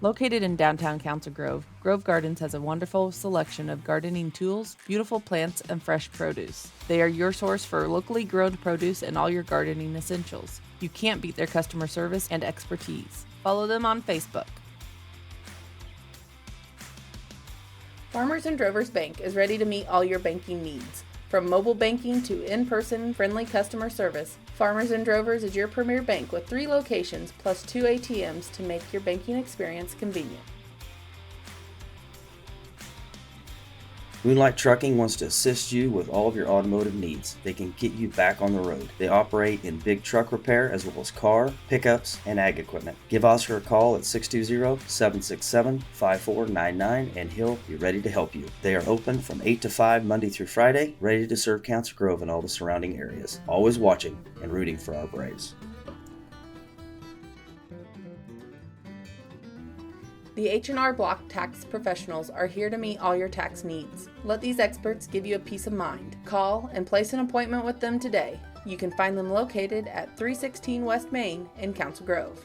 Located in downtown Council Grove, Grove Gardens has a wonderful selection of gardening tools, beautiful plants, and fresh produce. They are your source for locally grown produce and all your gardening essentials. You can't beat their customer service and expertise. Follow them on Facebook. Farmers and Drovers Bank is ready to meet all your banking needs. From mobile banking to in-person friendly customer service, Farmers and Drovers is your premier bank with 3 locations plus 2 ATMs to make your banking experience convenient. Moonlight Trucking wants to assist you with all of your automotive needs. They can get you back on the road. They operate in big truck repair as well as car, pickups, and ag equipment. Give Oscar a call at 620-767-5499 and he'll be ready to help you. They are open from 8 to 5 Monday through Friday, ready to serve Council Grove and all the surrounding areas. Always watching and rooting for our Braves. The H&R Block tax professionals are here to meet all your tax needs. Let these experts give you a peace of mind. Call and place an appointment with them today. You can find them located at 316 West Main in Council Grove.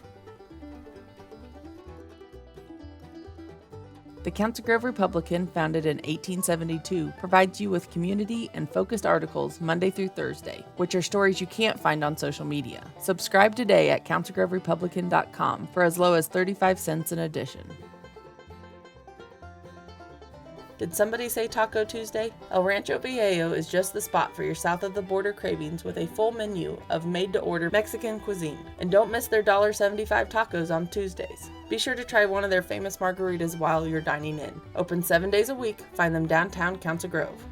The Council Grove Republican, founded in 1872, provides you with community and focused articles Monday through Thursday, which are stories you can't find on social media. Subscribe today at councilgroverepublican.com for as low as 35 cents an edition. Did somebody say Taco Tuesday? El Rancho Viejo is just the spot for your south of the border cravings with a full menu of made-to-order Mexican cuisine. And don't miss their $1.75 tacos on Tuesdays. Be sure to try one of their famous margaritas while you're dining in. Open 7 days a week. Find them downtown Council Grove.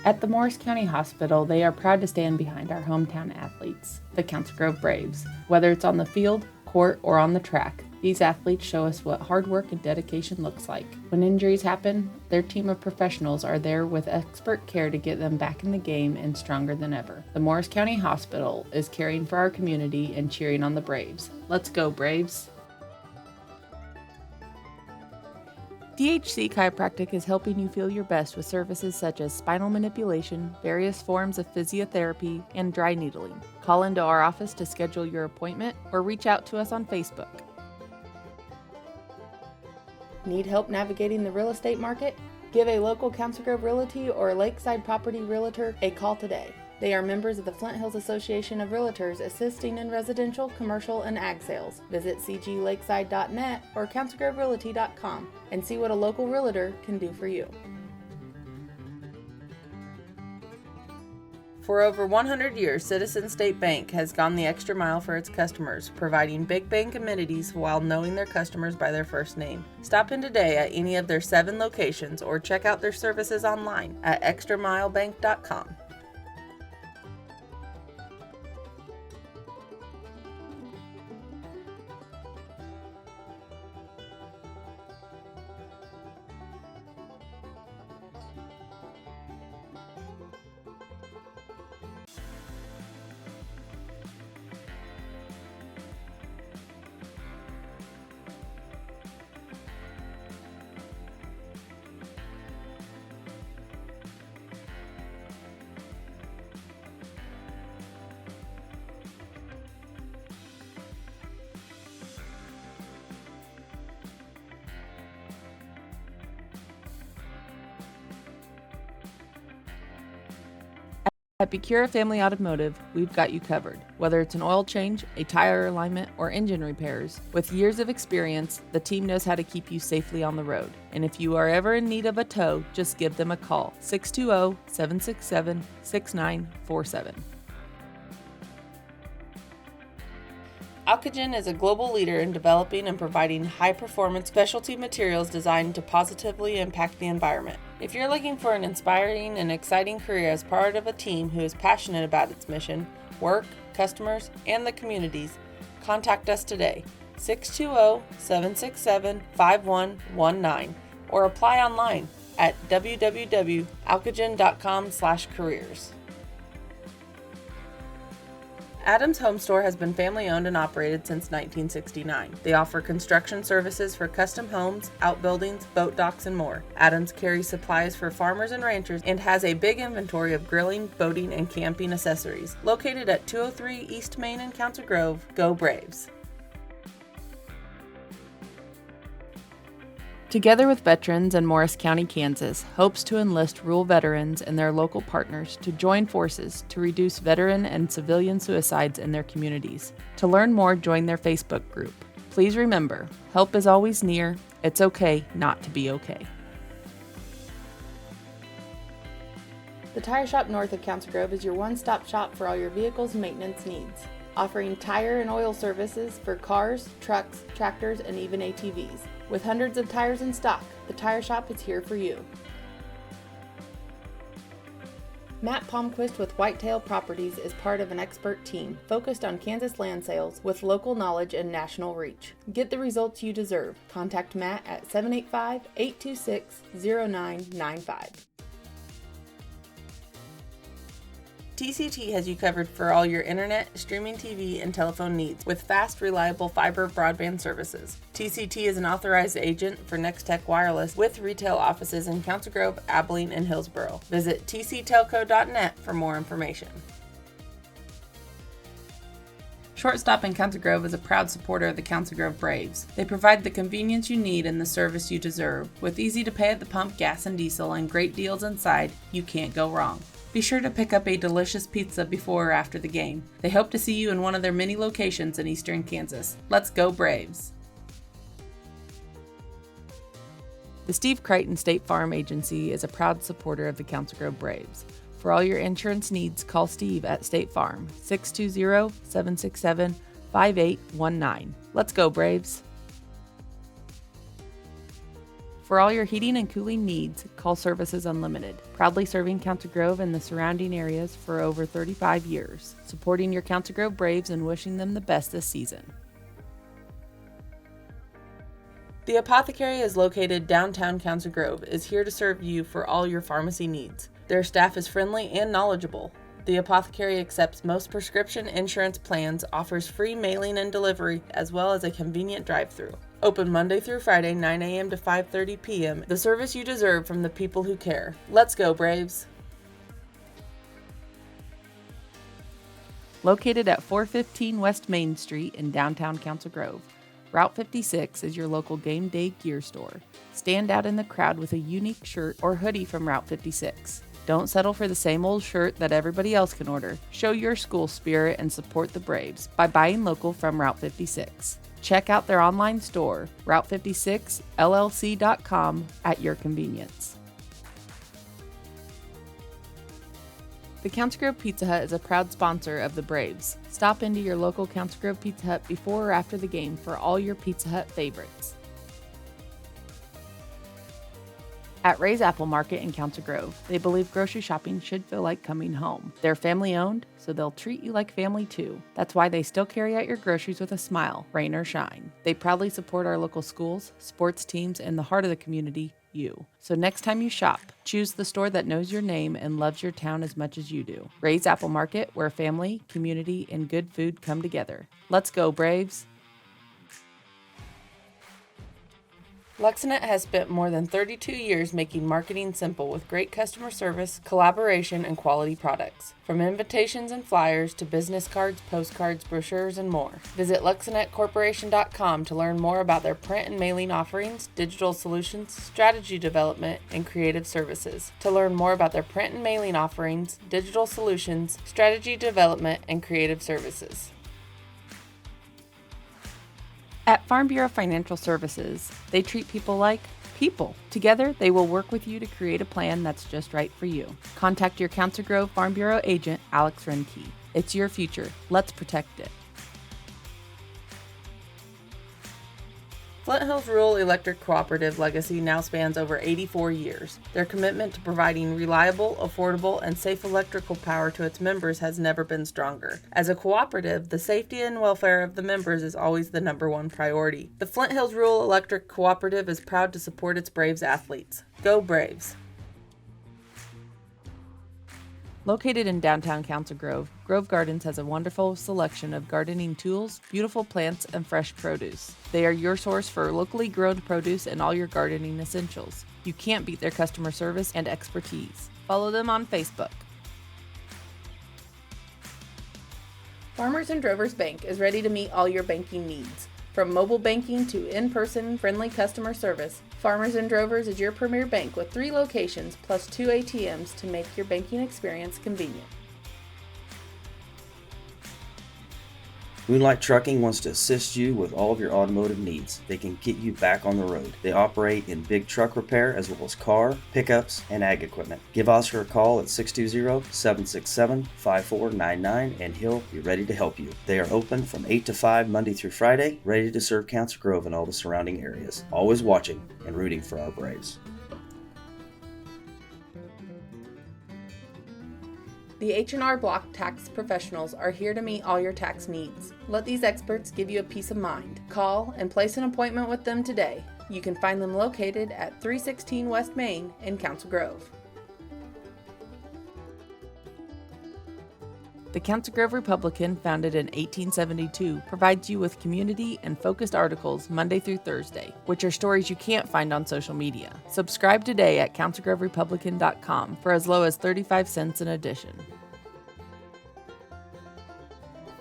At the Morris County Hospital, they are proud to stand behind our hometown athletes, the Council Grove Braves. Whether it's on the field, court, or on the track, these athletes show us what hard work and dedication looks like. When injuries happen, their team of professionals are there with expert care to get them back in the game and stronger than ever. The Morris County Hospital is caring for our community and cheering on the Braves. Let's go, Braves! DHC Chiropractic is helping you feel your best with services such as spinal manipulation, various forms of physiotherapy, and dry needling. Call into our office to schedule your appointment or reach out to us on Facebook. Need help navigating the real estate market? Give a local Council Grove Realty or Lakeside Property Realtor a call today. They are members of the Flint Hills Association of Realtors assisting in residential, commercial, and ag sales. Visit cglakeside.net or councilgroverealty.com and see what a local realtor can do for you. For over 100 years, Citizen State Bank has gone the extra mile for its customers, providing big bank amenities while knowing their customers by their first name. Stop in today at any of their 7 locations or check out their services online at extramilebank.com. At Becura Family Automotive, we've got you covered. Whether it's an oil change, a tire alignment, or engine repairs, with years of experience, the team knows how to keep you safely on the road. And if you are ever in need of a tow, just give them a call, 620-767-6947. Alcogen is a global leader in developing and providing high-performance specialty materials designed to positively impact the environment. If you're looking for an inspiring and exciting career as part of a team who is passionate about its mission, work, customers, and the communities, contact us today, 620-767-5119, or apply online at www.alcogen.com/careers. Adams Home Store has been family owned and operated since 1969. They offer construction services for custom homes, outbuildings, boat docks, and more. Adams carries supplies for farmers and ranchers and has a big inventory of grilling, boating, and camping accessories. Located at 203 East Main in Council Grove, go Braves! Together with veterans in Morris County, Kansas, hopes to enlist rural veterans and their local partners to join forces to reduce veteran and civilian suicides in their communities. To learn more, join their Facebook group. Please remember, help is always near. It's okay not to be okay. The Tire Shop north of Council Grove is your one-stop shop for all your vehicles maintenance needs, offering tire and oil services for cars, trucks, tractors, and even ATVs. With hundreds of tires in stock, the Tire Shop is here for you. Matt Palmquist with Whitetail Properties is part of an expert team focused on Kansas land sales with local knowledge and national reach. Get the results you deserve. Contact Matt at 785-826-0995. TCT has you covered for all your internet, streaming TV, and telephone needs with fast, reliable fiber broadband services. TCT is an authorized agent for Nextech Wireless with retail offices in Council Grove, Abilene, and Hillsboro. Visit tctelco.net for more information. Shortstop in Council Grove is a proud supporter of the Council Grove Braves. They provide the convenience you need and the service you deserve. With easy to pay at the pump gas and diesel and great deals inside, you can't go wrong. Be sure to pick up a delicious pizza before or after the game. They hope to see you in one of their many locations in eastern Kansas. Let's go Braves! The Steve Crichton State Farm Agency is a proud supporter of the Council Grove Braves. For all your insurance needs, call Steve at State Farm, 620-767-5819. Let's go Braves! For all your heating and cooling needs, call Services Unlimited. Proudly serving Council Grove and the surrounding areas for over 35 years, supporting your Council Grove Braves and wishing them the best this season. The Apothecary is located downtown Council Grove, is here to serve you for all your pharmacy needs. Their staff is friendly and knowledgeable. The Apothecary accepts most prescription insurance plans, offers free mailing and delivery, as well as a convenient drive-thru. Open Monday through Friday, 9 a.m. to 5:30 p.m. The service you deserve from the people who care. Let's go, Braves! Located at 415 West Main Street in downtown Council Grove, Route 56 is your local game day gear store. Stand out in the crowd with a unique shirt or hoodie from Route 56. Don't settle for the same old shirt that everybody else can order. Show your school spirit and support the Braves by buying local from Route 56. Check out their online store, Route56LLC.com, at your convenience. The Council Grove Pizza Hut is a proud sponsor of the Braves. Stop into your local Council Grove Pizza Hut before or after the game for all your Pizza Hut favorites. At Ray's Apple Market in Council Grove, they believe grocery shopping should feel like coming home. They're family owned, so they'll treat you like family too. That's why they still carry out your groceries with a smile, rain or shine. They proudly support our local schools, sports teams, and the heart of the community, you. So next time you shop, choose the store that knows your name and loves your town as much as you do. Ray's Apple Market, where family, community, and good food come together. Let's go, Braves! LexNet has spent more than 32 years making marketing simple with great customer service, collaboration, and quality products. From invitations and flyers to business cards, postcards, brochures, and more. Visit LexNetCorporation.com to learn more about their print and mailing offerings, digital solutions, strategy development, and creative services. To learn more about their print and mailing offerings, digital solutions, strategy development, and creative services. At Farm Bureau Financial Services, they treat people like people. Together, they will work with you to create a plan that's just right for you. Contact your Council Grove Farm Bureau agent, Alex Renke. It's your future. Let's protect it. Flint Hills Rural Electric Cooperative legacy now spans over 84 years. Their commitment to providing reliable, affordable, and safe electrical power to its members has never been stronger. As a cooperative, the safety and welfare of the members is always the #1 priority. The Flint Hills Rural Electric Cooperative is proud to support its Braves athletes. Go Braves! Located in downtown Council Grove, Grove Gardens has a wonderful selection of gardening tools, beautiful plants, and fresh produce. They are your source for locally grown produce and all your gardening essentials. You can't beat their customer service and expertise. Follow them on Facebook. Farmers and Drovers Bank is ready to meet all your banking needs. From mobile banking to in-person friendly customer service, Farmers and Drovers is your premier bank with 3 locations plus 2 ATMs to make your banking experience convenient. Moonlight Trucking wants to assist you with all of your automotive needs. They can get you back on the road. They operate in big truck repair as well as car, pickups, and ag equipment. Give Oscar a call at 620-767-5499 and he'll be ready to help you. They are open from 8 to 5 Monday through Friday, ready to serve Council Grove and all the surrounding areas. Always watching and rooting for our Braves. The H&R Block tax professionals are here to meet all your tax needs. Let these experts give you a peace of mind. Call and place an appointment with them today. You can find them located at 316 West Main in Council Grove. The Council Grove Republican, founded in 1872, provides you with community and focused articles Monday through Thursday, which are stories you can't find on social media. Subscribe today at councilgroverepublican.com for as low as 35 cents an edition.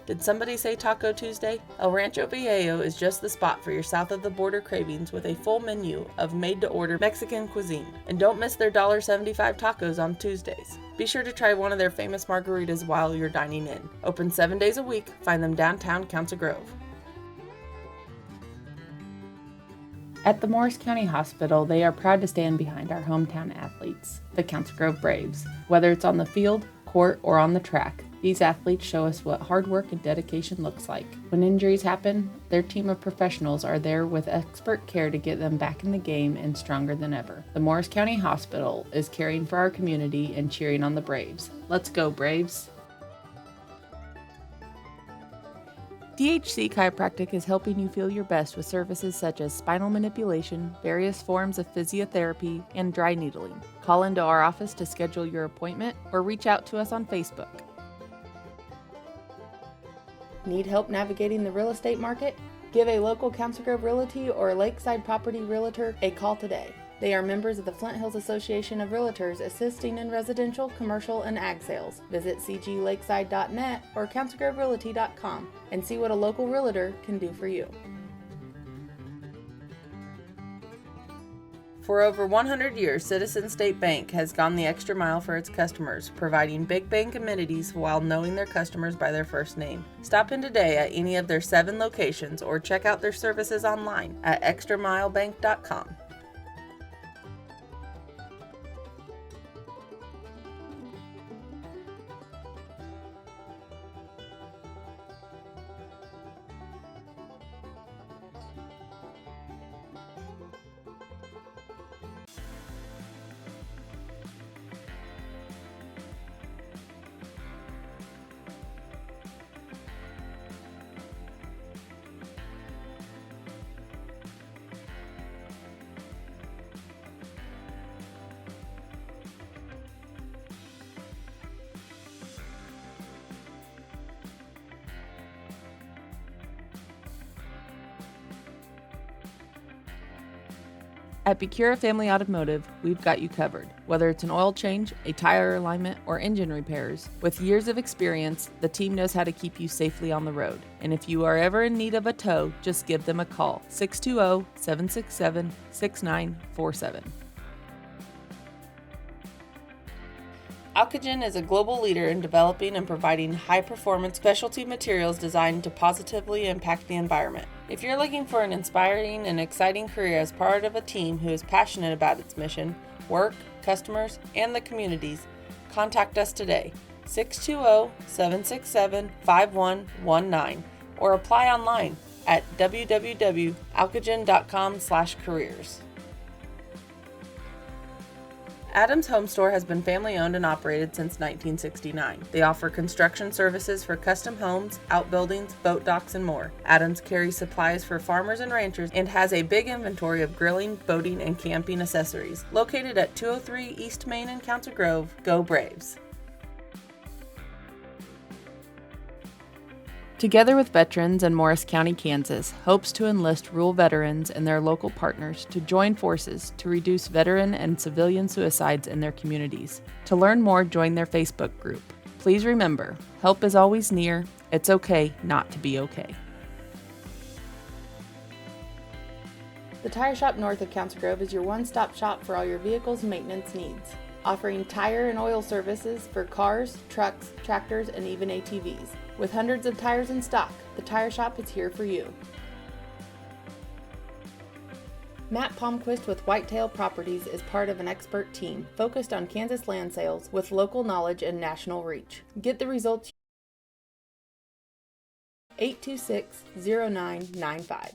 Did somebody say Taco Tuesday? El Rancho Viejo is just the spot for your south of the border cravings with a full menu of made-to-order Mexican cuisine. And don't miss their $1.75 tacos on Tuesdays. Be sure to try one of their famous margaritas while you're dining in. Open 7 days a week. Find them downtown Council Grove. At the Morris County Hospital, they are proud to stand behind our hometown athletes, the Council Grove Braves. Whether it's on the field, court, or on the track, these athletes show us what hard work and dedication looks like. When injuries happen, their team of professionals are there with expert care to get them back in the game and stronger than ever. The Morris County Hospital is caring for our community and cheering on the Braves. Let's go, Braves! DHC Chiropractic is helping you feel your best with services such as spinal manipulation, various forms of physiotherapy, and dry needling. Call into our office to schedule your appointment or reach out to us on Facebook. Need help navigating the real estate market? Give a local Council Grove Realty or Lakeside Property Realtor a call today. They are members of the Flint Hills Association of Realtors assisting in residential, commercial, and ag sales. Visit cglakeside.net or councilgroverealty.com and see what a local realtor can do for you. For over 100 years, Citizen State Bank has gone the extra mile for its customers, providing big bank amenities while knowing their customers by their first name. Stop in today at any of their 7 locations or check out their services online at extramilebank.com. At Becura Family Automotive, we've got you covered. Whether it's an oil change, a tire alignment, or engine repairs, with years of experience, the team knows how to keep you safely on the road. And if you are ever in need of a tow, just give them a call, 620-767-6947. Alcogen is a global leader in developing and providing high-performance specialty materials designed to positively impact the environment. If you're looking for an inspiring and exciting career as part of a team who is passionate about its mission, work, customers, and the communities, contact us today, 620-767-5119, or apply online at www.alcogen.com/careers. Adams Home Store has been family owned and operated since 1969. They offer construction services for custom homes, outbuildings, boat docks, and more. Adams carries supplies for farmers and ranchers and has a big inventory of grilling, boating, and camping accessories. Located at 203 East Main in Council Grove, go Braves! Together with veterans in Morris County, Kansas, hopes to enlist rural veterans and their local partners to join forces to reduce veteran and civilian suicides in their communities. To learn more, join their Facebook group. Please remember, help is always near. It's okay not to be okay. The Tire Shop north of Council Grove is your one-stop shop for all your vehicle's maintenance needs, offering tire and oil services for cars, trucks, tractors, and even ATVs. With hundreds of tires in stock, the Tire Shop is here for you. Matt Palmquist with Whitetail Properties is part of an expert team focused on Kansas land sales with local knowledge and national reach. Get the results. 826-0995.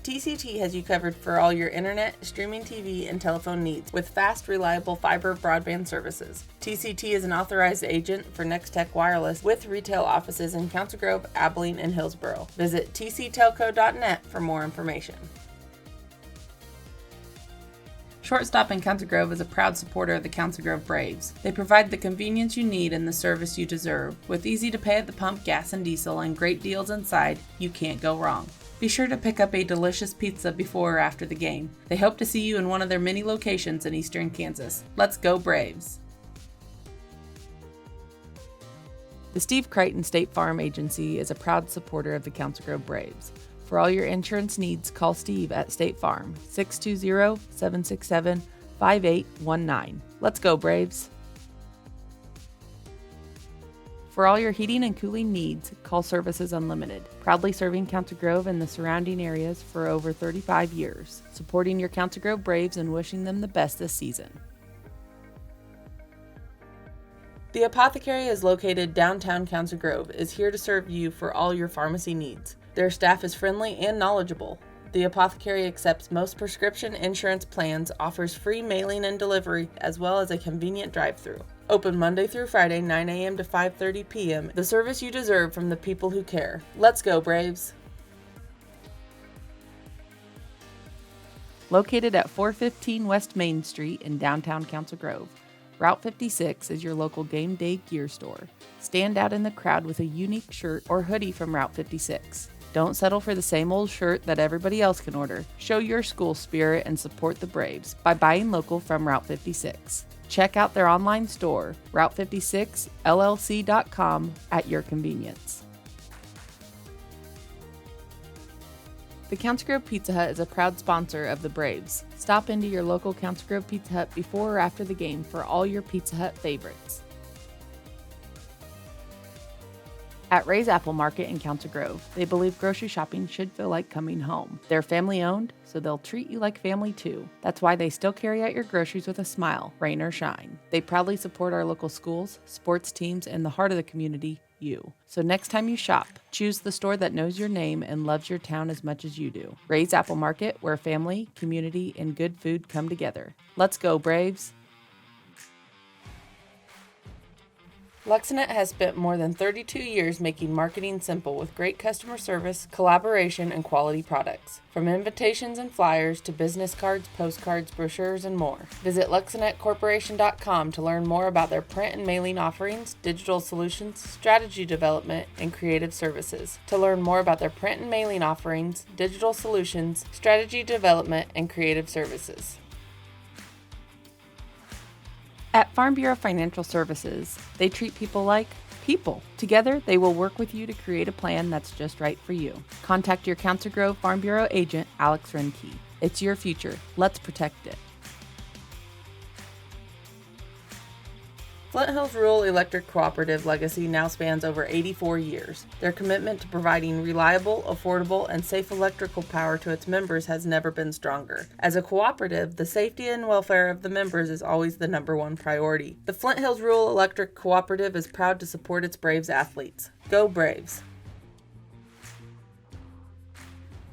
TCT has you covered for all your internet, streaming TV, and telephone needs with fast, reliable fiber broadband services. TCT is an authorized agent for Nextech Wireless with retail offices in Council Grove, Abilene, and Hillsboro. Visit tctelco.net for more information. Shortstop in Council Grove is a proud supporter of the Council Grove Braves. They provide the convenience you need and the service you deserve. With easy to pay at the pump gas and diesel and great deals inside, you can't go wrong. Be sure to pick up a delicious pizza before or after the game. They hope to see you in one of their many locations in eastern Kansas. Let's go Braves! The Steve Crichton State Farm Agency is a proud supporter of the Council Grove Braves. For all your insurance needs, call Steve at State Farm, 620-767-5819. Let's go Braves! For all your heating and cooling needs, call Services Unlimited. Proudly serving Council Grove and the surrounding areas for over 35 years, supporting your Council Grove Braves and wishing them the best this season. The Apothecary is located downtown Council Grove, is here to serve you for all your pharmacy needs. Their staff is friendly and knowledgeable. The Apothecary accepts most prescription insurance plans, offers free mailing and delivery, as well as a convenient drive-thru. Open Monday through Friday, 9 a.m. to 5:30 p.m. The service you deserve from the people who care. Let's go, Braves! Located at 415 West Main Street in downtown Council Grove, Route 56 is your local game day gear store. Stand out in the crowd with a unique shirt or hoodie from Route 56. Don't settle for the same old shirt that everybody else can order. Show your school spirit and support the Braves by buying local from Route 56. Check out their online store, route56llc.com, at your convenience. The Council Grove Pizza Hut is a proud sponsor of the Braves. Stop into your local Council Grove Pizza Hut before or after the game for all your Pizza Hut favorites. At Ray's Apple Market in Council Grove, they believe grocery shopping should feel like coming home. They're family owned, so they'll treat you like family too. That's why they still carry out your groceries with a smile, rain or shine. They proudly support our local schools, sports teams, and the heart of the community, you. So next time you shop, choose the store that knows your name and loves your town as much as you do. Ray's Apple Market, where family, community, and good food come together. Let's go, Braves! LexNet has spent more than 32 years making marketing simple with great customer service, collaboration, and quality products. From invitations and flyers to business cards, postcards, brochures, and more. Visit LexNetCorporation.com to learn more about their print and mailing offerings, digital solutions, strategy development, and creative services. To learn more about their print and mailing offerings, digital solutions, strategy development, and creative services. At Farm Bureau Financial Services, they treat people like people. Together, they will work with you to create a plan that's just right for you. Contact your Council Grove Farm Bureau agent, Alex Renke. It's your future. Let's protect it. Flint Hills Rural Electric Cooperative legacy now spans over 84 years. Their commitment to providing reliable, affordable, and safe electrical power to its members has never been stronger. As a cooperative, the safety and welfare of the members is always the number one priority. The Flint Hills Rural Electric Cooperative is proud to support its Braves athletes. Go Braves!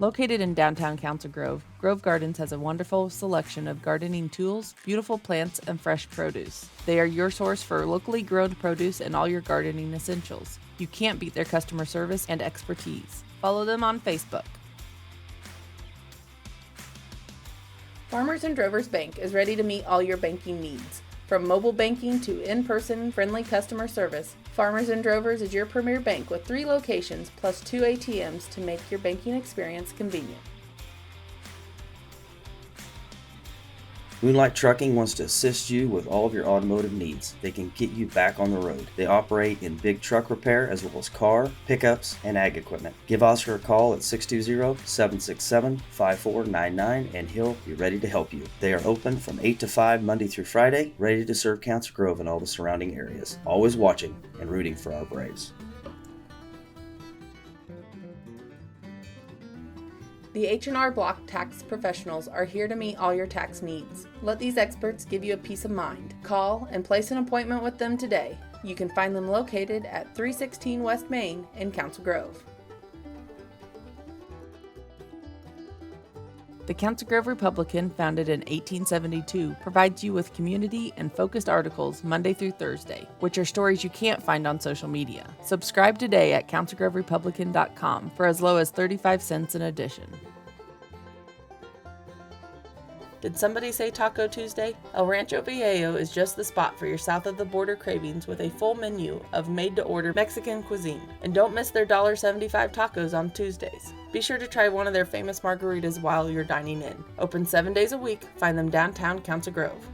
Located in downtown Council Grove, Grove Gardens has a wonderful selection of gardening tools, beautiful plants, and fresh produce. They are your source for locally grown produce and all your gardening essentials. You can't beat their customer service and expertise. Follow them on Facebook. Farmers and Drovers Bank is ready to meet all your banking needs. From mobile banking to in-person friendly customer service, Farmers and Drovers is your premier bank with 3 locations plus 2 ATMs to make your banking experience convenient. Moonlight Trucking wants to assist you with all of your automotive needs. They can get you back on the road. They operate in big truck repair as well as car, pickups, and ag equipment. Give Oscar a call at 620-767-5499 and he'll be ready to help you. They are open from 8 to 5 Monday through Friday, ready to serve Council Grove and all the surrounding areas. Always watching and rooting for our Braves. The H&R Block tax professionals are here to meet all your tax needs. Let these experts give you a peace of mind. Call and place an appointment with them today. You can find them located at 316 West Main in Council Grove. The Council Grove Republican, founded in 1872, provides you with community and focused articles Monday through Thursday, which are stories you can't find on social media. Subscribe today at councilgroverepublican.com for as low as 35 cents an edition. Did somebody say Taco Tuesday? El Rancho Viejo is just the spot for your south of the border cravings with a full menu of made-to-order Mexican cuisine. And don't miss their $1.75 tacos on Tuesdays. Be sure to try one of their famous margaritas while you're dining in. Open 7 days a week. Find them downtown Council Grove.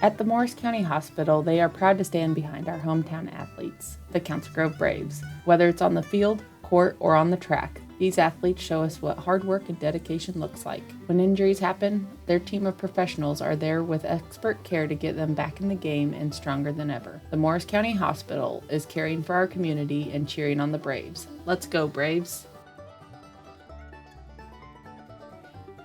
At the Morris County Hospital, they are proud to stand behind our hometown athletes, the Council Grove Braves. Whether it's on the field, court, or on the track, these athletes show us what hard work and dedication looks like. When injuries happen, their team of professionals are there with expert care to get them back in the game and stronger than ever. The Morris County Hospital is caring for our community and cheering on the Braves. Let's go, Braves!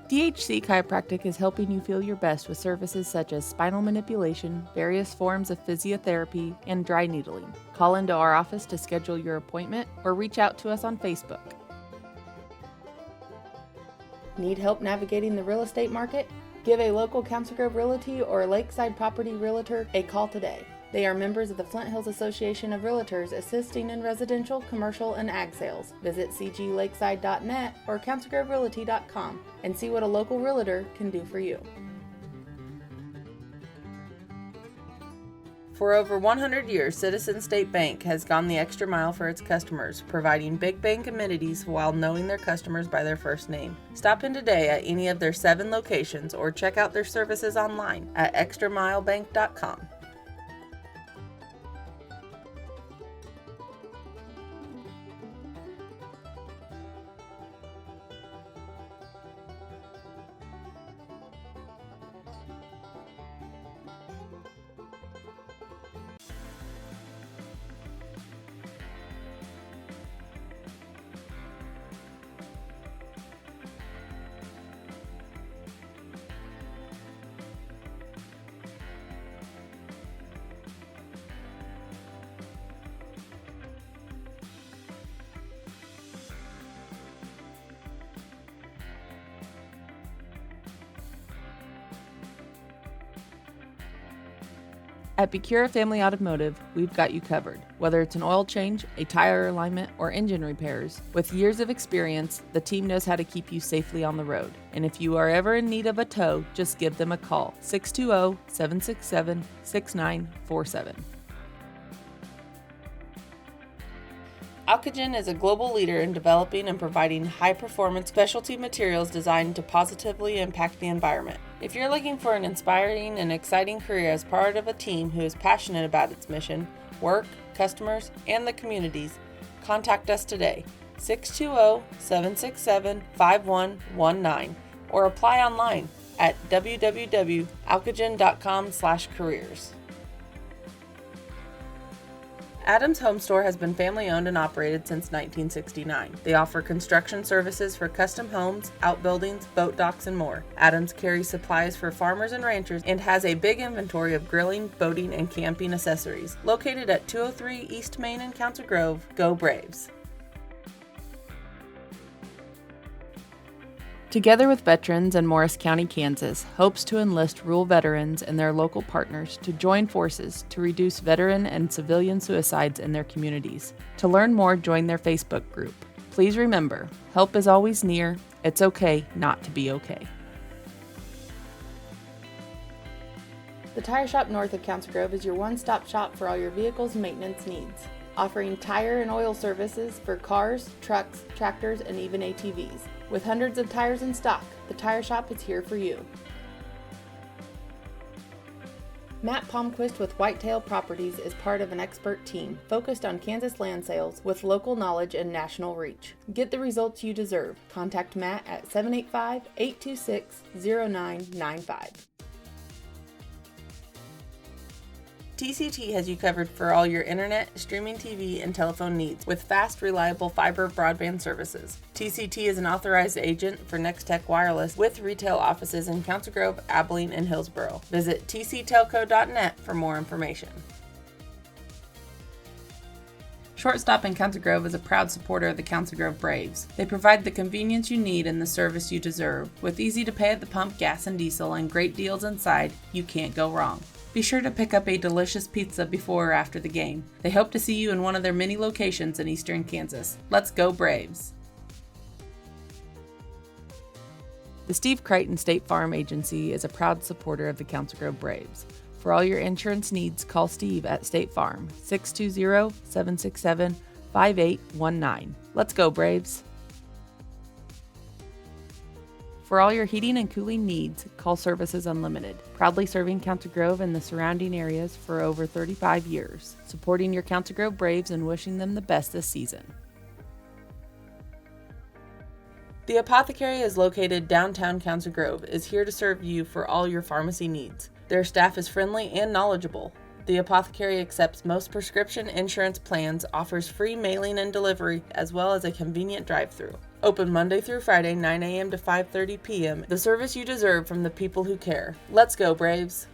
DHC Chiropractic is helping you feel your best with services such as spinal manipulation, various forms of physiotherapy, and dry needling. Call into our office to schedule your appointment or reach out to us on Facebook. Need help navigating the real estate market? Give a local Council Grove Realty or Lakeside Property Realtor a call today. They are members of the Flint Hills Association of Realtors, assisting in residential, commercial, and ag sales. Visit cglakeside.net or councilgroverealty.com and see what a local realtor can do for you. For over 100 years, Citizen State Bank has gone the extra mile for its customers, providing big bank amenities while knowing their customers by their first name. Stop in today at any of their 7 locations or check out their services online at extramilebank.com. At Becura Family Automotive, we've got you covered. Whether it's an oil change, a tire alignment, or engine repairs, with years of experience, the team knows how to keep you safely on the road. And if you are ever in need of a tow, just give them a call, 620-767-6947. Alcogen is a global leader in developing and providing high-performance specialty materials designed to positively impact the environment. If you're looking for an inspiring and exciting career as part of a team who is passionate about its mission, work, customers, and the communities, contact us today, 620-767-5119, or apply online at www.alcogen.com/careers. Adams Home Store has been family owned and operated since 1969. They offer construction services for custom homes, outbuildings, boat docks, and more. Adams carries supplies for farmers and ranchers and has a big inventory of grilling, boating, and camping accessories. Located at 203 East Main in Council Grove, go Braves! Together with veterans and Morris County, Kansas, hopes to enlist rural veterans and their local partners to join forces to reduce veteran and civilian suicides in their communities. To learn more, join their Facebook group. Please remember, help is always near. It's okay not to be okay. The Tire Shop north of Council Grove is your one-stop shop for all your vehicle's maintenance needs, offering tire and oil services for cars, trucks, tractors, and even ATVs. With hundreds of tires in stock, the tire shop is here for you. Matt Palmquist with Whitetail Properties is part of an expert team focused on Kansas land sales with local knowledge and national reach. Get the results you deserve. Contact Matt at 785-826-0995. TCT has you covered for all your internet, streaming TV, and telephone needs with fast, reliable fiber broadband services. TCT is an authorized agent for Nextech Wireless with retail offices in Council Grove, Abilene, and Hillsboro. Visit tctelco.net for more information. Shortstop in Council Grove is a proud supporter of the Council Grove Braves. They provide the convenience you need and the service you deserve. With easy to pay at the pump gas and diesel and great deals inside, you can't go wrong. Be sure to pick up a delicious pizza before or after the game. They hope to see you in one of their many locations in eastern Kansas. Let's go Braves! The Steve Crichton State Farm Agency is a proud supporter of the Council Grove Braves. For all your insurance needs, call Steve at State Farm, 620-767-5819. Let's go Braves! For all your heating and cooling needs, call Services Unlimited. Proudly serving Council Grove and the surrounding areas for over 35 years, supporting your Council Grove Braves and wishing them the best this season. The Apothecary is located downtown Council Grove, is here to serve you for all your pharmacy needs. Their staff is friendly and knowledgeable. The Apothecary accepts most prescription insurance plans, offers free mailing and delivery, as well as a convenient drive-thru. Open Monday through Friday, 9 a.m. to 5:30 p.m. The service you deserve from the people who care. Let's go, Braves!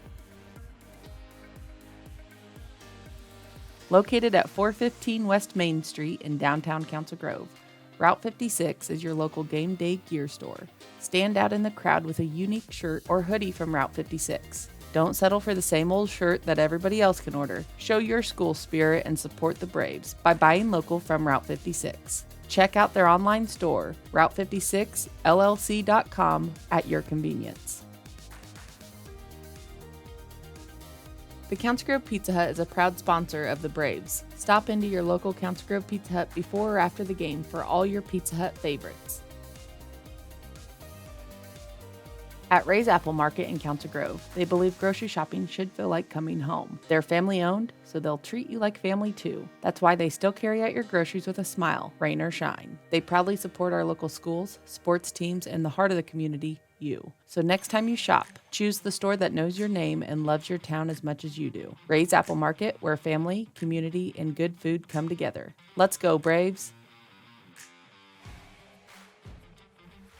Located at 415 West Main Street in downtown Council Grove, Route 56 is your local game day gear store. Stand out in the crowd with a unique shirt or hoodie from Route 56. Don't settle for the same old shirt that everybody else can order. Show your school spirit and support the Braves by buying local from Route 56. Check out their online store, route56llc.com, at your convenience. The Council Grove Pizza Hut is a proud sponsor of the Braves. Stop into your local Council Grove Pizza Hut before or after the game for all your Pizza Hut favorites. At Ray's Apple Market in Council Grove, they believe grocery shopping should feel like coming home. They're family owned, so they'll treat you like family too. That's why they still carry out your groceries with a smile, rain or shine. They proudly support our local schools, sports teams, and the heart of the community, you. So next time you shop, choose the store that knows your name and loves your town as much as you do. Ray's Apple Market, where family, community, and good food come together. Let's go, Braves!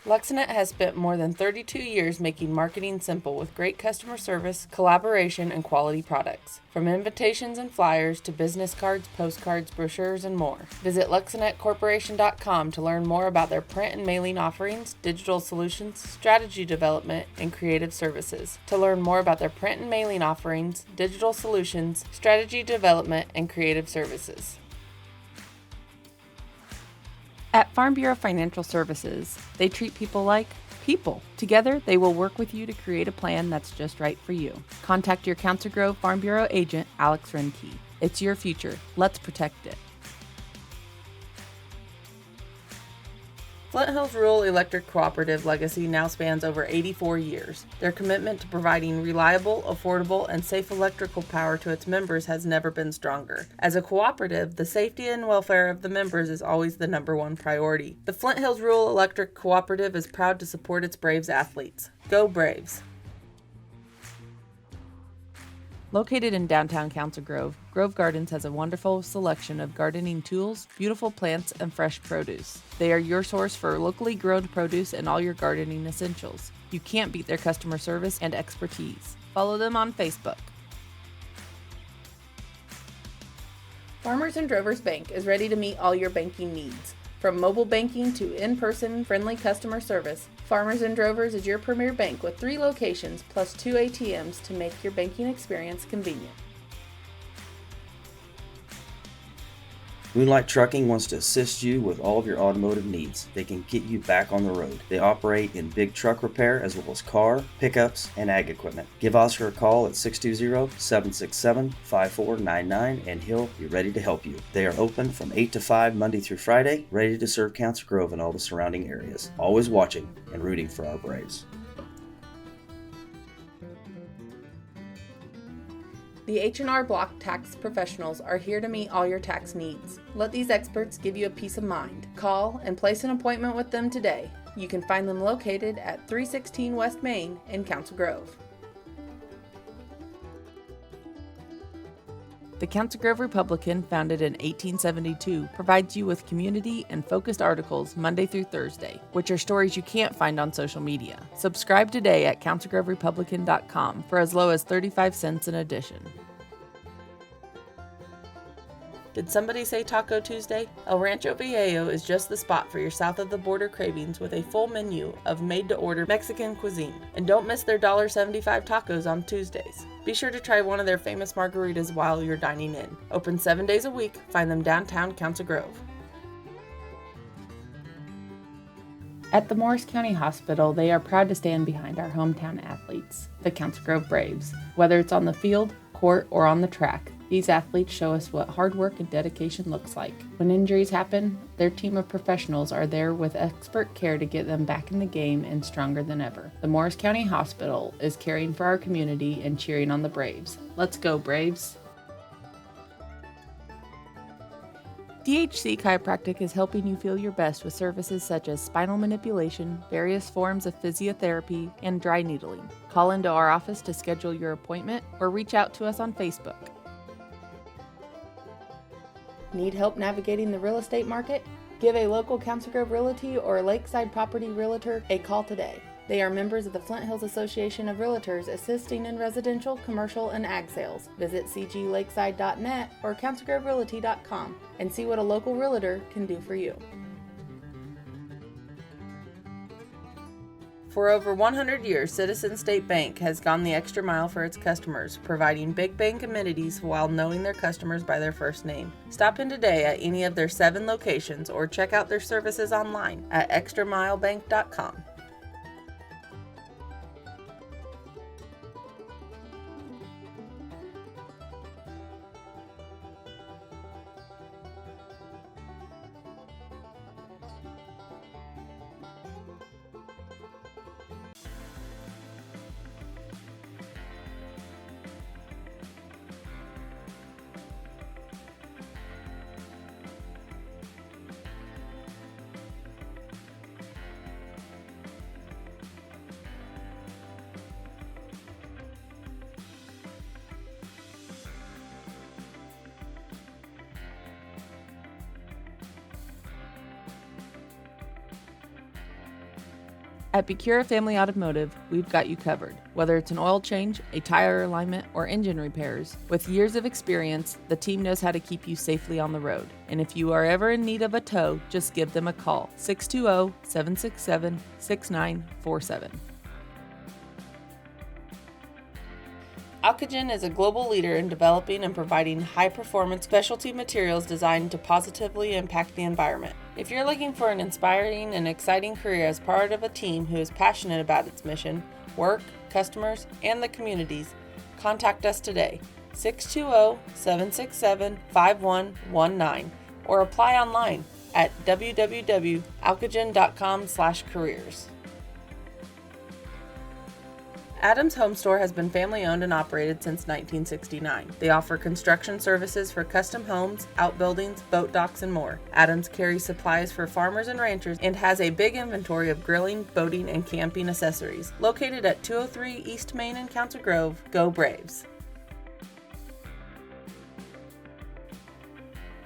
LexNet has spent more than 32 years making marketing simple with great customer service, collaboration, and quality products. From invitations and flyers to business cards, postcards, brochures, and more. Visit LexNetCorporation.com to learn more about their print and mailing offerings, digital solutions, strategy development, and creative services. To learn more about their print and mailing offerings, digital solutions, strategy development, and creative services. At Farm Bureau Financial Services, they treat people like people. Together, they will work with you to create a plan that's just right for you. Contact your Council Grove Farm Bureau agent, Alex Renke. It's your future. Let's protect it. Flint Hills Rural Electric Cooperative legacy now spans over 84 years. Their commitment to providing reliable, affordable, and safe electrical power to its members has never been stronger. As a cooperative, the safety and welfare of the members is always the number one priority. The Flint Hills Rural Electric Cooperative is proud to support its Braves athletes. Go Braves! Located in downtown Council Grove, Grove Gardens has a wonderful selection of gardening tools, beautiful plants, and fresh produce. They are your source for locally grown produce and all your gardening essentials. You can't beat their customer service and expertise. Follow them on Facebook. Farmers and Drovers Bank is ready to meet all your banking needs. From mobile banking to in-person friendly customer service, Farmers and Drovers is your premier bank with 3 locations plus 2 ATMs to make your banking experience convenient. Moonlight Trucking wants to assist you with all of your automotive needs. They can get you back on the road. They operate in big truck repair as well as car, pickups, and ag equipment. Give Oscar a call at 620-767-5499 and he'll be ready to help you. They are open from 8 to 5 Monday through Friday, ready to serve Council Grove and all the surrounding areas. Always watching and rooting for our Braves. The H&R Block tax professionals are here to meet all your tax needs. Let these experts give you a peace of mind. Call and place an appointment with them today. You can find them located at 316 West Main in Council Grove. The Council Grove Republican, founded in 1872, provides you with community and focused articles Monday through Thursday, which are stories you can't find on social media. Subscribe today at councilgroverepublican.com for as low as 35 cents an edition. Did somebody say Taco Tuesday? El Rancho Viejo is just the spot for your south of the border cravings with a full menu of made-to-order Mexican cuisine. And don't miss their $1.75 tacos on Tuesdays. Be sure to try one of their famous margaritas while you're dining in. Open 7 days a week. Find them downtown Council Grove. At the Morris County Hospital, they are proud to stand behind our hometown athletes, the Council Grove Braves. Whether it's on the field, court, or on the track, these athletes show us what hard work and dedication looks like. When injuries happen, their team of professionals are there with expert care to get them back in the game and stronger than ever. The Morris County Hospital is caring for our community and cheering on the Braves. Let's go, Braves! DHC Chiropractic is helping you feel your best with services such as spinal manipulation, various forms of physiotherapy, and dry needling. Call into our office to schedule your appointment or reach out to us on Facebook. Need help navigating the real estate market? Give a local Council Grove Realty or Lakeside Property Realtor a call today. They are members of the Flint Hills Association of Realtors, assisting in residential, commercial, and ag sales. Visit cglakeside.net or councilgroverealty.com and see what a local realtor can do for you. For over 100 years, Citizen State Bank has gone the extra mile for its customers, providing big bank amenities while knowing their customers by their first name. Stop in today at any of their 7 locations or check out their services online at extramilebank.com. At Becura Family Automotive, we've got you covered. Whether it's an oil change, a tire alignment, or engine repairs, with years of experience, the team knows how to keep you safely on the road. And if you are ever in need of a tow, just give them a call, 620-767-6947. Alcogen is a global leader in developing and providing high-performance specialty materials designed to positively impact the environment. If you're looking for an inspiring and exciting career as part of a team who is passionate about its mission, work, customers, and the communities, contact us today, 620-767-5119, or apply online at www.alcogen.com/careers. Adams Home Store has been family owned and operated since 1969. They offer construction services for custom homes, outbuildings, boat docks, and more. Adams carries supplies for farmers and ranchers and has a big inventory of grilling, boating, and camping accessories. Located at 203 East Main in Council Grove, go Braves!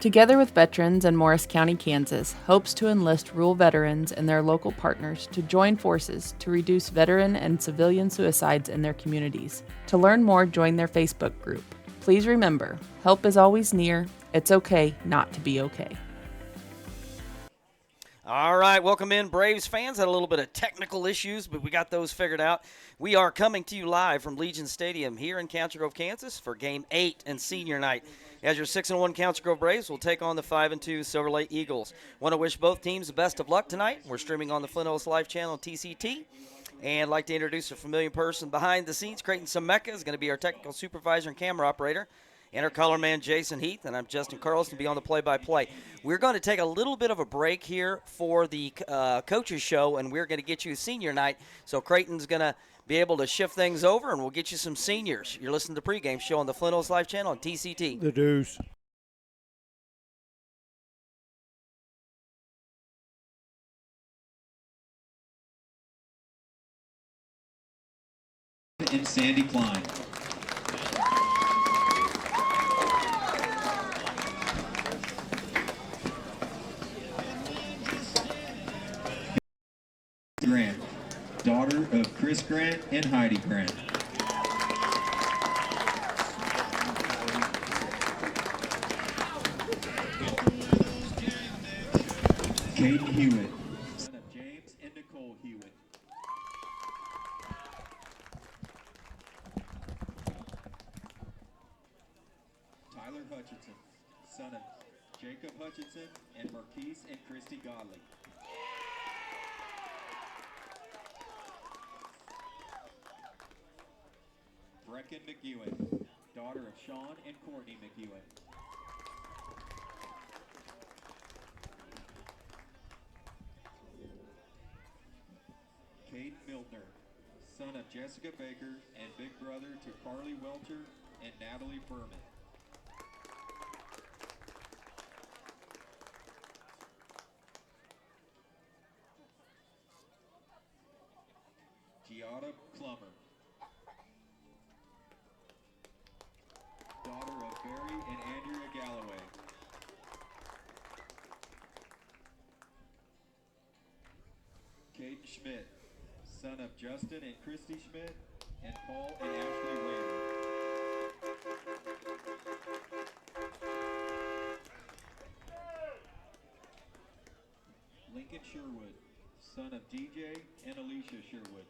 Together with veterans in Morris County, Kansas, hopes to enlist rural veterans and their local partners to join forces to reduce veteran and civilian suicides in their communities. To learn more, join their Facebook group. Please remember, help is always near. It's okay not to be okay. All right, welcome in, Braves fans. Had a little bit of technical issues, but we got those figured out. We are coming to you live from Legion Stadium here in Council Grove, Kansas for Game 8 and Senior Night. As your 6-1 Council Grove Braves will take on the 5-2 Silver Lake Eagles. Want to wish both teams the best of luck tonight. We're streaming on the Flint Hills Live channel TCT. And I'd like to introduce a familiar person behind the scenes. Creighton Semeka is going to be our technical supervisor and camera operator. And our color man, Jason Heath, and I'm Justin Carlson to be on the play-by-play. We're going to take a little bit of a break here for the coaches show, and we're going to get you senior night. So Creighton's going to be able to shift things over, and we'll get you some seniors. You're listening to the pregame show on the Flint Hills Live channel on TCT. The Deuce. And Sandy Klein. Grant, daughter of Chris Grant and Heidi Grant. Caden Hewitt, son of James and Nicole Hewitt. Tyler Hutchinson, son of Jacob Hutchinson and Marquise and Christy Godley. Brecken McEwen, daughter of Sean and Courtney McEwen. Caden Miltner, son of Jessica Baker and big brother to Carly Welcher and Natalie Furman. Giada Plummer, daughter of Barry and Andrea Galloway. Caden Schmidt, son of Justin and Christy Schmidt and Paul and Ashley Wayman. Lincoln Sherwood, son of DJ and Alicia Sherwood.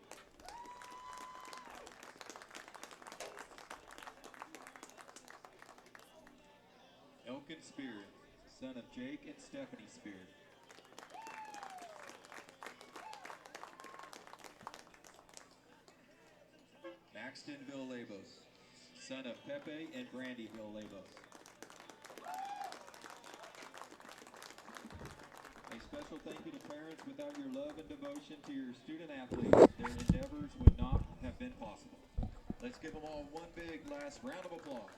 Elkin Spear, son of Jake and Stephanie Spear. Maxton Villalobos, son of Pepe and Brandy Villalobos. A special thank you to parents. Without your love and devotion to your student athletes, their endeavors would not have been possible. Let's give them all one big last round of applause.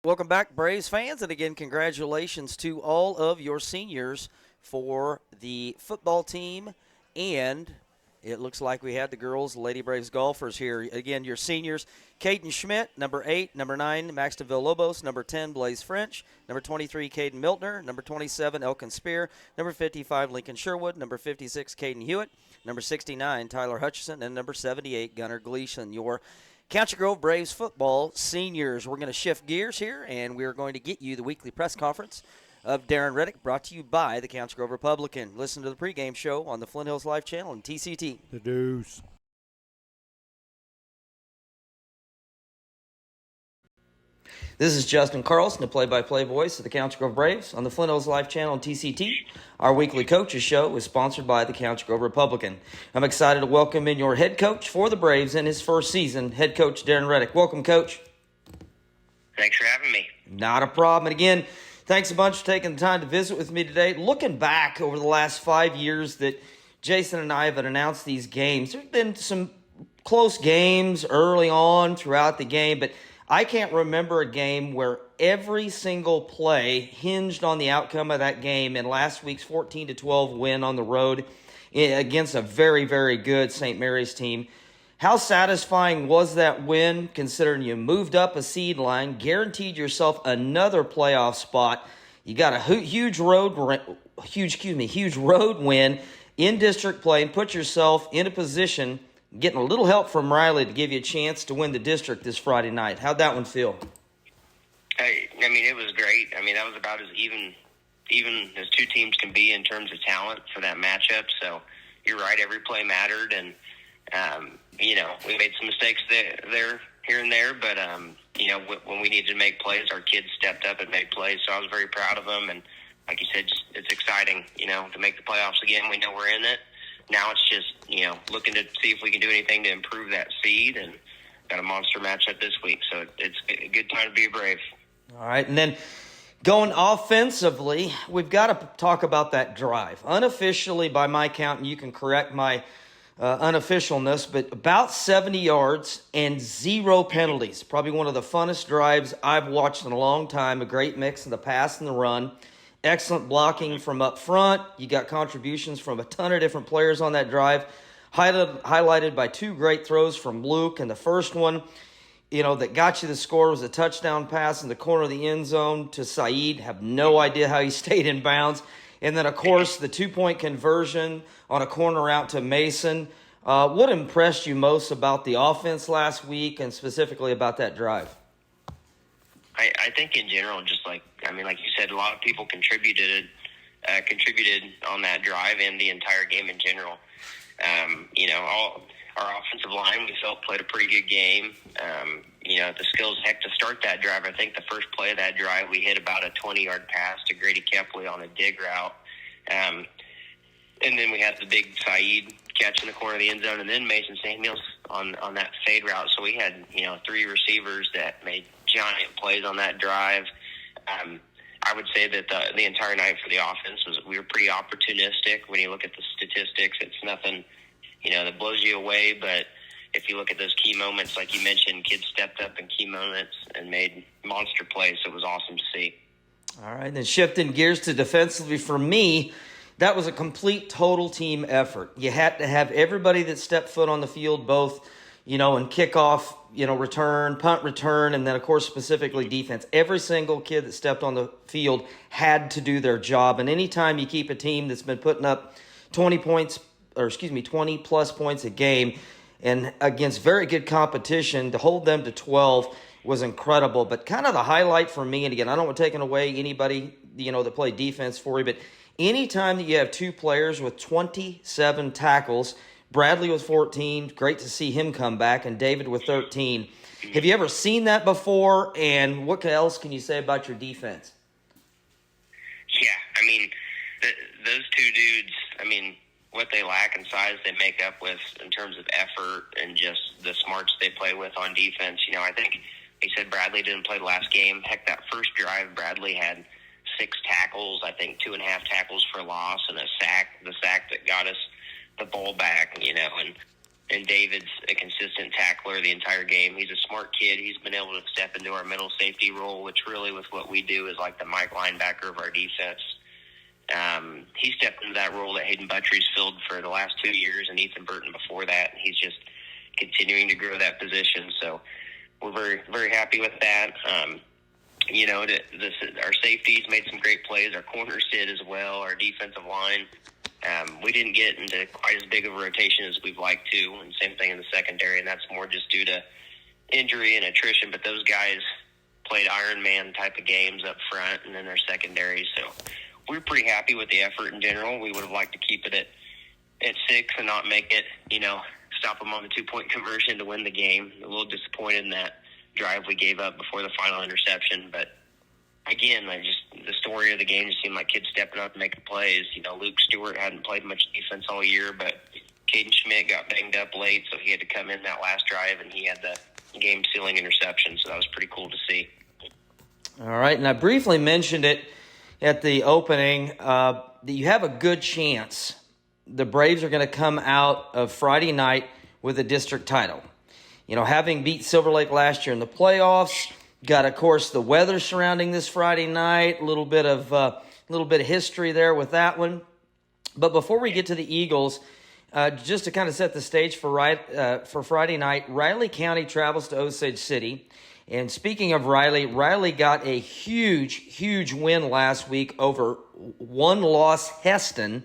Welcome back, Braves fans, and again, congratulations to all of your seniors for the football team, and it looks like we had the girls, Lady Braves golfers here. Again, your seniors, Caden Schmidt, number 8, number 9, Maxton Villalobos, number 10, Blaze French, number 23, Caden Miltner, number 27, Elkin Spear, number 55, Lincoln Sherwood, number 56, Caden Hewitt, number 69, Tyler Hutchison, and number 78, Gunnar Gleason. Your Council Grove Braves football seniors. We're going to shift gears here, and we're going to get you the weekly press conference of Darren Reddick, brought to you by the Council Grove Republican. Listen to the pregame show on the Flint Hills Live channel and TCT. The Deuce. This is Justin Carlson, the play-by-play voice of the Council Grove Braves on the Flint Hills Live channel and TCT. Our weekly coaches show is sponsored by the Council Grove Republican. I'm excited to welcome in your head coach for the Braves in his first season, head coach Darren Reddick. Welcome, Coach. Thanks for having me. Not a problem. And again, thanks a bunch for taking the time to visit with me today. Looking back over the last 5 years that Jason and I have announced these games, there's been some close games early on throughout the game, but I can't remember a game where every single play hinged on the outcome of that game in last week's 14-12 win on the road against a very, very good St. Mary's team. How satisfying was that win, considering you moved up a seed line, guaranteed yourself another playoff spot? You got a huge road win, in district play and put yourself in a position, getting a little help from Riley to give you a chance to win the district this Friday night. How'd that one feel? I mean, it was great. I mean, that was about as even as two teams can be in terms of talent for that matchup. So you're right, every play mattered, and we made some mistakes there here and there, but when we needed to make plays, our kids stepped up and made plays. So I was very proud of them, and like you said, it's exciting, to make the playoffs again. We know we're in it. Now it's just, looking to see if we can do anything to improve that seed, and got a monster matchup this week. So it's a good time to be a Brave. All right, and then going offensively, we've got to talk about that drive. Unofficially, by my count, and you can correct my unofficialness, but about 70 yards and 0 penalties. Probably one of the funnest drives I've watched in a long time. A great mix of the pass and the run. Excellent blocking from up front. You got contributions from a ton of different players on that drive. Highlighted by 2 great throws from Luke. And the first one, that got you the score was a touchdown pass in the corner of the end zone to Saeed. Have no idea how he stayed in bounds. And then, of course, the 2-point conversion on a corner out to Mason. What impressed you most about the offense last week, and specifically about that drive? I think in general, just like you said, a lot of people contributed on that drive and the entire game in general. All our offensive line, we felt, played a pretty good game. The skills, heck, to start that drive, I think the first play of that drive, we hit about a 20-yard pass to Grady Kepley on a dig route. And then we had the big Saeed catch in the corner of the end zone, and then Mason Samuels on that fade route. So we had, 3 receivers that made giant plays on that drive. I would say that the entire night for the offense we were pretty opportunistic. When you look at the statistics, it's nothing, that blows you away. But if you look at those key moments, like you mentioned, kids stepped up in key moments and made monster plays. So it was awesome to see. All right, then shifting gears to defensively, for me, that was a complete, total team effort. You had to have everybody that stepped foot on the field, both, in kickoff, return, punt return, and then, of course, specifically defense. Every single kid that stepped on the field had to do their job. And anytime you keep a team that's been putting up 20-plus points a game, and against very good competition, to hold them to 12 was incredible. But kind of the highlight for me, and again, I don't want to take away anybody, that played defense for you, but anytime that you have 2 players with 27 tackles, Bradley with 14, great to see him come back, and David with 13. Have you ever seen that before, and what else can you say about your defense? Yeah, those 2 dudes, what they lack in size, they make up with in terms of effort and just the smarts they play with on defense. I think they said Bradley didn't play the last game. Heck, that first drive, Bradley had 6 tackles, I think 2.5 tackles for loss, and the sack that got us the ball back, and David's a consistent tackler the entire game. He's a smart kid. He's been able to step into our middle safety role, which really with what we do is like the Mike linebacker of our defense. He stepped into that role that Hayden Buttrey's filled for the last 2 years, and Ethan Burton before that. He's just continuing to grow that position. So we're very, very happy with that. Our safeties made some great plays. Our corners did as well. Our defensive line. We didn't get into quite as big of a rotation as we'd like to, and same thing in the secondary, and that's more just due to injury and attrition. But those guys played Iron Man type of games up front and then their secondary. So we're pretty happy with the effort in general. We would have liked to keep it at 6 and not make it, stop them on the 2-point conversion to win the game. A little disappointed in that drive we gave up before the final interception. But again, the story of the game just seemed like kids stepping up and making plays. Luke Stewart hadn't played much defense all year, but Caden Schmidt got banged up late, so he had to come in that last drive, and he had the game-sealing interception. So that was pretty cool to see. All right, and I briefly mentioned it at the opening that you have a good chance the Braves are going to come out of Friday night with a district title. Having beat Silver Lake last year in the playoffs, got, of course, the weather surrounding this Friday night, a little bit of history there with that one. But before we get to the Eagles, just to kind of set the stage for Friday night, Riley County travels to Osage City. And speaking of Riley got a huge, huge win last week over one-loss Heston.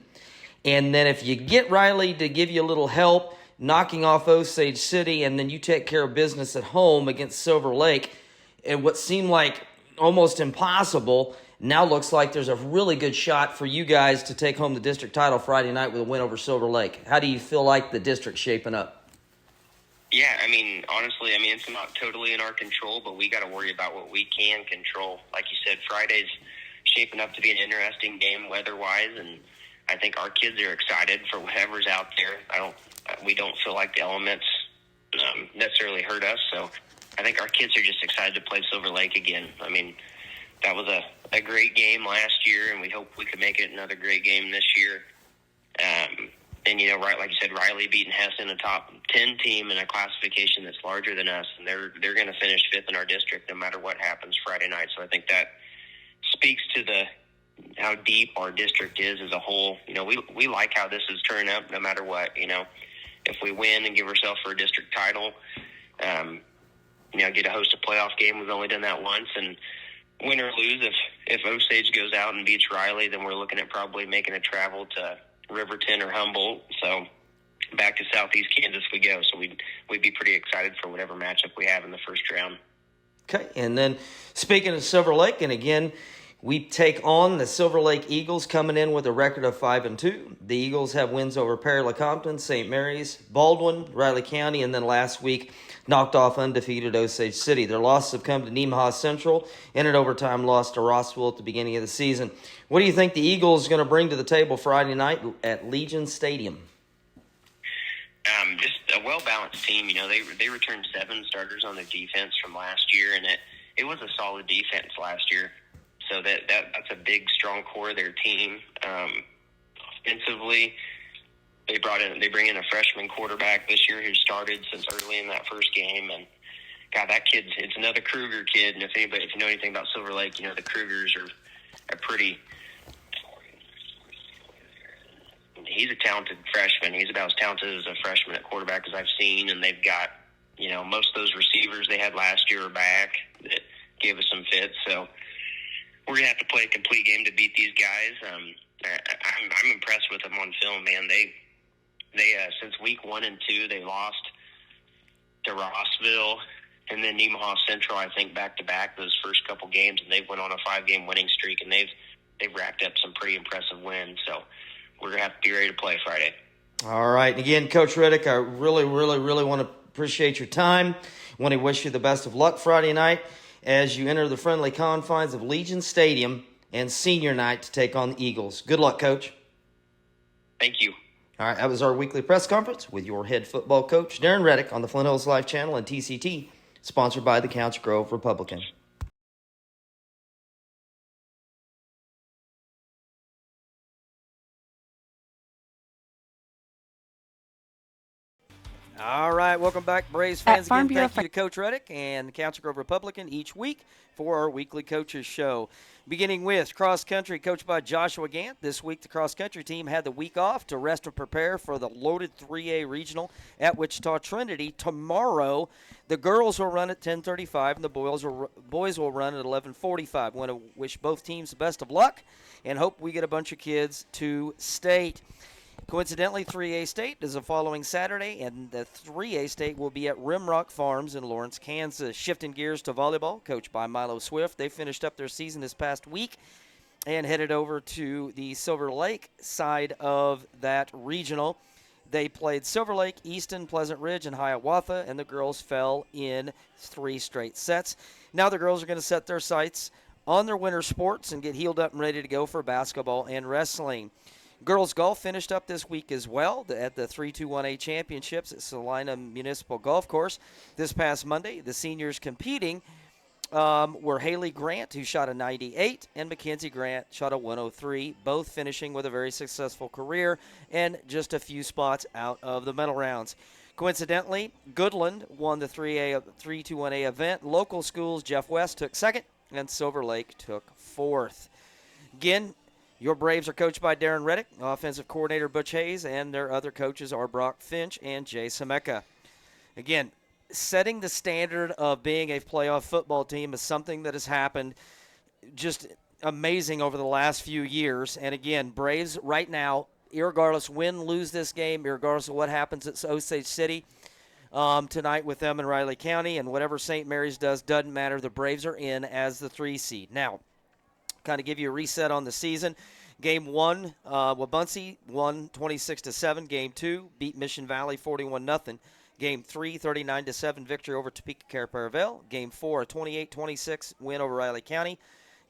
And then if you get Riley to give you a little help, knocking off Osage City, and then you take care of business at home against Silver Lake, and what seemed like almost impossible now looks like there's a really good shot for you guys to take home the district title Friday night with a win over Silver Lake. How do you feel like the district's shaping up? Yeah, I mean, honestly, it's not totally in our control, but we got to worry about what we can control. Like you said, Friday's shaping up to be an interesting game weather-wise, and I think our kids are excited for whatever's out there. We don't feel like the elements necessarily hurt us, so I think our kids are just excited to play Silver Lake again. That was a great game last year, and we hope we could make it another great game this year. And, right, like you said, Riley beating Hessen, a top 10 team in a classification that's larger than us, and they're going to finish 5th in our district no matter what happens Friday night. So I think that speaks to how deep our district is as a whole. We like how this is turning up no matter what. If we win and give ourselves for a district title, get to host a playoff game. We've only done that once, and win or lose, if Osage goes out and beats Riley, then we're looking at probably making a travel to Riverton or Humboldt. So back to Southeast Kansas we go. So we'd be pretty excited for whatever matchup we have in the first round. Okay, and then speaking of Silver Lake, and again, we take on the Silver Lake Eagles coming in with a record of 5-2. The Eagles have wins over Perry-LeCompton, St. Mary's, Baldwin, Riley County, and then last week knocked off undefeated Osage City. Their losses have come to Nemaha Central and an overtime loss to Rossville at the beginning of the season. What do you think the Eagles are going to bring to the table Friday night at Legion Stadium? Just a well-balanced team. They returned 7 starters on their defense from last year, and it was a solid defense last year. So that's a big, strong core of their team. Offensively, they bring in a freshman quarterback this year who started since early in that first game, and God, that it's another Kruger kid. And if you know anything about Silver Lake, the Krugers are pretty. He's a talented freshman. He's about as talented as a freshman at quarterback as I've seen, and they've got most of those receivers they had last year are back that gave us some fits. So we're gonna have to play a complete game to beat these guys. I'm impressed with them on film, man. They since week 1 and 2 they lost to Rossville and then Nemaha Central, I think, back to back those first couple games, and they went on a 5-game winning streak, and they've racked up some pretty impressive wins. So we're gonna have to be ready to play Friday. All right. Again, Coach Riddick, I really, really, really want to appreciate your time. I want to wish you the best of luck Friday night as you enter the friendly confines of Legion Stadium and senior night to take on the Eagles. Good luck, Coach. Thank you. All right, that was our weekly press conference with your head football coach, Darren Reddick, on the Flint Hills Live channel and TCT, sponsored by the Council Grove Republican. All right, welcome back, Braves fans. Again, thank you to Coach Reddick and the Council Grove Republican each week for our weekly coaches show. Beginning with cross country, coached by Joshua Gant. This week, the cross country team had the week off to rest and prepare for the loaded 3A regional at Wichita Trinity. Tomorrow, the girls will run at 10:35 and the boys will run at 11:45. Want to wish both teams the best of luck and hope we get a bunch of kids to state. Coincidentally, 3A State is the following Saturday, and the 3A State will be at Rimrock Farms in Lawrence, Kansas. Shifting gears to volleyball, coached by Milo Swift. They finished up their season this past week and headed over to the Silver Lake side of that regional. They played Silver Lake, Easton, Pleasant Ridge, and Hiawatha, and the girls fell in 3 straight sets. Now the girls are going to set their sights on their winter sports and get healed up and ready to go for basketball and wrestling. Girls golf finished up this week as well at the 321A Championships at Salina Municipal Golf Course this past Monday. The seniors competing were Haley Grant, who shot a 98, and Mackenzie Grant shot a 103, both finishing with a very successful career and just a few spots out of the medal rounds. Coincidentally, Goodland won the 321A event. Local schools, Jeff West took second, and Silver Lake took fourth. Again, your Braves are coached by Darren Reddick, offensive coordinator Butch Hayes, and their other coaches are Brock Finch and Jay Semeka. Again, setting the standard of being a playoff football team is something that has happened just amazing over the last few years. And again, Braves right now irregardless win, lose this game, irregardless of what happens at Osage City tonight with them in Riley County, and whatever St. Mary's does doesn't matter. The Braves are in as the 3 seed. Now, kind of give you a reset on the season. Game 1, Wabaunsee won 26-7. Game 2 beat Mission Valley 41-0. Game 3, 39-7 victory over Topeka Caraparaville. Game 4, a 28-26 win over Riley County.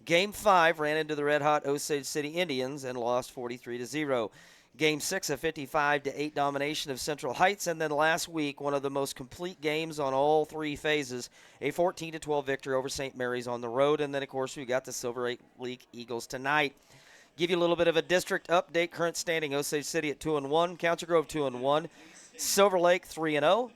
Game 5 ran into the red-hot Osage City Indians and lost 43-0. Game 6, a 55-8 domination of Central Heights. And then last week, one of the most complete games on all 3 phases, a 14-12 victory over St. Mary's on the road. And then, of course, we got the Silver Lake Eagles tonight. Give you a little bit of a district update. Current standing, Osage City at 2-1, Council Grove 2-1, Silver Lake 3-0,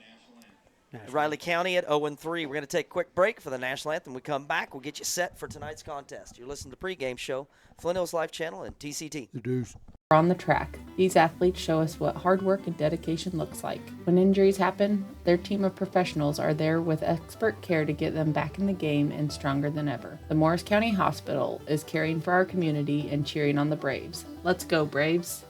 Riley County at 0-3. We're going to take a quick break for the national anthem. When we come back, we'll get you set for tonight's contest. You're listening to the pregame show, Flint Hills Live Channel and TCT. The Deuce. On the track, these athletes show us what hard work and dedication looks like. When injuries happen, their team of professionals are there with expert care to get them back in the game and stronger than ever. The Morris County Hospital is caring for our community and cheering on the Braves. Let's go, Braves!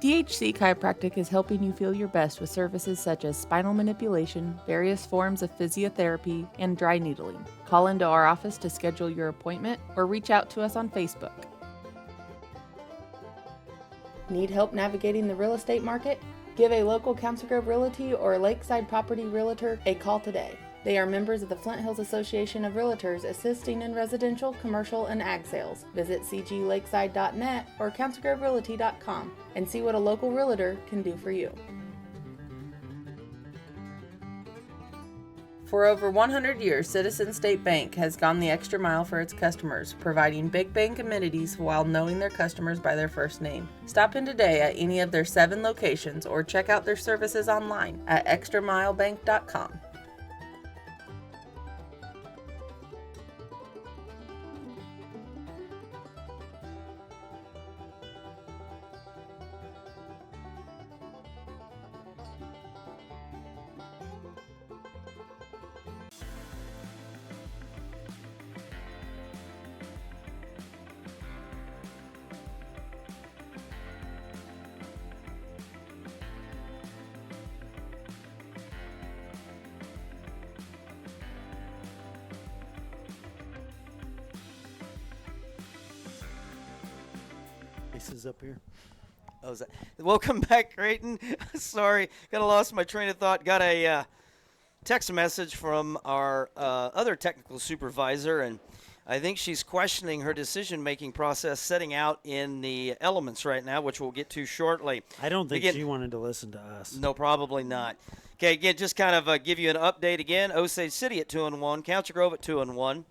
DHC Chiropractic is helping you feel your best with services such as spinal manipulation, various forms of physiotherapy, and dry needling. Call into our office to schedule your appointment or reach out to us on Facebook. Need help navigating the real estate market? Give a local Council Grove Realty or Lakeside Property Realtor a call today. They are members of the Flint Hills Association of Realtors assisting in residential, commercial, and ag sales. Visit cglakeside.net or councilgroverealty.com and see what a local realtor can do for you. For over 100 years, Citizen State Bank has gone the extra mile for its customers, providing big bank amenities while knowing their customers by their first name. Stop in today at any of their 7 locations or check out their services online at extramilebank.com. Is up here. Oh, is that? Welcome back, Creighton. Sorry, kind of lost my train of thought. Got a text message from our other technical supervisor, and I think she's questioning her decision-making process setting out in the elements right now, which we'll get to shortly. I don't think she wanted to listen to us. No, probably not. Okay, again, just kind of give you an update again. Osage City at 2-1, Council Grove at 2-1,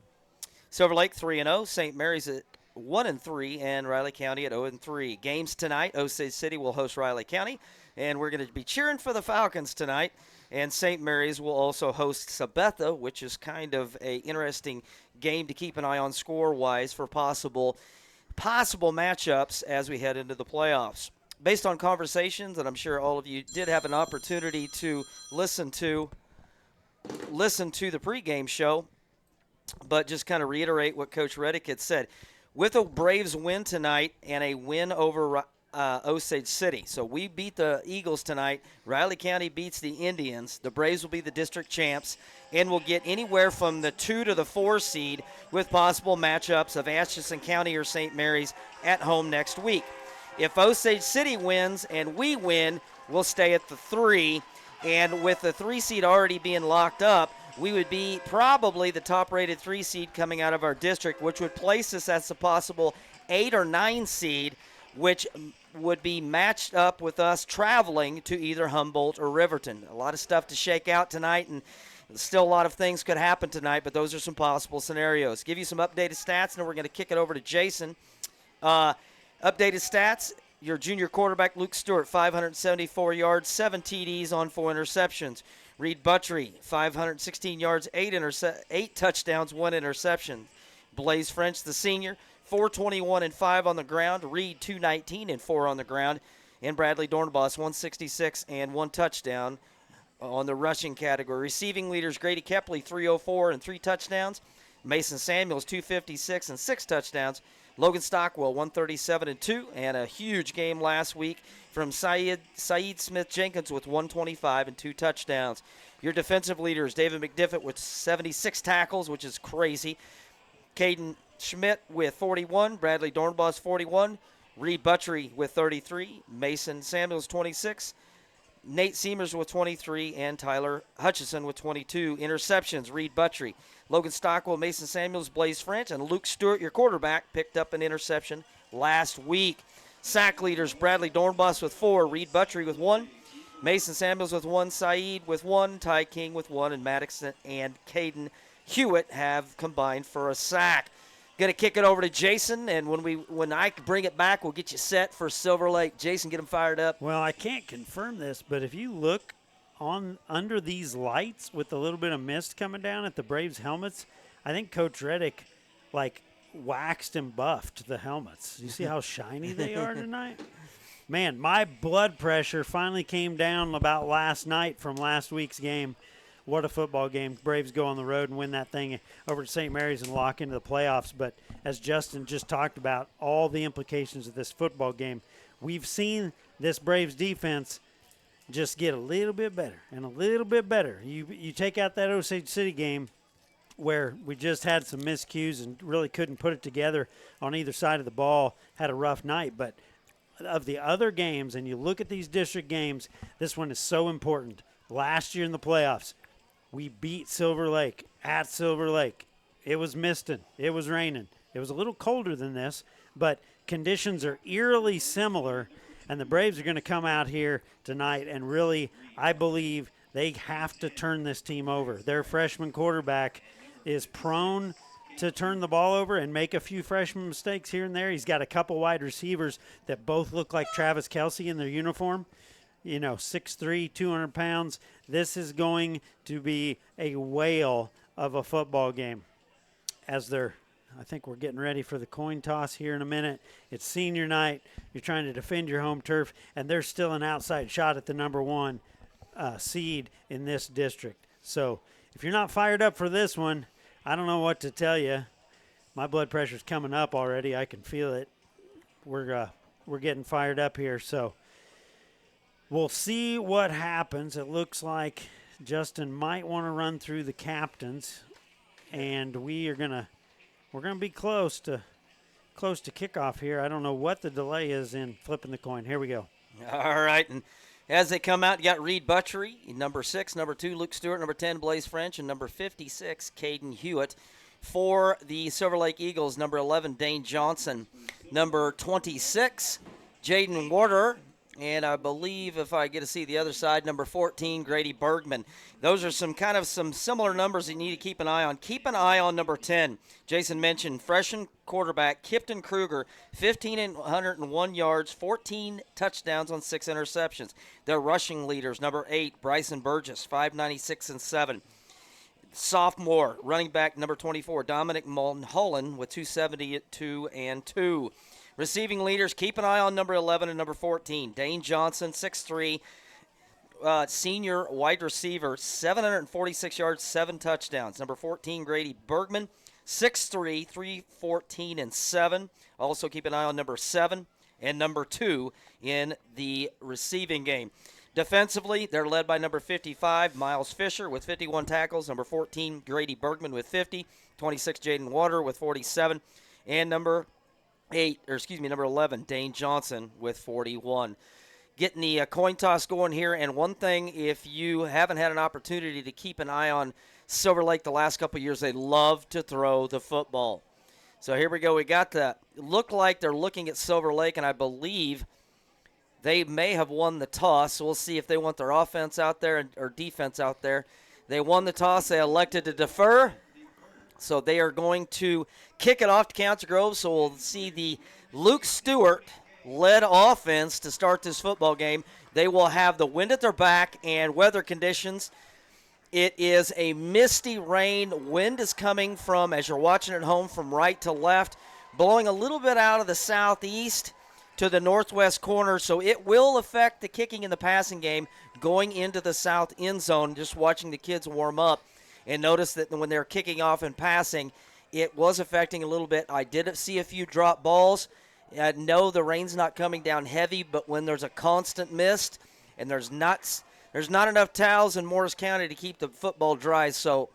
Silver Lake 3-0, St. Mary's at 1-3, and Riley County at 0-3. Games tonight, Osage City will host Riley County, and we're going to be cheering for the Falcons tonight. And St. Mary's will also host Sabetha, which is kind of a interesting game to keep an eye on score-wise for possible matchups as we head into the playoffs. Based on conversations, and I'm sure all of you did have an opportunity to listen to the pregame show, but just kind of reiterate what Coach Reddick had said. With a Braves win tonight and a win over Osage City. So we beat the Eagles tonight. Riley County beats the Indians. The Braves will be the district champs and will get anywhere from the 2 to the 4 seed with possible matchups of Atchison County or St. Mary's at home next week. If Osage City wins and we win, we'll stay at the 3. And with the 3 seed already being locked up, we would be probably the top-rated 3 seed coming out of our district, which would place us as a possible 8 or 9 seed, which would be matched up with us traveling to either Humboldt or Riverton. A lot of stuff to shake out tonight, and still a lot of things could happen tonight, but those are some possible scenarios. Give you some updated stats, and then we're going to kick it over to Jason. Updated stats, your junior quarterback, Luke Stewart, 574 yards, 7 TDs on 4 interceptions. Reed Buttrey, 516 yards, 8 touchdowns, 1 interception. Blaze French, the senior, 421 and 5 on the ground. Reed, 219 and 4 on the ground. And Bradley Dornbos, 166 and 1 touchdown on the rushing category. Receiving leaders, Grady Kepley, 304 and 3 touchdowns. Mason Samuels, 256 and 6 touchdowns. Logan Stockwell, 137 and 2, and a huge game last week from Saeed Smith-Jenkins with 125 and 2 touchdowns. Your defensive leaders, David McDiffett with 76 tackles, which is crazy. Caden Schmidt with 41, Bradley Dornbos 41, Reed Butchery with 33, Mason Samuels 26, Nate Seamers with 23, and Tyler Hutchison with 22. Interceptions, Reed Butchery, Logan Stockwell, Mason Samuels, Blaze French, and Luke Stewart, your quarterback, picked up an interception last week. Sack leaders, Bradley Dornbos with 4, Reed Butchery with 1, Mason Samuels with 1, Saeed with 1, Ty King with 1, and Maddox and Caden Hewitt have combined for a sack. Going to kick it over to Jason, and when I bring it back, we'll get you set for Silver Lake. Jason, get them fired up. Well, I can't confirm this, but if you look under these lights with a little bit of mist coming down at the Braves helmets, I think Coach Reddick, waxed and buffed the helmets. You see how shiny they are tonight? Man, my blood pressure finally came down about last night from last week's game. What a football game. Braves go on the road and win that thing over at St. Mary's and lock into the playoffs. But as Justin just talked about, all the implications of this football game, we've seen this Braves defense just get a little bit better and a little bit better. You take out that Osage City game where we just had some miscues and really couldn't put it together on either side of the ball, had a rough night. But of the other games, and you look at these district games, this one is so important. Last year in the playoffs, we beat Silver Lake at Silver Lake. It was misting. It was raining. It was a little colder than this, but conditions are eerily similar, and the Braves are going to come out here tonight and really, I believe, they have to turn this team over. Their freshman quarterback is prone to turn the ball over and make a few freshman mistakes here and there. He's got a couple wide receivers that both look like Travis Kelce in their uniform. 6'3", 200 pounds. This is going to be a whale of a football game. I think we're getting ready for the coin toss here in a minute. It's senior night. You're trying to defend your home turf, and there's still an outside shot at the number 1 seed in this district. So if you're not fired up for this one, I don't know what to tell you. My blood pressure's coming up already. I can feel it. We're getting fired up here, so we'll see what happens. It looks like Justin might want to run through the captains, and we're gonna be close to kickoff here. I don't know what the delay is in flipping the coin. Here we go. All right, and as they come out, you got Reed Butchery, number 6, number 2, Luke Stewart, number 10, Blaze French, and number 56, Caden Hewitt. For the Silver Lake Eagles, number 11, Dane Johnson, number 26, Jaden Warder, and I believe, if I get to see the other side, number 14, Grady Bergman. Those are some similar numbers that you need to keep an eye on. Keep an eye on number 10. Jason mentioned freshman quarterback Kipton Kruger, 1,501 yards, 14 touchdowns on 6 interceptions. Their rushing leaders, number 8, Bryson Burgess, 596 and 7. Sophomore running back number 24, Dominic Mulholland with 272 and 2. Receiving leaders, keep an eye on number 11 and number 14. Dane Johnson, 6'3", senior wide receiver, 746 yards, 7 touchdowns. Number 14, Grady Bergman, 6'3", 314 and 7. Also keep an eye on number 7 and number 2 in the receiving game. Defensively, they're led by number 55, Miles Fisher with 51 tackles. Number 14, Grady Bergman with 50. 26, Jaden Water with 47. And number 11, Dane Johnson with 41. Getting the coin toss going here, and one thing, if you haven't had an opportunity to keep an eye on Silver Lake the last couple of years, they love to throw the football. So here we go. We got look like they're looking at Silver Lake, and I believe they may have won the toss. So we'll see if they want their offense out there or defense out there. They won the toss. They elected to defer. So they are going to kick it off to Council Grove. So we'll see the Luke Stewart-led offense to start this football game. They will have the wind at their back and weather conditions. It is a misty rain. Wind is coming from, as you're watching at home, from right to left, blowing a little bit out of the southeast to the northwest corner. So it will affect the kicking and the passing game going into the south end zone, just watching the kids warm up. And notice that when they're kicking off and passing, it was affecting a little bit. I did see a few drop balls. No, the rain's not coming down heavy, but when there's a constant mist and there's not enough towels in Morris County to keep the football dry. So,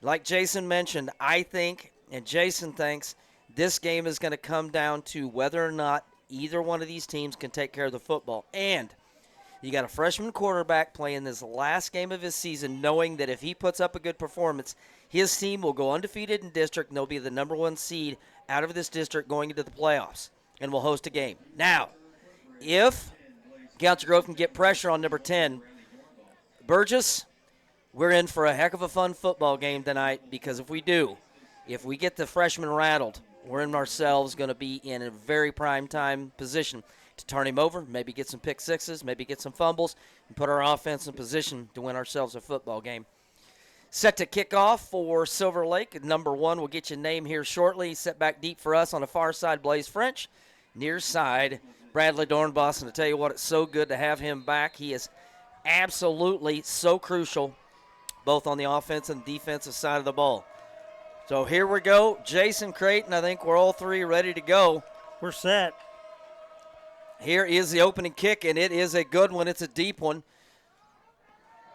like Jason mentioned, I think, and Jason thinks, this game is going to come down to whether or not either one of these teams can take care of the football. And you got a freshman quarterback playing this last game of his season, knowing that if he puts up a good performance, his team will go undefeated in district, and they'll be the number 1 seed out of this district going into the playoffs, and will host a game. Now, if Council Grove can get pressure on number 10, Burgess, we're in for a heck of a fun football game tonight, because if we get the freshmen rattled, we're in ourselves going to be in a very prime time position to turn him over, maybe get some pick sixes, maybe get some fumbles, and put our offense in position to win ourselves a football game. Set to kick off for Silver Lake. Number 1 will get your name here shortly. Set back deep for us on the far side, Blaze French. Near side, Bradley Dornbos. And I tell you what, it's so good to have him back. He is absolutely so crucial, both on the offense and defensive side of the ball. So here we go. Jason, Creighton, I think we're all three ready to go. We're set. Here is the opening kick, and it is a good one. It's a deep one.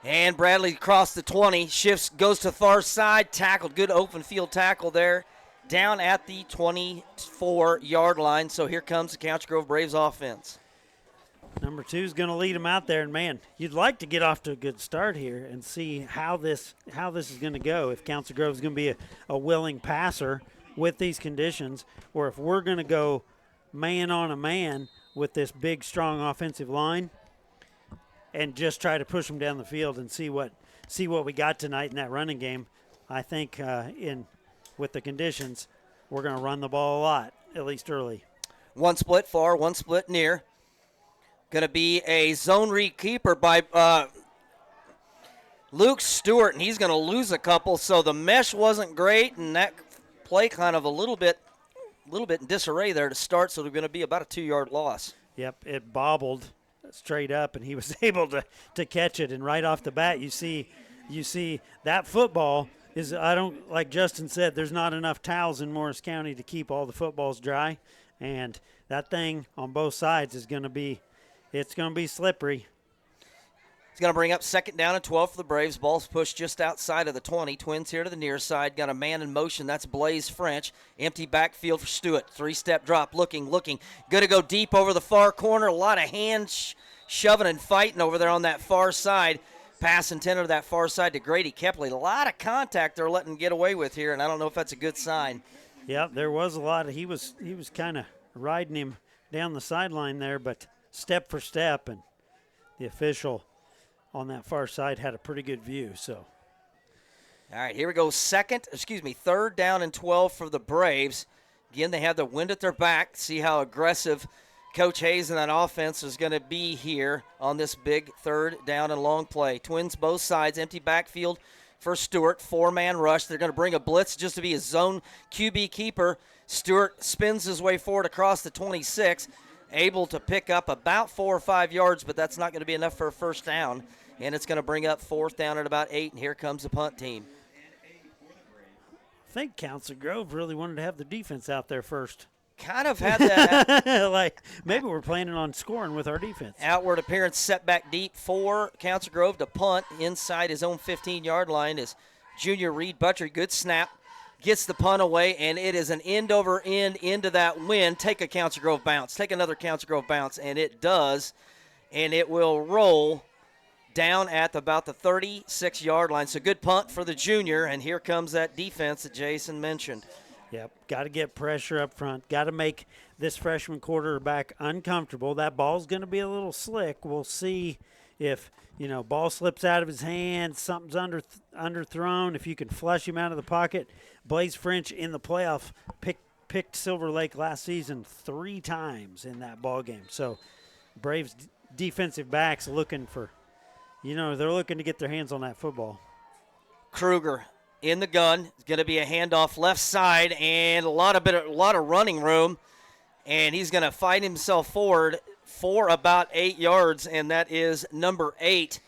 And Bradley across the 20, shifts, goes to far side, tackled. Good open field tackle there, down at the 24-yard line. So here comes the Council Grove Braves offense. Number 2 is going to lead them out there, and man, you'd like to get off to a good start here and see how this is going to go. If Council Grove is going to be a willing passer with these conditions, or if we're going to go man on a man with this big, strong offensive line and just try to push them down the field and see what we got tonight in that running game. I think with the conditions, we're going to run the ball a lot, at least early. One split far, one split near. Going to be a zone read keeper by Luke Stewart, and he's going to lose a couple. So the mesh wasn't great, and that play kind of a little bit in disarray there to start. So they're going to be about a 2-yard loss. Yep, it bobbled straight up, and he was able to catch it. And right off the bat, you see that football is, I don't, like Justin said, there's not enough towels in Morris County to keep all the footballs dry, and that thing on both sides is going to be. It's going to be slippery. It's going to bring up 2nd down and 12 for the Braves. Ball's pushed just outside of the 20. Twins here to the near side. Got a man in motion. That's Blaze French. Empty backfield for Stewart. 3-step drop. Looking. Going to go deep over the far corner. A lot of hands shoving and fighting over there on that far side. Pass intended to that far side to Grady Kepley. A lot of contact they're letting get away with here, and I don't know if that's a good sign. Yep, there was a lot. He was kind of riding him down the sideline there, but step for step, and the official on that far side had a pretty good view. So, all right, here we go. 3rd down and 12 for the Braves. Again, they have the wind at their back. See how aggressive Coach Hayes and that offense is going to be here on this big 3rd down and long play. Twins both sides, empty backfield for Stewart. 4-man rush. They're going to bring a blitz just to be a zone QB keeper. Stewart spins his way forward across the 26. Able to pick up about 4 or 5 yards, but that's not going to be enough for a first down. And it's going to bring up 4th down at about 8, and here comes the punt team. I think Council Grove really wanted to have the defense out there first. Kind of had that. Like, maybe we're planning on scoring with our defense. Outward appearance set back deep for Council Grove to punt inside his own 15-yard line is junior Reed Butcher. Good snap. Gets the punt away, and it is an end over end into that wind. Take a Council Grove bounce. Take another Council Grove bounce, and it does. And it will roll down at about the 36-yard line. So good punt for the junior, and here comes that defense that Jason mentioned. Yep, got to get pressure up front. Got to make this freshman quarterback uncomfortable. That ball's going to be a little slick. We'll see if, ball slips out of his hand, something's underthrown, if you can flush him out of the pocket. Blaze French in the playoff picked Silver Lake last season 3 times in that ball game. So Braves defensive backs looking for, they're looking to get their hands on that football. Kruger in the gun. It's going to be a handoff left side and a lot of running room. And he's going to fight himself forward for about 8 yards, and that is number 8,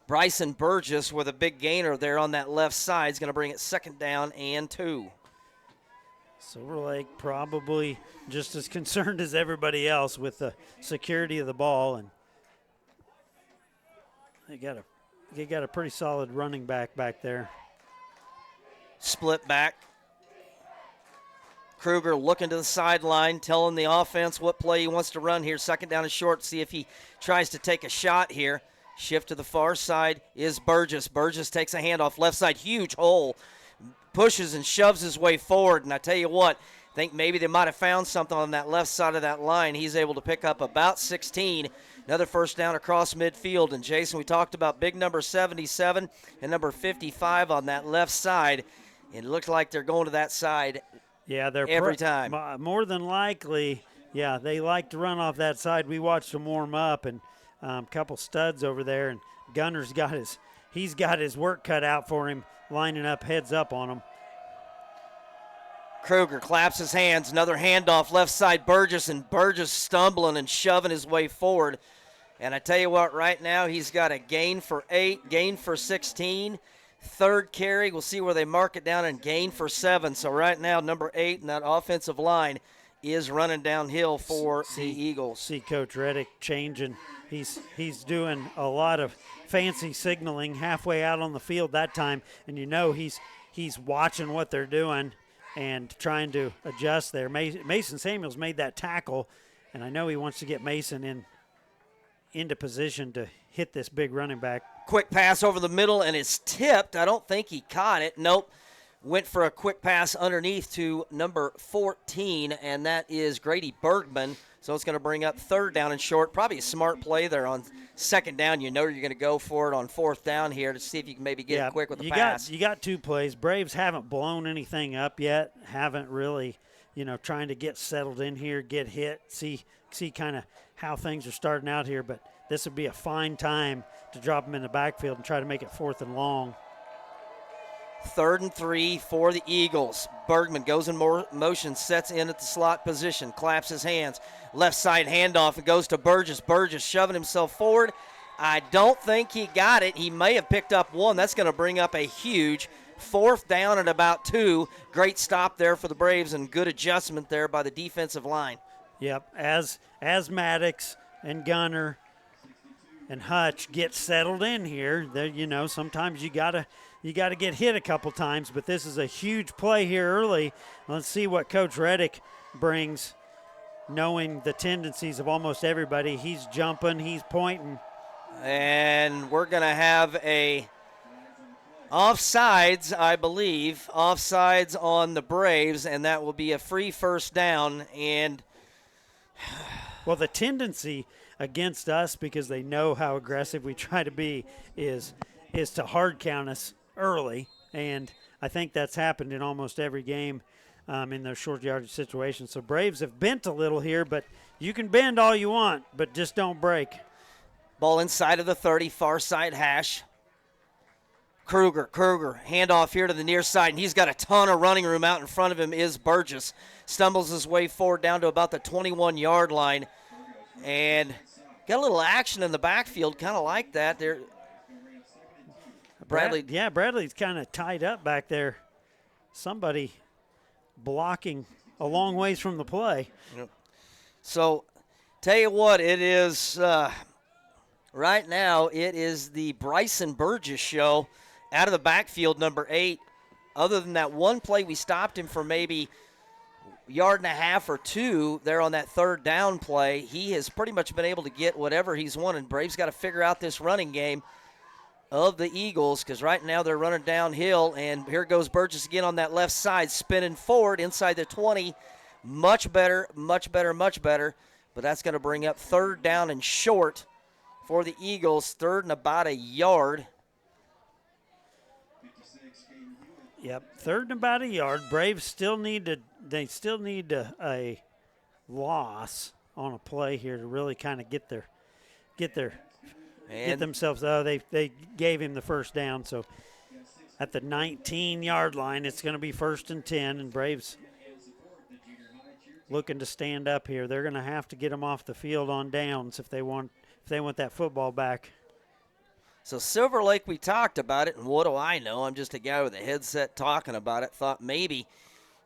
Bryson Burgess, with a big gainer there on that left side. He's going to bring it 2nd down and 2. Silver Lake probably just as concerned as everybody else with the security of the ball, and they got a pretty solid running back there. Split back. Kruger looking to the sideline, telling the offense what play he wants to run here. Second down and short. See if he tries to take a shot here. Shift to the far side is Burgess. Burgess takes a handoff. Left side, huge hole. Pushes and shoves his way forward. And I tell you what, I think maybe they might have found something on that left side of that line. He's able to pick up about 16. Another first down across midfield. And, Jason, we talked about big number 77 and number 55 on that left side. And it looks like they're going to that side they're every time. More than likely, they like to run off that side. We watched them warm up, and a couple studs over there. And Gunner's got his work cut out for him, lining up heads up on him. Kruger claps his hands. Another handoff left side, Burgess, and Burgess stumbling and shoving his way forward. And I tell you what, right now he's got a gain for 8, gain for 16. Third carry, we'll see where they mark it down, and gain for 7. So right now, number 8 in that offensive line is running downhill for the Eagles. See Coach Reddick changing. He's doing a lot of fancy signaling halfway out on the field that time, and he's watching what they're doing and trying to adjust there. Mason Samuels made that tackle, and I know he wants to get Mason into position to hit this big running back. Quick pass over the middle, and it's tipped. I don't think he caught it. Nope. Went for a quick pass underneath to number 14, and that is Grady Bergman. So it's going to bring up third down and short. Probably a smart play there on second down. You know you're going to go for it on fourth down here to see if you can maybe get it quick with the pass. You got 2 plays. Braves haven't blown anything up yet. Haven't really, trying to get settled in here, get hit, see kind of how things are starting out here. But this would be a fine time to drop them in the backfield and try to make it 4th and long. 3rd and 3 for the Eagles. Bergman goes in motion, sets in at the slot position, claps his hands. Left side handoff and goes to Burgess. Burgess shoving himself forward. I don't think he got it. He may have picked up 1. That's going to bring up a huge 4th down at about 2. Great stop there for the Braves and good adjustment there by the defensive line. Yep, as Maddox and Gunner and Hutch get settled in here, sometimes you gotta get hit a couple times, but this is a huge play here early. Let's see what Coach Reddick brings, knowing the tendencies of almost everybody. He's jumping, he's pointing. And we're going to have a offsides, I believe, offsides on the Braves, and that will be a free first down. And well, the tendency against us, because they know how aggressive we try to be, is to hard count us early, and I think that's happened in almost every game in those short yardage situations. So Braves have bent a little here, but you can bend all you want, but just don't break. Ball inside of the 30, far side hash. Kruger, handoff here to the near side, and he's got a ton of running room out in front of him is Burgess. Stumbles his way forward down to about the 21-yard line, and got a little action in the backfield, kind of like that. There, Bradley. Bradley's kind of tied up back there. Somebody blocking a long ways from the play. Yep. So, tell you what, it is right now. It is the Bryson Burgess show out of the backfield, number 8. Other than that one play, we stopped him for maybe yard and a half or 2 there on that third down play. He has pretty much been able to get whatever he's wanted. Braves got to figure out this running game of the Eagles, because right now they're running downhill, and here goes Burgess again on that left side, spinning forward inside the 20. Much better, but that's going to bring up third down and short for the Eagles, 3rd and about a yard. Yep, 3rd and about a yard. Braves still need a loss on a play here to really kind of get themselves. They gave him the first down, so at the 19-yard line, it's going to be 1st and 10, and Braves looking to stand up here. They're going to have to get them off the field on downs if they want that football back. So Silver Lake, we talked about it, and what do I know? I'm just a guy with a headset talking about it. Thought maybe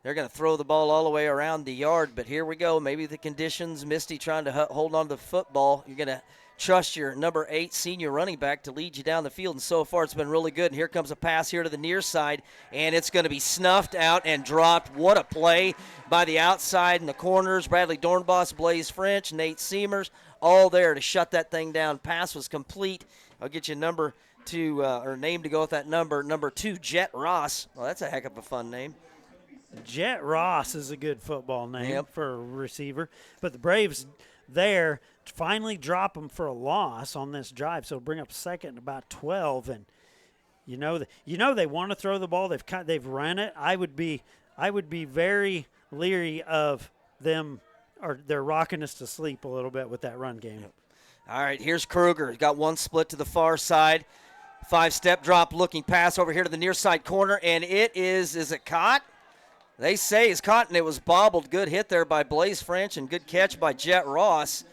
They're going to throw the ball all the way around the yard, but here we go. Maybe the conditions, Misty trying to hold on to the football. You're going to trust your number 8 senior running back to lead you down the field, and so far it's been really good. And here comes a pass here to the near side, and it's going to be snuffed out and dropped. What a play by the outside in the corners. Bradley Dornbos, Blaze French, Nate Seamers, all there to shut that thing down. Pass was complete. I'll get you number 2, or name to go with that number. Number 2, Jet Ross. Well, that's a heck of a fun name. Jet Ross is a good football name for a receiver. But the Braves there finally drop them for a loss on this drive, so bring up second and about 12. And you know they want to throw the ball. They've run it. I would be very leery of them, or they're rocking us to sleep a little bit with that run game. All right, here's Kruger. He's got one split to the far side. 5-step drop, looking pass over here to the near side corner, and is it caught? They say it's caught, and it was bobbled. Good hit there by Blaze French, and good catch by Jet Ross.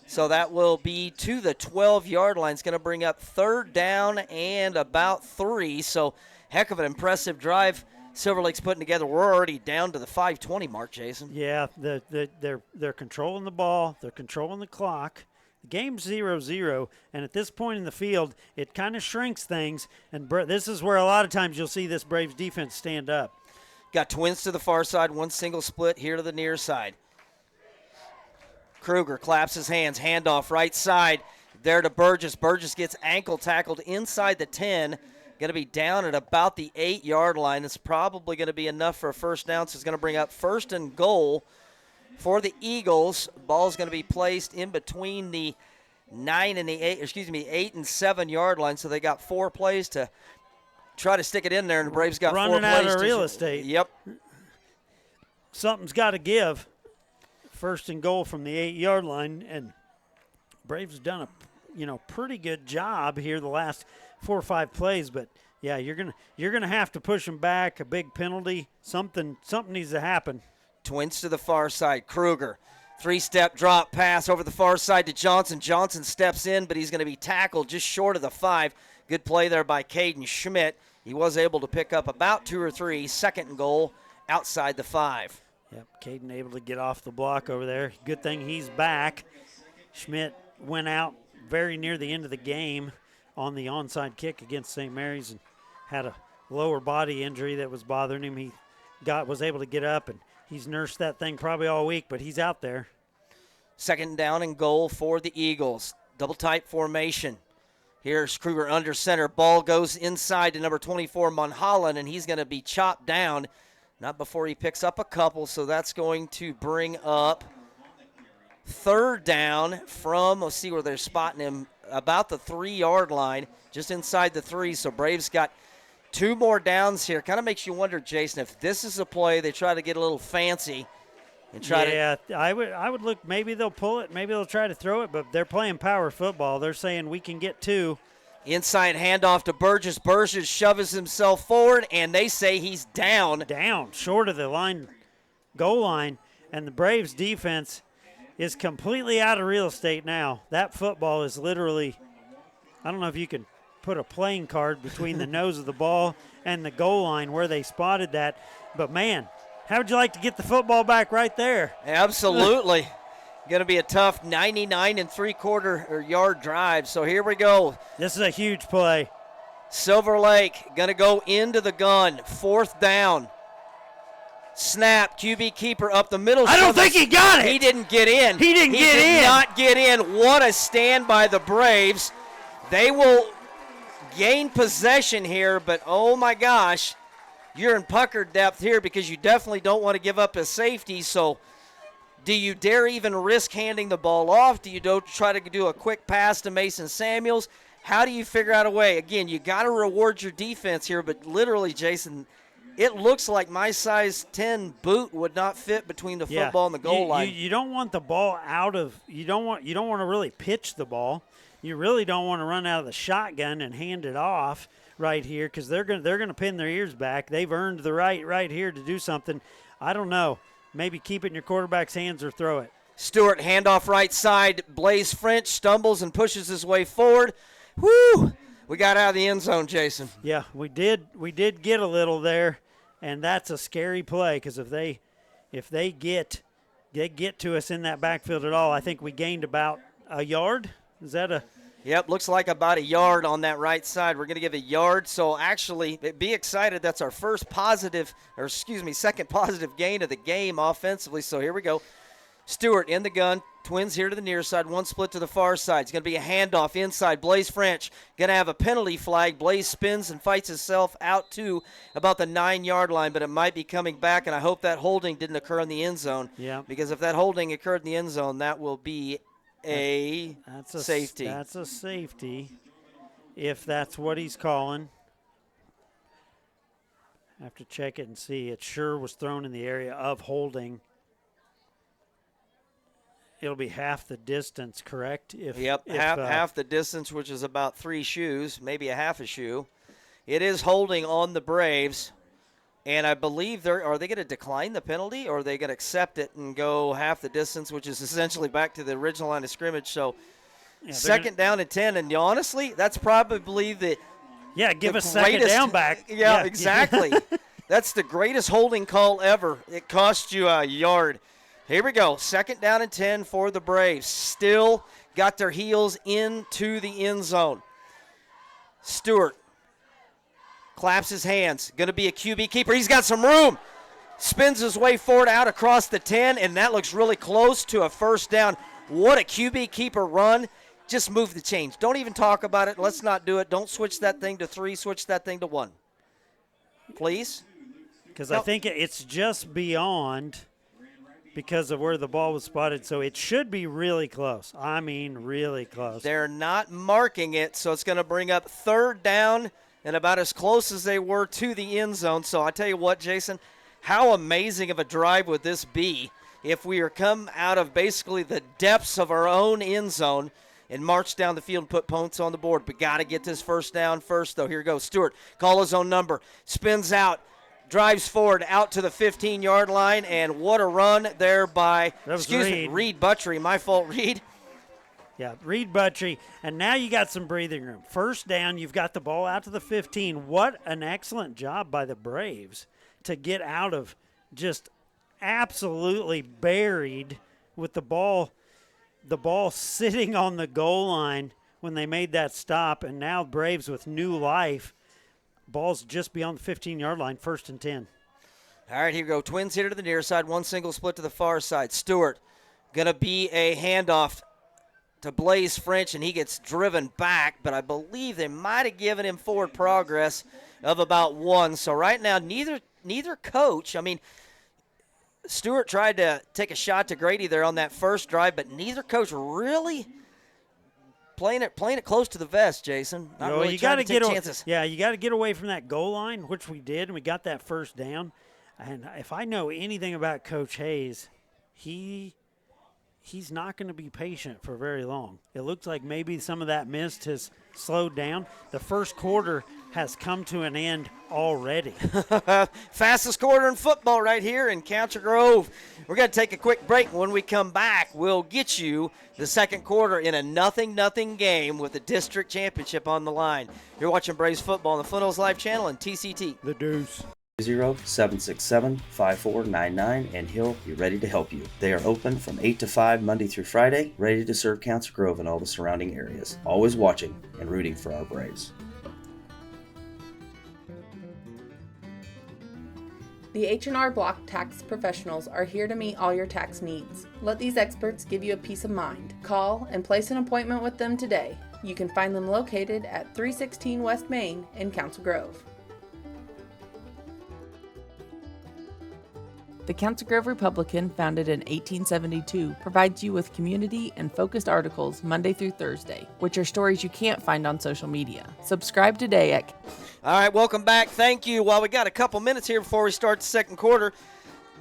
So that will be to the 12-yard line. It's going to bring up 3rd down and about 3. So heck of an impressive drive Silver Lake's putting together. We're already down to the 5:20 mark, Jason. Yeah, they're controlling the ball. They're controlling the clock. The game's 0-0, and at this point in the field, it kind of shrinks things. And this is where a lot of times you'll see this Braves defense stand up. Got twins to the far side, one single split here to the near side. Kruger claps his hands, handoff right side, there to Burgess. Burgess gets ankle tackled inside the 10, going to be down at about the 8-yard line. It's probably going to be enough for a first down, so it's going to bring up 1st and goal for the Eagles. Ball's going to be placed in between the 8 and 7 yard line, so they got 4 plays to try to stick it in there, and the Braves got running 4 plays. Running out of real estate. Yep. Something's got to give. 1st and goal from the 8-yard line, and Braves have done a pretty good job here the last 4 or 5 plays. But yeah, you're gonna have to push them back. A big penalty. Something needs to happen. Twins to the far side. Kruger, 3-step drop pass over the far side to Johnson. Johnson steps in, but he's going to be tackled just short of the 5. Good play there by Caden Schmidt. He was able to pick up about 2 or 3. 2nd and goal outside the 5. Yep, Caden able to get off the block over there. Good thing he's back. Schmidt went out very near the end of the game on the onside kick against St. Mary's and had a lower body injury that was bothering him. He was able to get up, and he's nursed that thing probably all week, but he's out there. 2nd down and goal for the Eagles. Double tight formation. Here's Kruger under center. Ball goes inside to number 24, Monholland, and he's going to be chopped down. Not before he picks up a couple, so that's going to bring up 3rd down from, let's see where they're spotting him, about the 3-yard line, just inside the 3. So Braves got 2 more downs here. Kind of makes you wonder, Jason, if this is a play, they try to get a little fancy and try to. Yeah, I would look, maybe they'll pull it, maybe they'll try to throw it, but they're playing power football. They're saying we can get 2. Inside handoff to Burgess. Burgess shoves himself forward, and they say he's down. Down, short of the goal line, and the Braves defense is completely out of real estate now. That football is literally, I don't know if you can put a playing card between the nose of the ball and the goal line where they spotted that, but man, how would you like to get the football back right there? Absolutely. Going to be a tough 99 3/4 yard drive. So here we go. This is a huge play. Silver Lake going to go into the gun. 4th down. Snap. QB keeper up the middle. I don't think he got it. He didn't get in. He did not get in. What a stand by the Braves. They will gain possession here, but oh my gosh, you're in pucker depth here because you definitely don't want to give up a safety. So do you dare even risk handing the ball off? Do you try to do a quick pass to Mason Samuels? How do you figure out a way? Again, you got to reward your defense here, but literally, Jason, it looks like my size 10 boot would not fit between the football and the goal line. You don't want the ball out of – you don't want to really pitch the ball. You really don't want to run out of the shotgun and hand it off right here because they're going to pin their ears back. They've earned the right here to do something. I don't know. Maybe keep it in your quarterback's hands or throw it. Stewart, handoff right side. Blaze French stumbles and pushes his way forward. Woo! We got out of the end zone, Jason. Yeah, we did get a little there. and that's a scary play because if they get to us in that backfield at all, I think we gained about a yard. Is that a? Yep, looks like about a yard on that right side. We're going to give a yard. So actually, be excited. That's our second positive gain of the game offensively. So here we go. Stewart in the gun. Twins here to the near side. One split to the far side. It's going to be a handoff inside. Blaze French going to have a penalty flag. Blaze spins and fights himself out to about the 9-yard line, but it might be coming back, and I hope that holding didn't occur in the end zone. Yeah. Because if that holding occurred in the end zone, that will be that's a safety. That's a safety, if that's what he's calling. Have to check it and see. It sure was thrown in the area of holding. It'll be half the distance, correct? Half the distance, which is about 3 shoes, maybe a half a shoe. It is holding on the Braves. And I believe are they going to decline the penalty, or are they going to accept it and go half the distance, which is essentially back to the original line of scrimmage? So second down and 10, and honestly, that's probably give a second down back. Yeah, exactly. That's the greatest holding call ever. It cost you a yard. Here we go. Second down and 10 for the Braves. Still got their heels into the end zone. Stewart claps his hands. Going to be a QB keeper. He's got some room. Spins his way forward out across the 10, and that looks really close to a first down. What a QB keeper run. Just move the chains. Don't even talk about it. Let's not do it. Don't switch that thing to 3. Switch that thing to 1. Please? Because I think it's just beyond because of where the ball was spotted, so it should be really close. I mean really close. They're not marking it, so it's going to bring up third down and about as close as they were to the end zone. So I tell you what, Jason, how amazing of a drive would this be if we are come out of basically the depths of our own end zone and march down the field and put points on the board. But got to get this first down first, though. Here goes Stewart. Call his own number. Spins out. Drives forward out to the 15-yard line. And what a run there by, Reed Buttrey. My fault, Reed. Yeah, Reed Buttrey, and now you got some breathing room. First down, you've got the ball out to the 15. What an excellent job by the Braves to get out of just absolutely buried with the ball sitting on the goal line when they made that stop, and now Braves with new life. Ball's just beyond the 15-yard line, first and 10. All right, here we go. Twins here to the near side, one single split to the far side. Stewart going to be a handoff to Blaze French, and he gets driven back, but I believe they might have given him forward progress of about 1. So right now, neither coach, I mean, Stewart tried to take a shot to Grady there on that first drive, but neither coach really playing it close to the vest, Jason. Not really you trying to take get chances. You got to get away from that goal line, which we did, and we got that first down. And if I know anything about Coach Hayes, he's not going to be patient for very long. It looks like maybe some of that mist has slowed down. The first quarter has come to an end already. Fastest quarter in football right here in Council Grove. We're going to take a quick break. When we come back, we'll get you the second quarter in a 0-0 game with the district championship on the line. You're watching Braves football on the Foothills Live channel and TCT. The Deuce. 767-5499, and he'll be ready to help you. They are open from 8 to 5 Monday through Friday, ready to serve Council Grove and all the surrounding areas. Always watching and rooting for our Braves. The H&R Block tax professionals are here to meet all your tax needs. Let these experts give you a peace of mind. Call and place an appointment with them today. You can find them located at 316 West Main in Council Grove. The Council Grove Republican, founded in 1872, provides you with community and focused articles Monday through Thursday, which are stories you can't find on social media. Subscribe today at... All right, welcome back. Thank you. While we got a couple minutes here before we start the second quarter,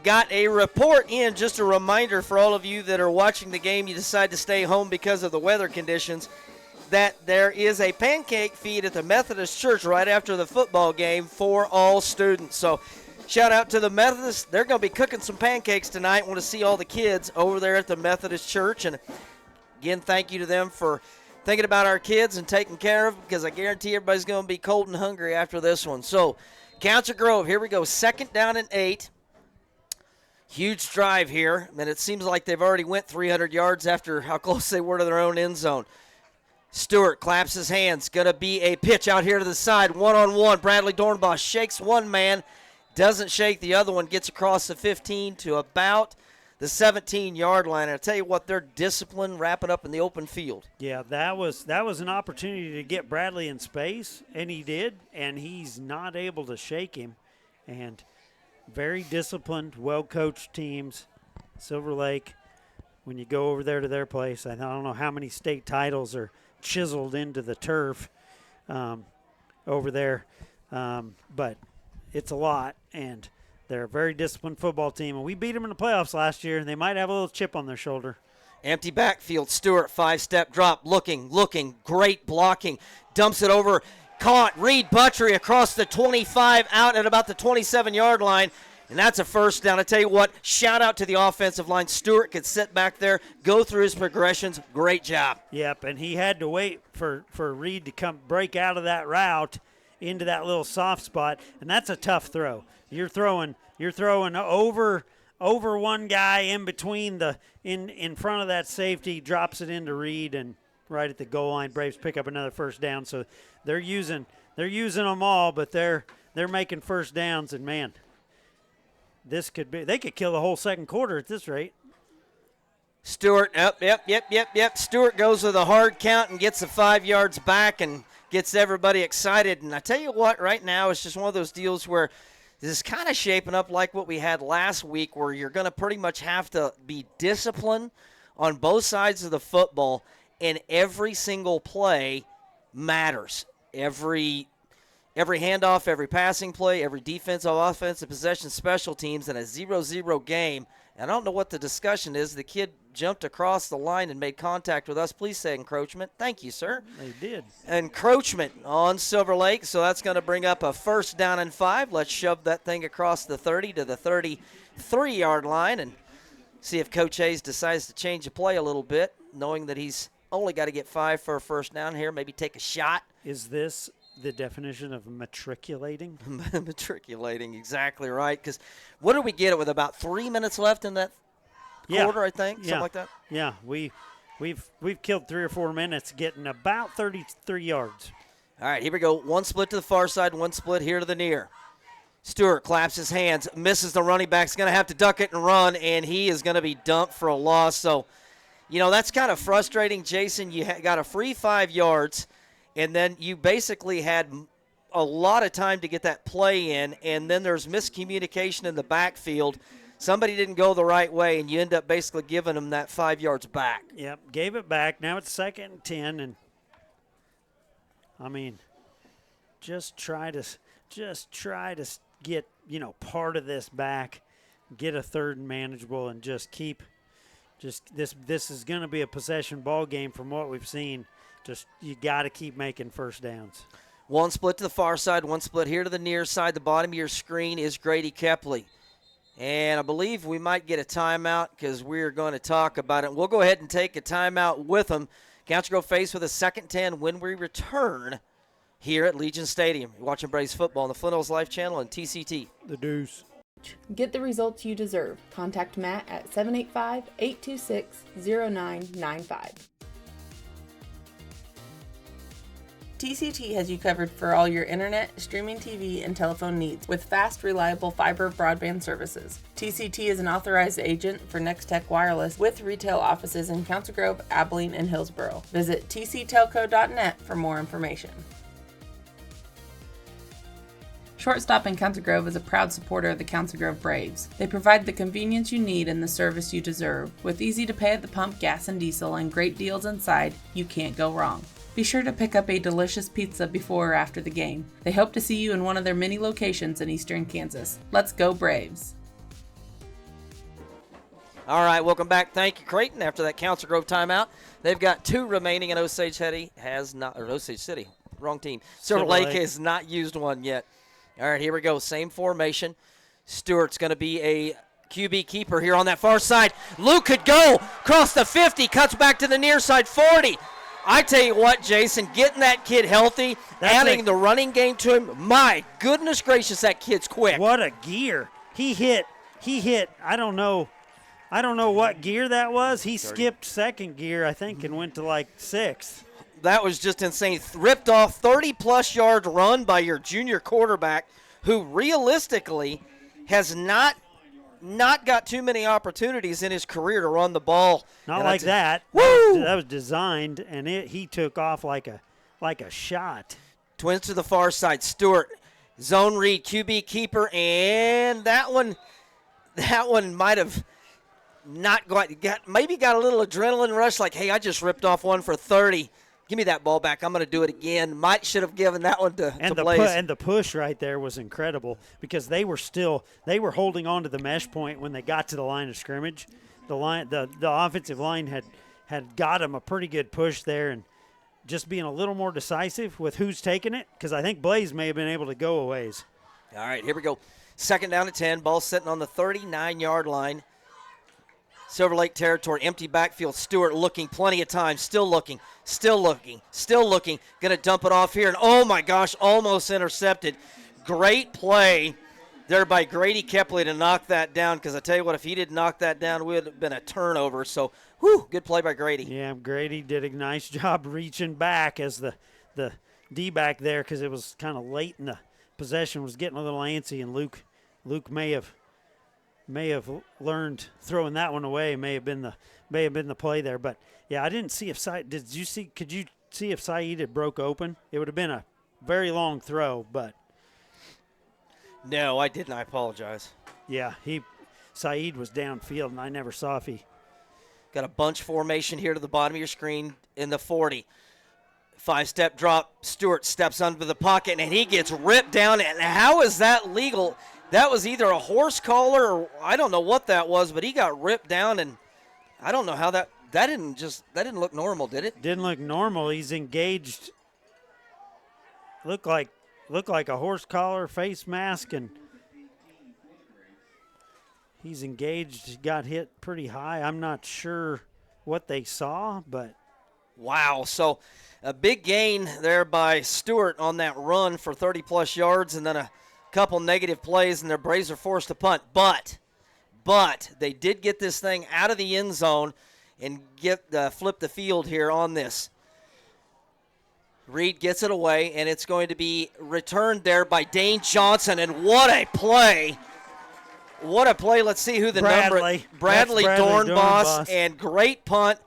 got a report in. Just a reminder for all of you that are watching the game, you decide to stay home because of the weather conditions, that there is a pancake feed at the Methodist Church right after the football game for all students. So shout out to the Methodists. They're going to be cooking some pancakes tonight. Want to see all the kids over there at the Methodist Church. And again, thank you to them for thinking about our kids and taking care of them, because I guarantee everybody's going to be cold and hungry after this one. So Council Grove, here we go. 2nd down and 8. Huge drive here, and it seems like they've already went 300 yards after how close they were to their own end zone. Stewart claps his hands. Going to be a pitch out here to the side. One-on-one. Bradley Dornbach shakes one man. Doesn't shake the other one. Gets across the 15 to about the 17-yard line. And I'll tell you what, they're disciplined wrapping up in the open field. Yeah, that was an opportunity to get Bradley in space, and he did, and he's not able to shake him. And very disciplined, well-coached teams. Silver Lake, when you go over there to their place, I don't know how many state titles are chiseled into the turf over there, but it's a lot, and they're a very disciplined football team, and we beat them in the playoffs last year, and they might have a little chip on their shoulder. Empty backfield. Stewart, 5-step drop, looking, great blocking, dumps it over, caught. Reed Buttrey across the 25, out at about the 27-yard line. And that's a first down. I tell you what, shout out to the offensive line. Stewart could sit back there, go through his progressions. Great job. Yep, and he had to wait for Reed to come break out of that route into that little soft spot, and that's a tough throw. You're throwing over one guy in between in front of that safety, drops it into Reed, and right at the goal line, Braves pick up another first down. So they're using them all, but they're making first downs, and man, they could kill the whole second quarter at this rate. Stewart, yep. Stewart goes with a hard count and gets the 5 yards back and gets everybody excited. And I tell you what, right now it's just one of those deals where this is kind of shaping up like what we had last week, where you're going to pretty much have to be disciplined on both sides of the football, and every single play matters. Every handoff, every passing play, every defensive, offensive possession, special teams in a 0-0 game. And I don't know what the discussion is. The kid jumped across the line and made contact with us. Please say encroachment. Thank you, sir. They did. Encroachment on Silver Lake, so that's going to bring up a 1st down and 5. Let's shove that thing across the 30 to the 33-yard line and see if Coach Hayes decides to change the play a little bit, knowing that he's only got to get 5 for a first down here, maybe take a shot. Is this the definition of matriculating? Matriculating, exactly right. Because what did we get it with about 3 minutes left in that quarter, I think, something like that? Yeah, we've killed 3 or 4 minutes getting about 33 yards. All right, here we go. One split to the far side, one split here to the near. Stewart claps his hands, misses the running back. He's going to have to duck it and run, and he is going to be dumped for a loss. So, that's kind of frustrating, Jason. You got a free 5 yards, and then you basically had a lot of time to get that play in, and then there's miscommunication in the backfield. Somebody didn't go the right way, and you end up basically giving them that 5 yards back. Yep, gave it back. Now it's 2nd and 10, and just try to get part of this back, get a 3rd and manageable, and this is going to be a possession ball game from what we've seen. Just you got to keep making first downs. One split to the far side, one split here to the near side. The bottom of your screen is Grady Kepley. And I believe we might get a timeout because we're going to talk about it. We'll go ahead and take a timeout with them. Council Grove faced with a 2nd and 10 when we return here at Legion Stadium. You're watching Braves football on the Flint Hills Life Channel and TCT. The Deuce. Get the results you deserve. Contact Matt at 785-826-0995. TCT has you covered for all your internet, streaming TV, and telephone needs with fast, reliable fiber broadband services. TCT is an authorized agent for Nextech Wireless with retail offices in Council Grove, Abilene, and Hillsboro. Visit tctelco.net for more information. Shortstop in Council Grove is a proud supporter of the Council Grove Braves. They provide the convenience you need and the service you deserve. With easy to pay at the pump gas and diesel and great deals inside, you can't go wrong. Be sure to pick up a delicious pizza before or after the game. They hope to see you in one of their many locations in eastern Kansas. Let's go Braves! All right, welcome back. Thank you, Creighton. After that Council Grove timeout, they've got 2 remaining, and Osage City has not, or Osage City, wrong team. Silver Lake has not used one yet. All right, here we go. Same formation. Stewart's going to be a QB keeper here on that far side. Luke could go across the 50, cuts back to the near side, 40. I tell you what, Jason, getting that kid healthy, adding the running game to him, my goodness gracious, that kid's quick. What a gear. He hit, I don't know what gear that was. He skipped second gear, I think, and went to like sixth. That was just insane. Ripped off 30-plus yard run by your junior quarterback, who realistically has not got too many opportunities in his career to run the ball. Not like that. Woo! That was designed, and he took off like a shot. Twins to the far side. Stewart, zone read, QB keeper, and that one might have not got a little adrenaline rush, like, hey, I just ripped off one for 30. Give me that ball back. I'm going to do it again. Might should have given that one to Blaze. And the push right there was incredible because they were holding on to the mesh point when they got to the line of scrimmage. The offensive line had got them a pretty good push there, and just being a little more decisive with who's taking it, because I think Blaze may have been able to go a ways. All right, here we go. Second down and 10. Ball sitting on the 39-yard line. Silver Lake territory, empty backfield. Stewart looking plenty of time, still looking. Going to dump it off here, and oh my gosh, almost intercepted. Great play there by Grady Kepley to knock that down, because I tell you what, if he didn't knock that down, it would have been a turnover. So, good play by Grady. Yeah, Grady did a nice job reaching back as the D-back there, because it was kind of late in the possession, was getting a little antsy, and Luke may have learned throwing that one away. May have been the play there. But yeah, I didn't see if could you see if Saeed had broke open? It would have been a very long throw, but no, I didn't. I apologize. Yeah, Saeed was downfield, and I never saw if he got a bunch formation here to the bottom of your screen in the 40. 5-step drop. Stewart steps under the pocket, and he gets ripped down. And how is that legal? That was either a horse collar or I don't know what that was, but he got ripped down, and I don't know how that didn't look normal, did it? Didn't look normal. He's engaged. Look like a horse collar, face mask, and he's engaged. Got hit pretty high. I'm not sure what they saw, but wow. So a big gain there by Stewart on that run for 30-plus yards, and then a couple negative plays, and their Braves are forced to punt. But they did get this thing out of the end zone and flip the field here on this. Reed gets it away, and it's going to be returned there by Dane Johnson, and what a play. What a play. Let's see who the Bradley Dornbos, and great punt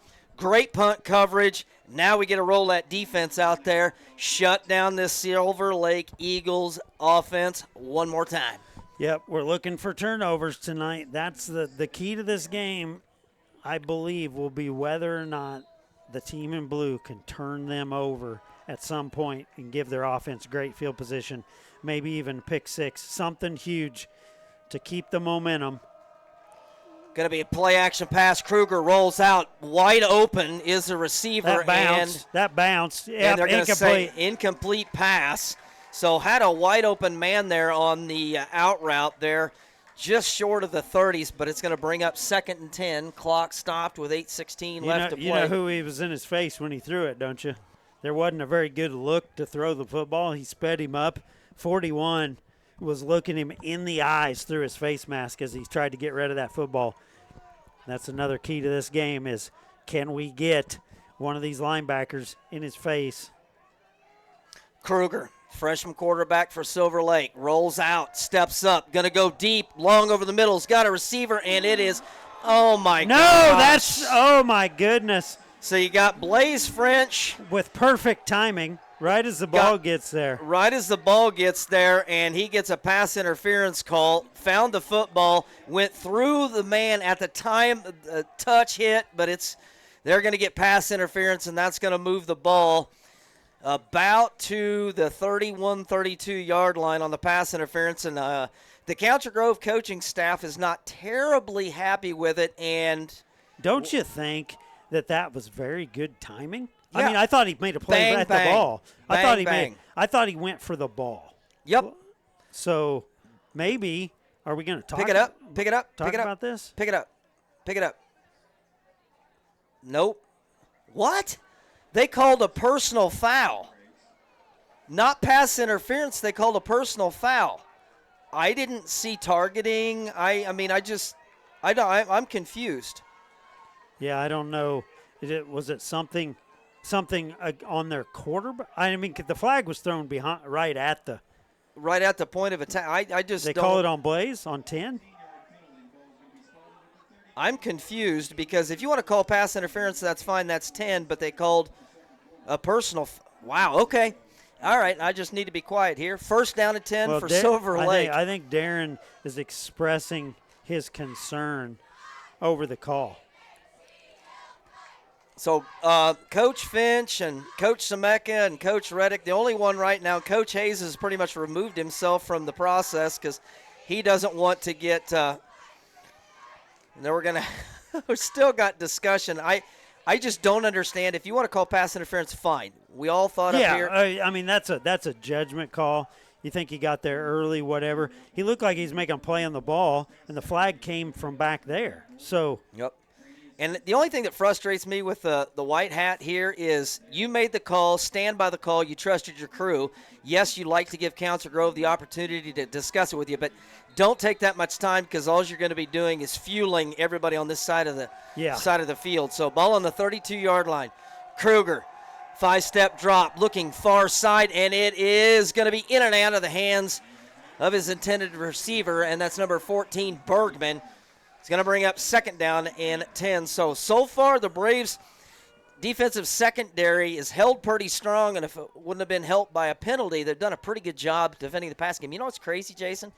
coverage. Now we get to roll that defense out there, shut down this Silver Lake Eagles offense one more time. Yep, we're looking for turnovers tonight. That's the key to this game, I believe, will be whether or not the team in blue can turn them over at some point and give their offense great field position, maybe even pick six, something huge to keep the momentum. Going to be a play-action pass. Kruger rolls out. Wide open is the receiver. That bounced. Yep, and they're going to say incomplete pass. So had a wide-open man there on the out route there, just short of the 30s, but it's going to bring up 2nd and 10. Clock stopped with 8:16 left to play. You know who he was in his face when he threw it, don't you? There wasn't a very good look to throw the football. He sped him up. 41 was looking him in the eyes through his face mask as he tried to get rid of that football. That's another key to this game is, can we get one of these linebackers in his face? Kruger, freshman quarterback for Silver Lake, rolls out, steps up, going to go deep, long over the middle. He's got a receiver, and it is, oh my gosh. Oh my goodness. So you got Blaze French. With perfect timing. Right as the ball gets there. Right as the ball gets there, and he gets a pass interference call, found the football, went through the man at the time, the touch hit, but they're going to get pass interference, and that's going to move the ball about to the 31-32-yard line on the pass interference. And the Council Grove coaching staff is not terribly happy with it. And don't you think that was very good timing? Yeah. I mean, I thought he made a play at the ball. I thought he went for the ball. Yep. So maybe are we going to talk? Pick it up. Talk about this. Pick it up. Nope. What? They called a personal foul. Not pass interference, they called a personal foul. I didn't see targeting. I'm confused. Yeah, I don't know. Was it something on their quarterback? I mean, the flag was thrown right at the point of attack. They call it on Blaze on 10. I'm confused because if you want to call pass interference, that's fine. That's 10, but they called a personal. Wow. Okay. All right. I just need to be quiet here. First down and 10 for Silver Lake. I think Darren is expressing his concern over the call. So Coach Finch and Coach Semeka and Coach Reddick, the only one right now, Coach Hayes has pretty much removed himself from the process because he doesn't want to get we're still got discussion. I just don't understand. If you want to call pass interference, fine. We all thought up here. I mean, that's a judgment call. You think he got there early, whatever. He looked like he's making a play on the ball, and the flag came from back there. So. Yep. And the only thing that frustrates me with the white hat here is you made the call, stand by the call, you trusted your crew. Yes, you like to give Council Grove the opportunity to discuss it with you, but don't take that much time because all you're going to be doing is fueling everybody on this side of the field. So ball on the 32-yard line. Kruger, 5-step drop, looking far side, and it is going to be in and out of the hands of his intended receiver, and that's number 14, Bergman. It's going to bring up second down and 10. So far the Braves' defensive secondary is held pretty strong, and if it wouldn't have been helped by a penalty, they've done a pretty good job defending the pass game. You know what's crazy, Jason?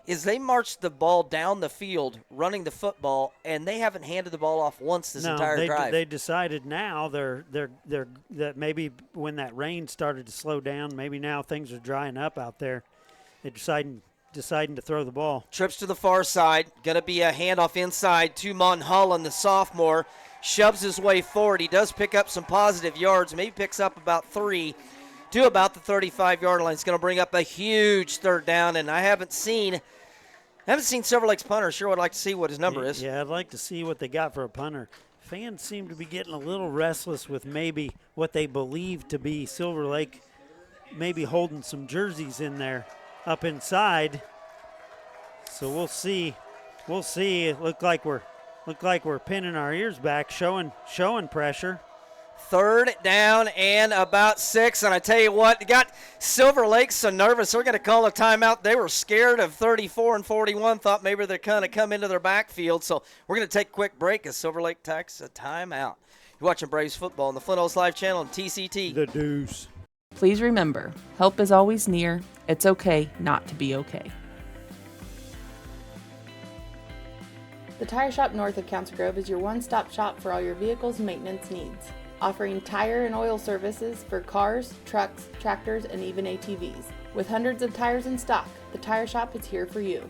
Is they marched the ball down the field running the football, and they haven't handed the ball off once this entire drive. They decided now that maybe when that rain started to slow down, maybe now things are drying up out there. They deciding to throw the ball. Trips to the far side. Going to be a handoff inside to Monholland, the sophomore. Shoves his way forward. He does pick up some positive yards. Maybe picks up about 3 to about the 35-yard line. It's going to bring up a huge third down, and I haven't seen Silver Lake's punter. Sure would like to see what his number is. Yeah, I'd like to see what they got for a punter. Fans seem to be getting a little restless with maybe what they believe to be Silver Lake maybe holding some jerseys in there up inside. So we'll see. It look like we're pinning our ears back, showing pressure. Third down and about 6. And I tell you what, got Silver Lake so nervous they're going to call a timeout. They were scared of 34 and 41, thought maybe they're kind of come into their backfield. So we're going to take a quick break as Silver Lake takes a timeout. You're watching Braves football on the Flint Hills Live channel on TCT. The Deuce. Please remember, help is always near. It's okay not to be okay. The Tire Shop north of Council Grove is your one-stop shop for all your vehicle's maintenance needs, offering tire and oil services for cars, trucks, tractors, and even ATVs. With hundreds of tires in stock, the Tire Shop is here for you.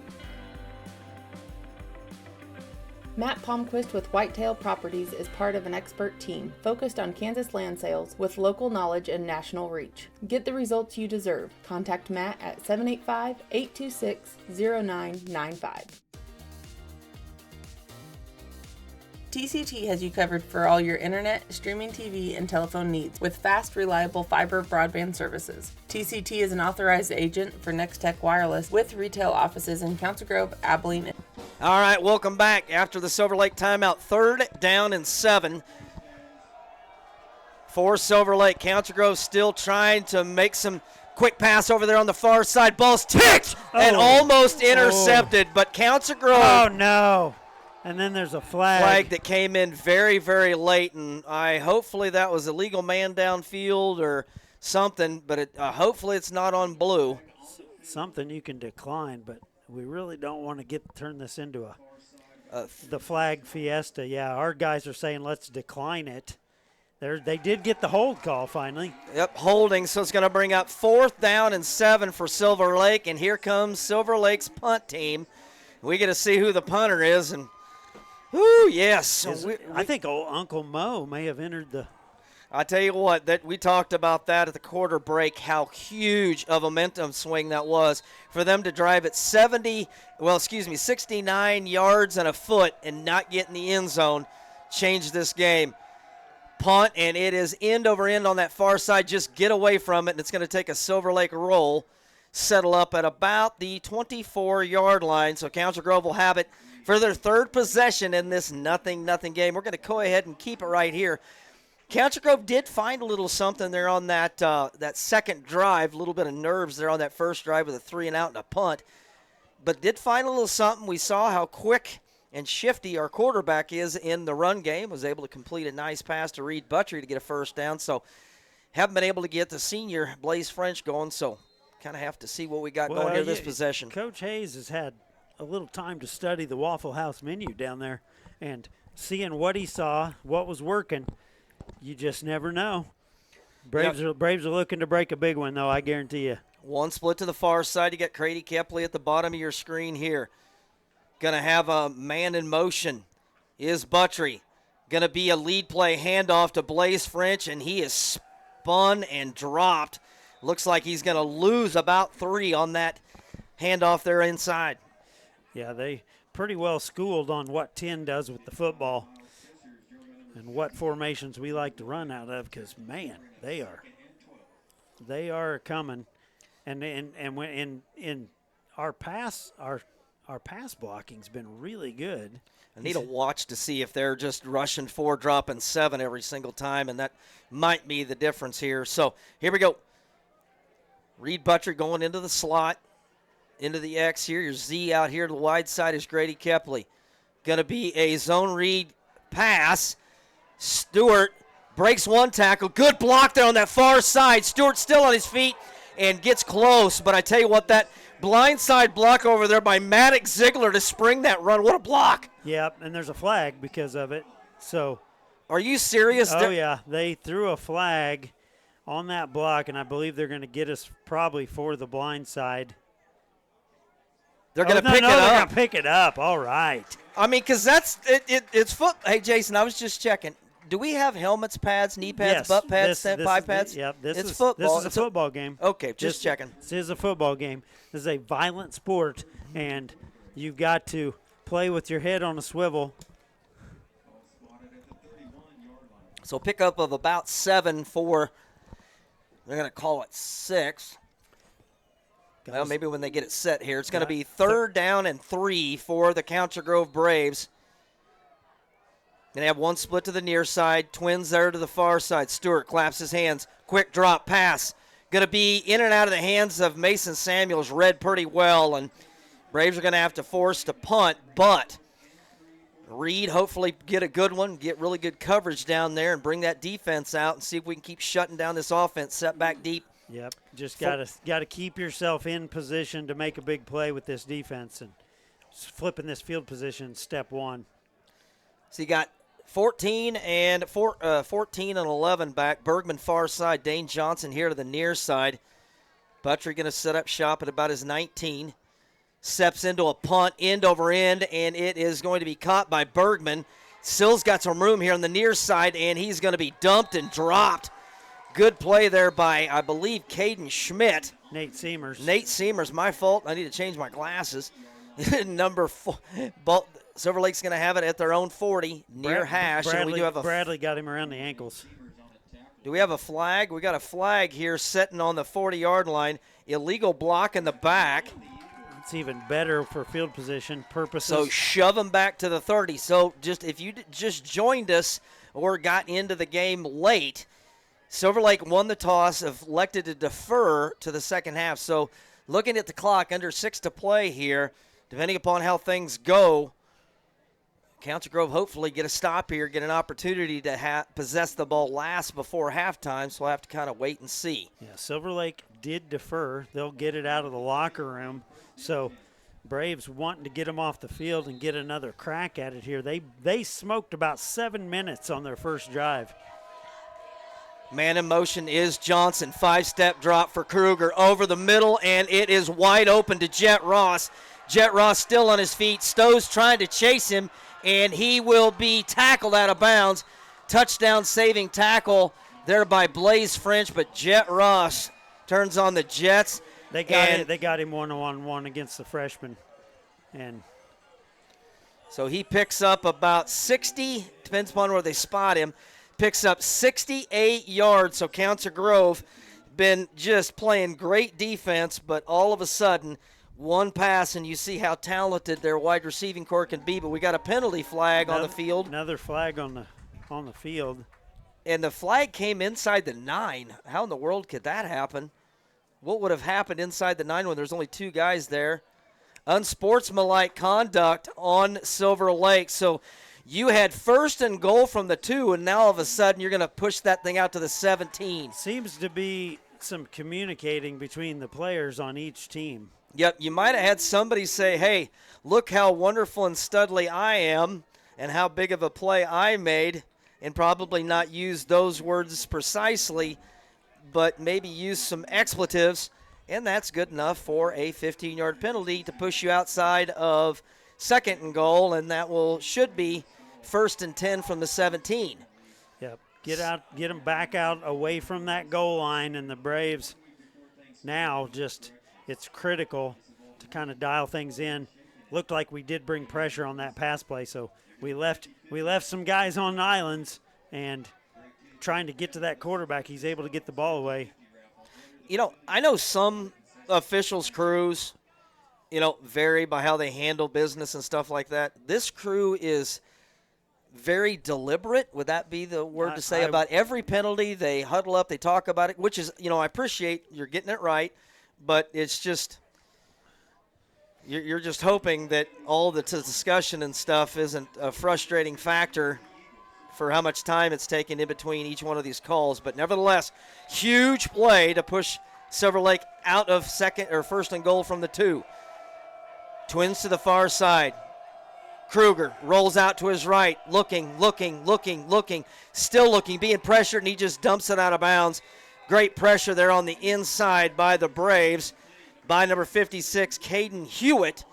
Matt Palmquist with Whitetail Properties is part of an expert team focused on Kansas land sales with local knowledge and national reach. Get the results you deserve. Contact Matt at 785-826-0995. TCT has you covered for all your internet, streaming TV, and telephone needs with fast, reliable fiber broadband services. TCT is an authorized agent for Nextech Wireless with retail offices in Council Grove, Abilene. All right, welcome back after the Silver Lake timeout. 3rd down and 7 for Silver Lake. Council Grove still trying to make some quick pass over there on the far side. Ball's tipped and almost intercepted, but Council Grove. Oh, no. And then there's a flag that came in very, very late, and hopefully that was a legal man downfield or something, but hopefully it's not on blue. Something you can decline, but we really don't want to turn this into the flag fiesta. Yeah, our guys are saying let's decline it. They did get the hold call finally. Yep, holding, so it's going to bring up 4th down and 7 for Silver Lake, and here comes Silver Lake's punt team. We get to see who the punter is, and ooh, yes. I think old Uncle Mo may have entered the. I tell you what, that we talked about that at the quarter break, how huge a momentum swing that was for them to drive at 69 yards and a foot and not get in the end zone, changed this game. punt, and it is end over end on that far side. Just get away from it, and it's going to take a Silver Lake roll, settle up at about the 24-yard line. So Council Grove will have it for their third possession in this nothing game. We're going to go ahead and keep it right here. Council Grove did find a little something there on that second drive, a little bit of nerves there on that first drive with a 3-and-out and a punt, but did find a little something. We saw how quick and shifty our quarterback is in the run game, was able to complete a nice pass to Reed Buttrey to get a first down, so haven't been able to get the senior Blaze French going, so kind of have to see what we got going here this possession. Coach Hayes has had a little time to study the Waffle House menu down there, and seeing what he saw, what was working, you just never know. Braves are looking to break a big one, though, I guarantee you. One split to the far side. You got Grady Kepley at the bottom of your screen here. Going to have a man in motion is Buttrey. Going to be a lead play handoff to Blaze French, and he is spun and dropped. Looks like he's going to lose about 3 on that handoff there inside. Yeah, they pretty well schooled on what 10 does with the football and what formations we like to run out of, because, man, they are coming. And when in our pass blocking's been really good. I need to watch to see if they're just rushing 4, dropping 7 every single time, and that might be the difference here. So here we go. Reed Buttrey going into the slot, into the X here. Your Z out here to the wide side is Grady Kepley. Going to be a zone read pass. Stewart breaks one tackle. Good block there on that far side. Stewart still on his feet and gets close. But I tell you what, that blindside block over there by Maddox Ziegler to spring that run. What a block. Yep, and there's a flag because of it. So, are you serious? Oh, yeah. They threw a flag on that block, and I believe they're going to get us probably for the blindside. They're going to pick it up. They're going to pick it up. All right. I mean, because it's foot. Hey, Jason, I was just checking. Do we have helmets, pads, knee pads, yes, butt pads, thigh pads? Yep, it's football. This is a football game. Okay, just checking. This is a football game. This is a violent sport, and you've got to play with your head on a swivel. So pickup of about 7 for, they're going to call it 6. Well, maybe when they get it set here. It's going to be 3rd down and 3 for the Council Grove Braves. Going to have one split to the near side. Twins there to the far side. Stewart claps his hands. Quick drop pass. Going to be in and out of the hands of Mason Samuels. Read pretty well. And Braves are going to have to force to punt. But Reed hopefully get a good one. Get really good coverage down there and bring that defense out and see if we can keep shutting down this offense. Set back deep. Yep. Just got to keep yourself in position to make a big play with this defense. And flipping this field position, step 1. So you got 14 and 11 back. Bergman far side. Dane Johnson here to the near side. Buttrey going to set up shop at about his 19. Steps into a punt, end over end, and it is going to be caught by Bergman. Still's got some room here on the near side, and he's going to be dumped and dropped. Good play there by, I believe, Caden Schmidt. Nate Seamers, my fault. I need to change my glasses. Number 4. Silver Lake's going to have it at their own 40, near hash. Bradley, and we do have Bradley got him around the ankles. Do we have a flag? We got a flag here sitting on the 40-yard line. Illegal block in the back. It's even better for field position purposes. So shove him back to the 30. So just if you just joined us or got into the game late, Silver Lake won the toss, elected to defer to the second half. So looking at the clock, under 6 to play here, depending upon how things go, Council Grove hopefully get a stop here, get an opportunity to possess the ball last before halftime, so we'll have to kind of wait and see. Yeah, Silver Lake did defer. They'll get it out of the locker room. So Braves wanting to get them off the field and get another crack at it here. They smoked about 7 minutes on their first drive. Man in motion is Johnson. 5-step drop for Kruger over the middle, and it is wide open to Jet Ross. Jet Ross still on his feet. Stowe's trying to chase him, and he will be tackled out of bounds. Touchdown saving tackle there by Blaze French, but Jet Ross turns on the Jets. They got him one-on-one against the freshman. And so he picks up about 60, depends upon where they spot him, picks up 68 yards. So Council Grove been just playing great defense, but all of a sudden, one pass, and you see how talented their wide receiving core can be. But we got a penalty flag on the field. Another flag on the field. And the flag came inside the 9. How in the world could that happen? What would have happened inside the 9 when there's only 2 guys there? Unsportsmanlike conduct on Silver Lake. So you had 1st and goal from the 2, and now all of a sudden you're going to push that thing out to the 17. Seems to be some communicating between the players on each team. Yep, you might have had somebody say, hey, look how wonderful and studly I am and how big of a play I made, and probably not use those words precisely, but maybe use some expletives, and that's good enough for a 15-yard penalty to push you outside of 2nd and goal, and that should be 1st and 10 from the 17. Yep, get them back out away from that goal line, and the Braves now it's critical to kind of dial things in. Looked like we did bring pressure on that pass play, so we left some guys on islands and trying to get to that quarterback. He's able to get the ball away. I know some officials' crews, vary by how they handle business and stuff like that. This crew is very deliberate. Would that be the word to say? About every penalty, they huddle up, they talk about it, which is, I appreciate you're getting it right, but it's just you're just hoping that all the discussion and stuff isn't a frustrating factor for how much time it's taken in between each one of these calls. But nevertheless, huge play to push Silver Lake out of 1st and goal from the 2. Twins to the far side. Kruger rolls out to his right, looking, still looking, being pressured, and he just dumps it out of bounds. Great pressure there on the inside by the Braves, by number 56, Caden Hewitt,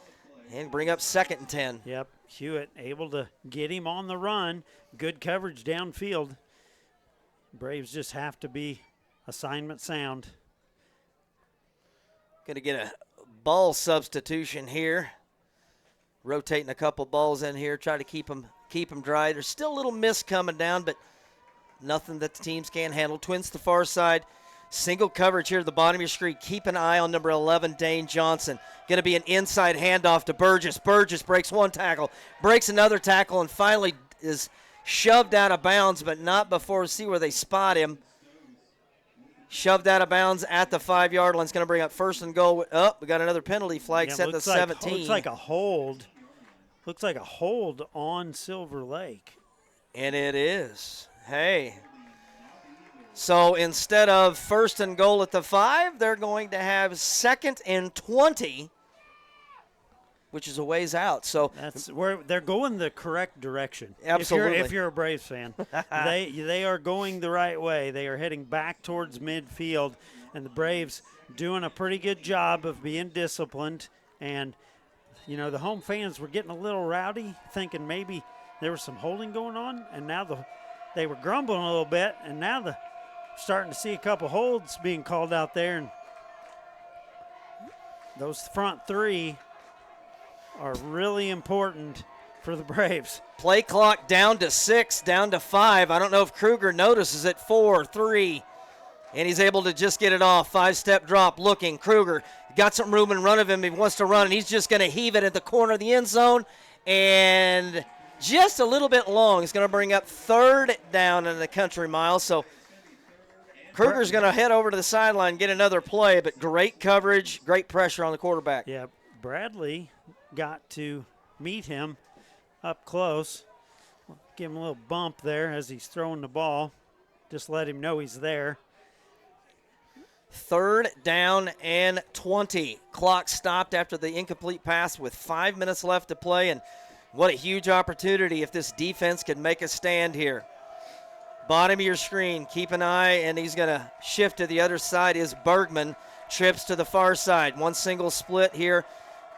and bring up 2nd and 10. Yep, Hewitt able to get him on the run. Good coverage downfield. Braves just have to be assignment sound. Going to get a ball substitution here. Rotating a couple balls in here, try to keep them dry. There's still a little mist coming down, but nothing that the teams can't handle. Twins to the far side. Single coverage here at the bottom of your screen. Keep an eye on number 11, Dane Johnson. Going to be an inside handoff to Burgess. Burgess breaks one tackle, breaks another tackle, and finally is shoved out of bounds, but not before. See where they spot him. Shoved out of bounds at the 5-yard line. It's going to bring up 1st and goal. We got another penalty flag set to 17. Looks like a hold. Looks like a hold on Silver Lake. And it is. Hey. So instead of 1st and goal at the 5, they're going to have 2nd and 20, which is a ways out. So that's where they're going the correct direction. Absolutely. If you're a Braves fan, they are going the right way. They are heading back towards midfield, and the Braves doing a pretty good job of being disciplined. And the home fans were getting a little rowdy, thinking maybe there was some holding going on, and now they were grumbling a little bit, and now starting to see a couple holds being called out there, and those front 3 are really important for the Braves. Play clock down to 6, down to 5. I don't know if Kruger notices it. 4, 3, and he's able to just get it off. 5-step drop, looking. Kruger got some room in front of him. He wants to run, and he's just going to heave it at the corner of the end zone, and just a little bit long. He's going to bring up 3rd down in the country mile. So Kruger's going to head over to the sideline, get another play, but great coverage, great pressure on the quarterback. Yeah, Bradley got to meet him up close. Give him a little bump there as he's throwing the ball. Just let him know he's there. 3rd down and 20. Clock stopped after the incomplete pass with 5 minutes left to play, and what a huge opportunity if this defense can make a stand here. Bottom of your screen, keep an eye, and he's going to shift to the other side is Bergman. Trips to the far side. One single split here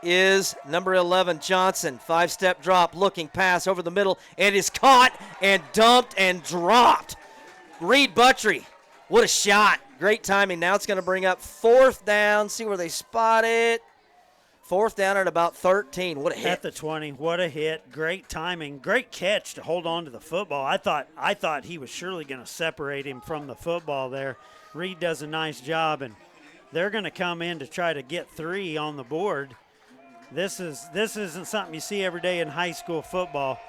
is number 11, Johnson. 5-step drop, looking pass over the middle, and is caught and dumped and dropped. Reed Buttry, what a shot. Great timing. Now it's going to bring up 4th down. See where they spot it. 4th down at about 13. What a hit. At the 20. What a hit. Great timing. Great catch to hold on to the football. I thought he was surely going to separate him from the football there. Reed does a nice job, and they're going to come in to try to get 3 on the board. This isn't something you see every day in high school football.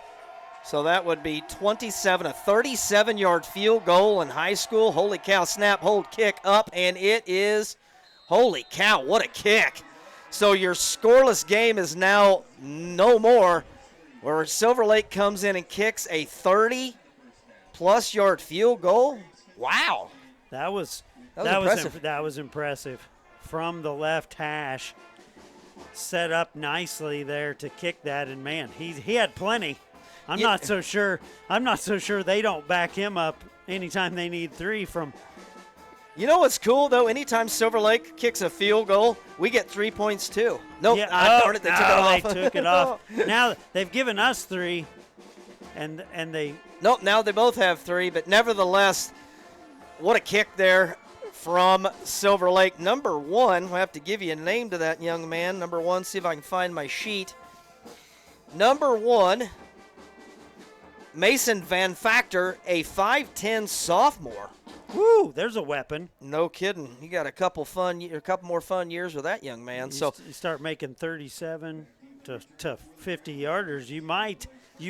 So that would be 27, a 37-yard field goal in high school. Holy cow, snap, hold, kick up, and it is, holy cow, what a kick. So your scoreless game is now no more, where Silver Lake comes in and kicks a 30-plus yard field goal. Wow. That was impressive. That was impressive. From the left hash, set up nicely there to kick that, and man, he had plenty. I'm not so sure they don't back him up anytime they need 3 from. You know what's cool, though? Anytime Silver Lake kicks a field goal, we get 3 points, too. Nope. Yeah, Darn it, they took it off. They took it off. Now they've given us 3, and they. Nope, now they both have 3, but nevertheless, what a kick there from Silver Lake. Number 1, we'll have to give you a name to that young man. Number 1, see if I can find my sheet. Number 1, Mason Van Factor, a 5'10 sophomore. Woo, there's a weapon. No kidding. You got a couple more fun years with that young man. You start making 37 to 50 yarders, you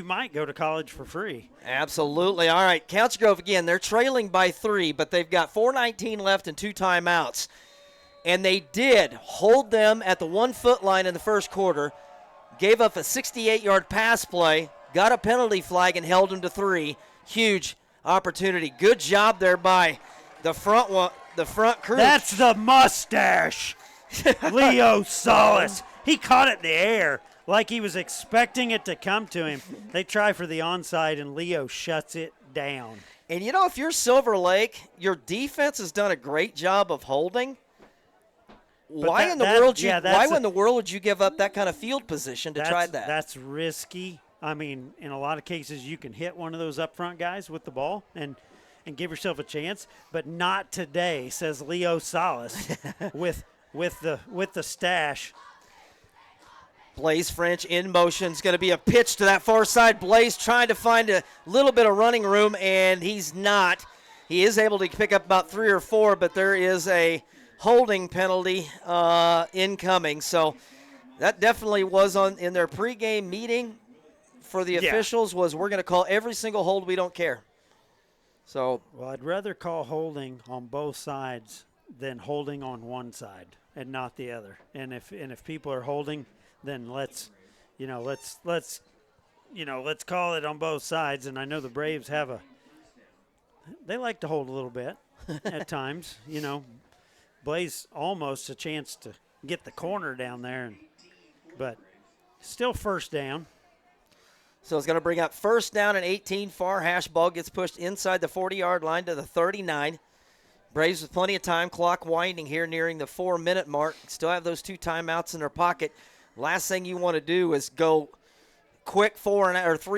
might go to college for free. Absolutely. All right, Council Grove again. They're trailing by 3, but they've got 4:19 left and 2 timeouts. And they did hold them at the 1-foot line in the first quarter, gave up a 68-yard pass play, got a penalty flag, and held them to 3. Huge opportunity. Good job there by the front crew. That's the mustache. Leo Solis. He caught it in the air like he was expecting it to come to him. They try for the onside, and Leo shuts it down. And, you know, if you're Silver Lake, your defense has done a great job of holding. Why in the world would you give up that kind of field position to try that? That's risky. I mean, in a lot of cases, you can hit one of those up front guys with the ball and give yourself a chance, but not today, says Leo Solis with the stash. Blaze French in motion. It's going to be a pitch to that far side. Blaze trying to find a little bit of running room, and he's not. He is able to pick up about 3 or 4, but there is a holding penalty incoming. So that definitely was in their pregame meeting for the officials was we're going to call every single hold. We don't care. So, well, I'd rather call holding on both sides than holding on one side and not the other. And if people are holding, then let's call it on both sides. And I know the Braves they like to hold a little bit at times. You know, Blaze almost a chance to get the corner down there, but still first down. So it's going to bring up 1st down and 18. Far hash ball gets pushed inside the 40-yard line to the 39. Braves with plenty of time. Clock winding here, nearing the 4-minute mark. Still have those 2 timeouts in their pocket. Last thing you want to do is go quick 3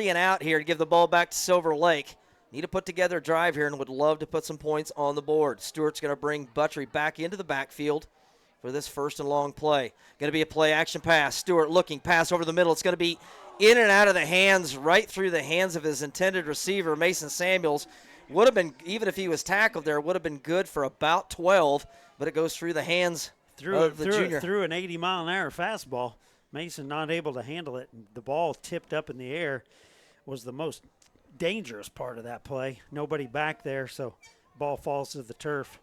and out here to give the ball back to Silver Lake. Need to put together a drive here and would love to put some points on the board. Stewart's going to bring Buttrey back into the backfield for this 1st and long play. Going to be a play-action pass. Stewart looking, pass over the middle. It's going to be in and out of the hands, right through the hands of his intended receiver, Mason Samuels. Would have been, even if he was tackled there, would have been good for about 12, but it goes through the hands of the junior. Through an 80-mile-an-hour fastball. Mason not able to handle it. The ball tipped up in the air was the most dangerous part of that play. Nobody back there, so ball falls to the turf.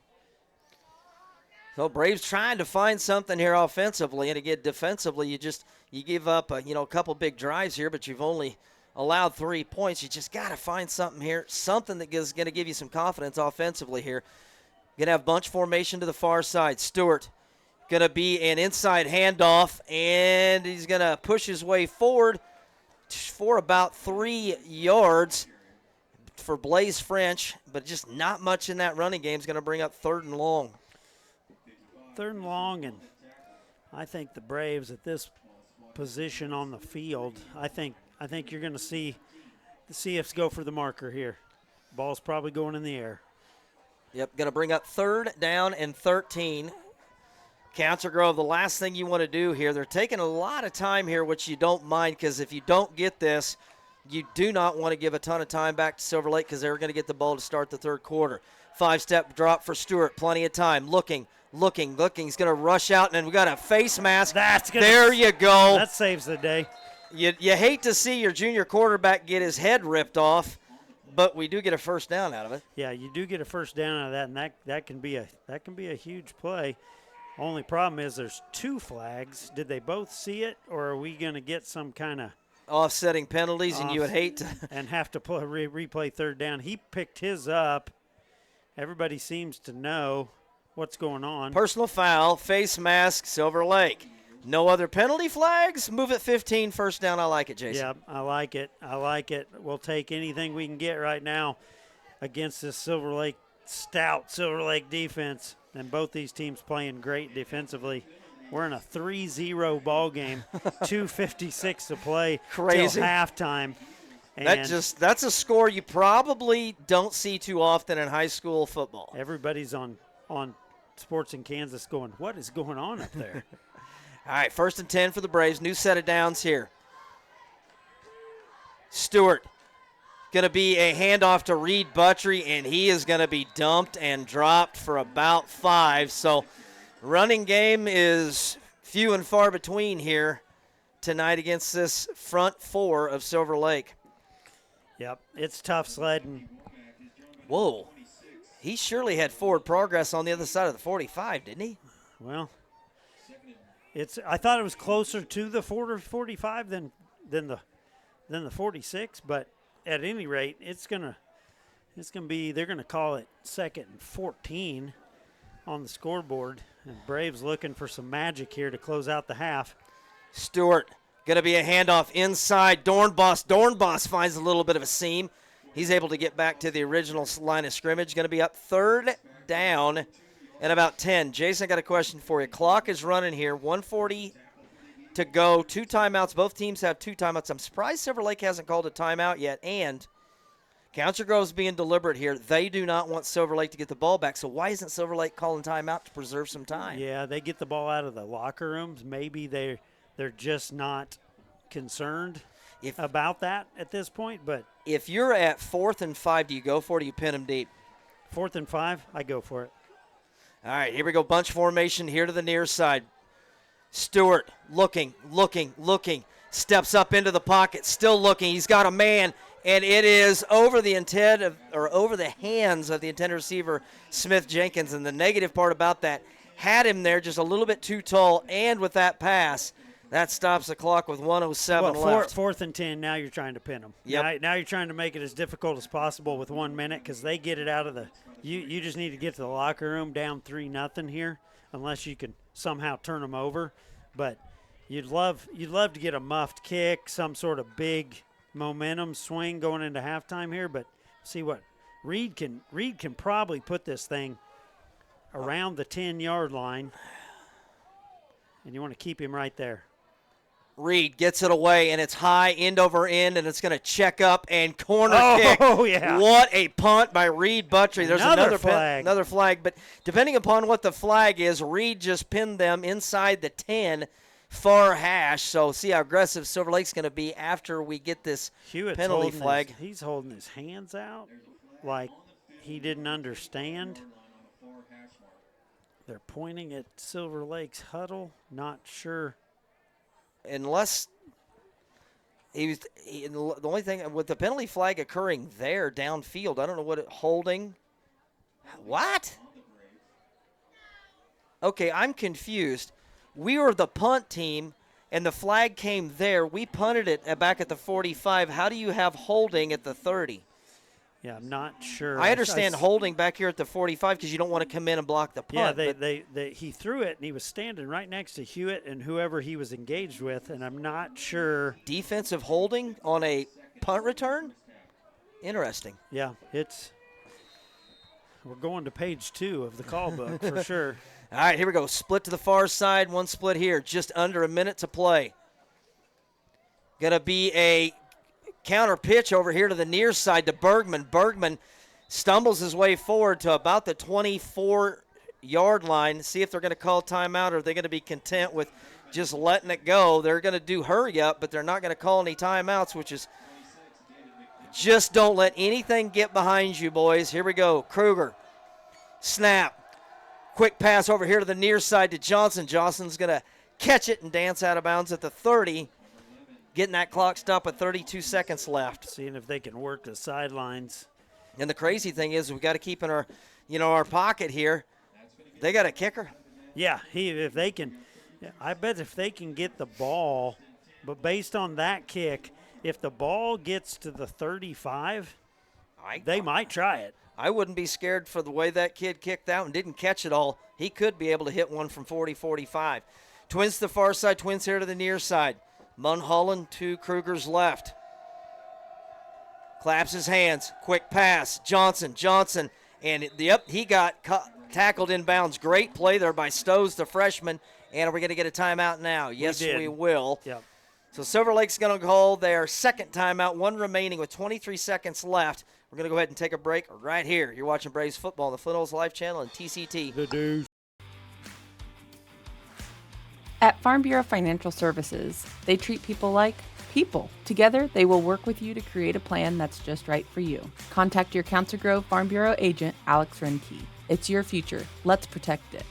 So Braves trying to find something here offensively, and again defensively, you give up a couple big drives here, but you've only allowed 3 points. You just got to find something here, something that is going to give you some confidence offensively here. Going to have bunch formation to the far side. Stewart going to be an inside handoff, and he's going to push his way forward for about 3 yards for Blaze French, but just not much in that running game is going to bring up 3rd and long. 3rd and long, and I think the Braves at this position on the field, I think you're going to see the CFs go for the marker here. Ball's probably going in the air. Yep, going to bring up 3rd down and 13. Council Grove, the last thing you want to do here, they're taking a lot of time here, which you don't mind, because if you don't get this, you do not want to give a ton of time back to Silver Lake because they're going to get the ball to start the third quarter. 5-step drop for Stewart. Plenty of time. Looking. He's going to rush out, and then we got a face mask. There you go. That saves the day. You hate to see your junior quarterback get his head ripped off, but we do get a first down out of it. Yeah, you do get a first down out of that, and that can be a huge play. Only problem is there's 2 flags. Did they both see it, or are we going to get some kind of offsetting penalties, and you would hate to and have to replay third down? He picked his up. Everybody seems to know what's going on. Personal foul, face mask, Silver Lake. No other penalty flags. Move it 15, first down. I like it, Jason. Yeah, I like it. We'll take anything we can get right now against this stout Silver Lake defense. And both these teams playing great defensively. We're in a 3-0 ball game, 2:56 to play Crazy. till halftime. And that's a score you probably don't see too often in high school football. Everybody's on Sports in Kansas going, what is going on up there? All right, 1st and 10 for the Braves. New set of downs here. Stewart going to be a handoff to Reed Buttry, and he is going to be dumped and dropped for about 5. So running game is few and far between here tonight against this front 4 of Silver Lake. Yep, it's tough sledding. Whoa. He surely had forward progress on the other side of the 45, didn't he? Well, I thought it was closer to the 45 than the 46, but at any rate, it's gonna be, they're gonna call it 2nd and 14 on the scoreboard, and Braves looking for some magic here to close out the half. Stewart going to be a handoff inside. Dornbos finds a little bit of a seam. He's able to get back to the original line of scrimmage. Going to be up 3rd down and about 10. Jason, I got a question for you. Clock is running here. 1:40 to go. 2 timeouts. Both teams have 2 timeouts. I'm surprised Silver Lake hasn't called a timeout yet. And Council Grove's being deliberate here. They do not want Silver Lake to get the ball back. So why isn't Silver Lake calling timeout to preserve some time? Yeah, they get the ball out of the locker rooms. Maybe they're just not concerned about that at this point. But if you're at 4th and 5, do you go for it or do you pin them deep? 4th and 5, I go for it. All right, here we go. Bunch formation here to the near side. Stewart looking, steps up into the pocket, still looking. He's got a man, and it is over the hands of the intended receiver, Smith Jenkins. And the negative part about that, had him there just a little bit too tall, and with that pass, that stops the clock with 1:07 left. 4th and 10, now you're trying to pin them. Yep. Now you're trying to make it as difficult as possible with 1 minute because they get it out of the – you just need to get to the locker room down 3-0 here unless you can somehow turn them over. But you'd love to get a muffed kick, some sort of big momentum swing going into halftime here. But see what Reed can probably put this thing around the 10-yard line, and you want to keep him right there. Reed gets it away, and it's high end over end, and it's going to check up and corner kick. Oh, yeah. What a punt by Reed Buttry. There's another flag. Another flag, but depending upon what the flag is, Reed just pinned them inside the 10 far hash. So see how aggressive Silver Lake's going to be after we get this Hewitt's penalty flag. He's holding his hands out like he didn't understand. They're pointing at Silver Lake's huddle. Not sure. Unless the only thing with the penalty flag occurring there downfield, I don't know what holding. What? Okay, I'm confused. We were the punt team, and the flag came there. We punted it back at the 45. How do you have holding at the 30? Yeah, I'm not sure. I understand holding back here at the 45 because you don't want to come in and block the punt. Yeah, he threw it, and he was standing right next to Hewitt and whoever he was engaged with, and I'm not sure. Defensive holding on a punt return? Interesting. Yeah, we're going to page 2 of the call book for sure. All right, here we go. Split to the far side, one split here. Just under a minute to play. Going to be a counter pitch over here to the near side to Bergman. Bergman stumbles his way forward to about the 24 yard line, see if they're going to call timeout or are they going to be content with just letting it go. They're going to do hurry up, but they're not going to call any timeouts, which is just don't let anything get behind you, boys. Here we go. Kruger, snap. Quick pass over here to the near side to Johnson. Johnson's going to catch it and dance out of bounds at the 30, getting that clock stopped with 32 seconds left. Seeing if they can work the sidelines. And the crazy thing is we got to keep in our, our pocket here. They got a kicker. Yeah, if they can, I bet if they can get the ball, but based on that kick, if the ball gets to the 35, they might try it. I wouldn't be scared for the way that kid kicked out and didn't catch it all. He could be able to hit one from 40, 45. Twins to the far side, Twins here to the near side. Mulholland to Kruger's left. Claps his hands. Quick pass. Johnson. And he got tackled inbounds. Great play there by Stows, the freshman. And are we going to get a timeout now? Yes, we will. Yep. So Silver Lake's going to call their second timeout, one remaining with 23 seconds left. We're going to go ahead and take a break right here. You're watching Braves football on the Flint Hills Live channel and TCT. The Deuce. At Farm Bureau Financial Services, they treat people like people. Together, they will work with you to create a plan that's just right for you. Contact your Council Grove Farm Bureau agent, Alex Renke. It's your future. Let's protect it.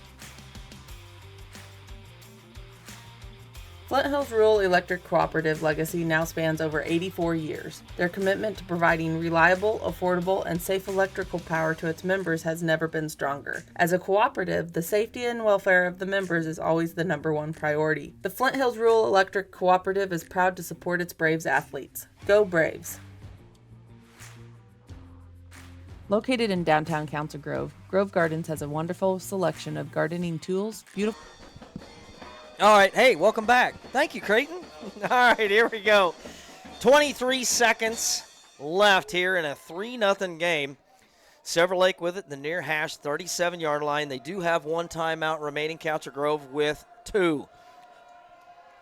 Flint Hills Rural Electric Cooperative legacy now spans over 84 years. Their commitment to providing reliable, affordable, and safe electrical power to its members has never been stronger. As a cooperative, the safety and welfare of the members is always the number one priority. The Flint Hills Rural Electric Cooperative is proud to support its Braves athletes. Go Braves! Located in downtown Council Grove, Grove Gardens has a wonderful selection of gardening tools, beautiful. All right, hey, welcome back. Thank you, Creighton. All right, here we go. 23 seconds left here in a 3-0 game. Silver Lake with it, the near hash, 37-yard line. They do have one timeout remaining. Council Grove with 2.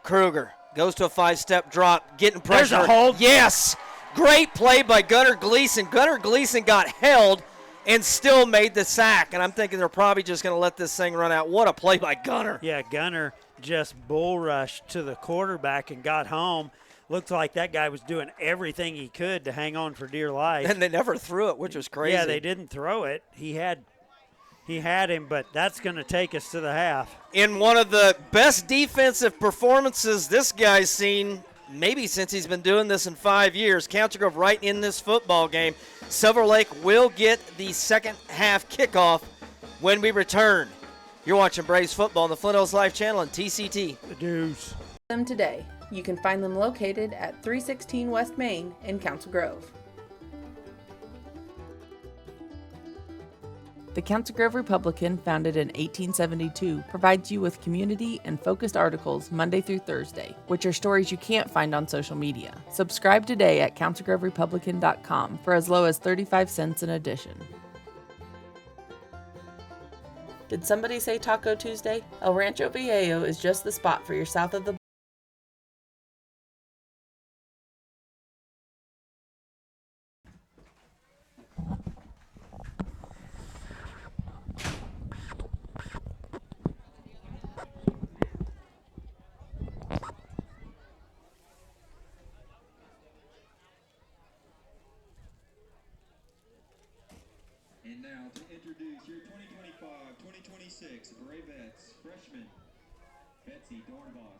Kruger goes to a 5-step drop, getting pressure. There's a hold. Yes! Great play by Gunnar Gleason. Gunnar Gleason got held and still made the sack. And I'm thinking they're probably just going to let this thing run out. What a play by Gunnar. Yeah, Gunnar just bull rushed to the quarterback and got home. Looked like that guy was doing everything he could to hang on for dear life. And they never threw it, which was crazy. Yeah, they didn't throw it. He had him, but that's going to take us to the half. In one of the best defensive performances this guy's seen maybe since he's been doing this in 5 years. Council Grove right in this football game. Silver Lake will get the second half kickoff when we return. You're watching Braves football on the Flint Hills Live channel and TCT. The Deuce. Them today. You can find them located at 316 West Main in Council Grove. The Council Grove Republican, founded in 1872, provides you with community and focused articles Monday through Thursday, which are stories you can't find on social media. Subscribe today at councilgroverepublican.com for as low as 35 cents an edition. Did somebody say Taco Tuesday? El Rancho Viejo is just the spot for your south of the And now to introduce your 2025-2026 Bravettes freshman, Betsy Dornbos,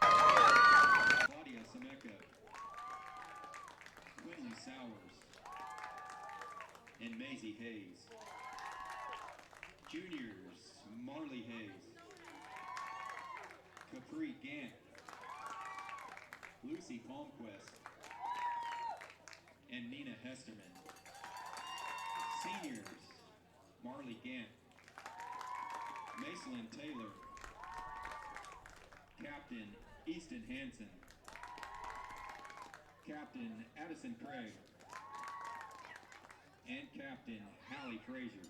Claudia Sameka, Quincy Sowers, and Maisie Hayes. Juniors, Marley Hayes, Capri Gant, Lucy Palmquist, and Nina Hesterman. Seniors, Marley Gant, Macelyn Taylor, Captain Easton Hansen, Captain Addison Craig, and Captain Hallie Frazier.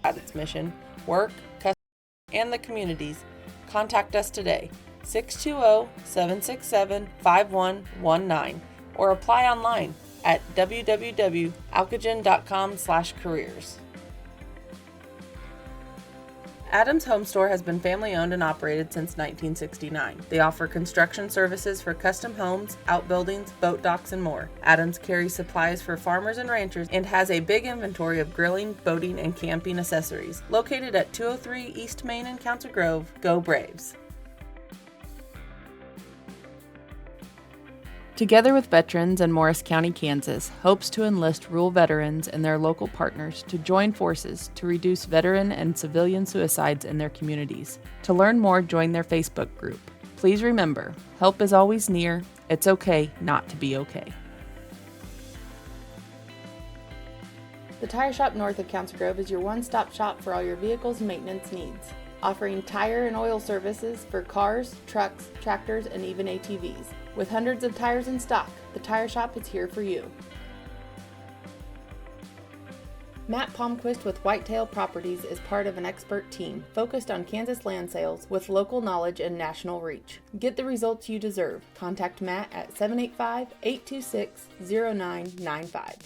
about its mission, work, customers, and the communities, contact us today, 620-767-5119, or apply online at www.alcogen.com/careers. Adams Home Store has been family owned and operated since 1969. They offer construction services for custom homes, outbuildings, boat docks, and more. Adams carries supplies for farmers and ranchers and has a big inventory of grilling, boating, and camping accessories. Located at 203 East Main in Council Grove, go Braves! Together with veterans in Morris County, Kansas, hopes to enlist rural veterans and their local partners to join forces to reduce veteran and civilian suicides in their communities. To learn more, join their Facebook group. Please remember, help is always near. It's okay not to be okay. The Tire Shop north of Council Grove is your one-stop shop for all your vehicle's maintenance needs, offering tire and oil services for cars, trucks, tractors, and even ATVs. With hundreds of tires in stock, the Tire Shop is here for you. Matt Palmquist with Whitetail Properties is part of an expert team focused on Kansas land sales with local knowledge and national reach. Get the results you deserve. Contact Matt at 785-826-0995.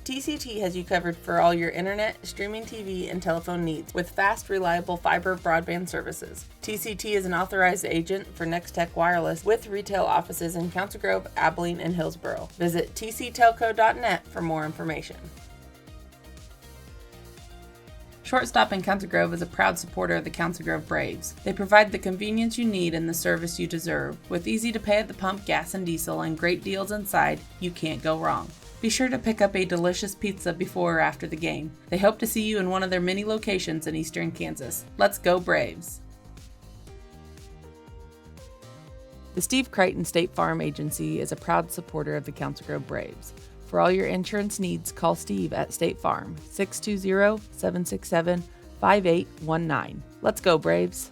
TCT has you covered for all your internet, streaming TV, and telephone needs with fast, reliable fiber broadband services. TCT is an authorized agent for Nextech Wireless with retail offices in Council Grove, Abilene, and Hillsboro. Visit tctelco.net for more information. Shortstop in Council Grove is a proud supporter of the Council Grove Braves. They provide the convenience you need and the service you deserve. With easy to pay at the pump gas and diesel and great deals inside, you can't go wrong. Be sure to pick up a delicious pizza before or after the game. They hope to see you in one of their many locations in eastern Kansas. Let's go Braves! The Steve Crichton State Farm Agency is a proud supporter of the Council Grove Braves. For all your insurance needs, call Steve at State Farm, 620-767-5819. Let's go Braves!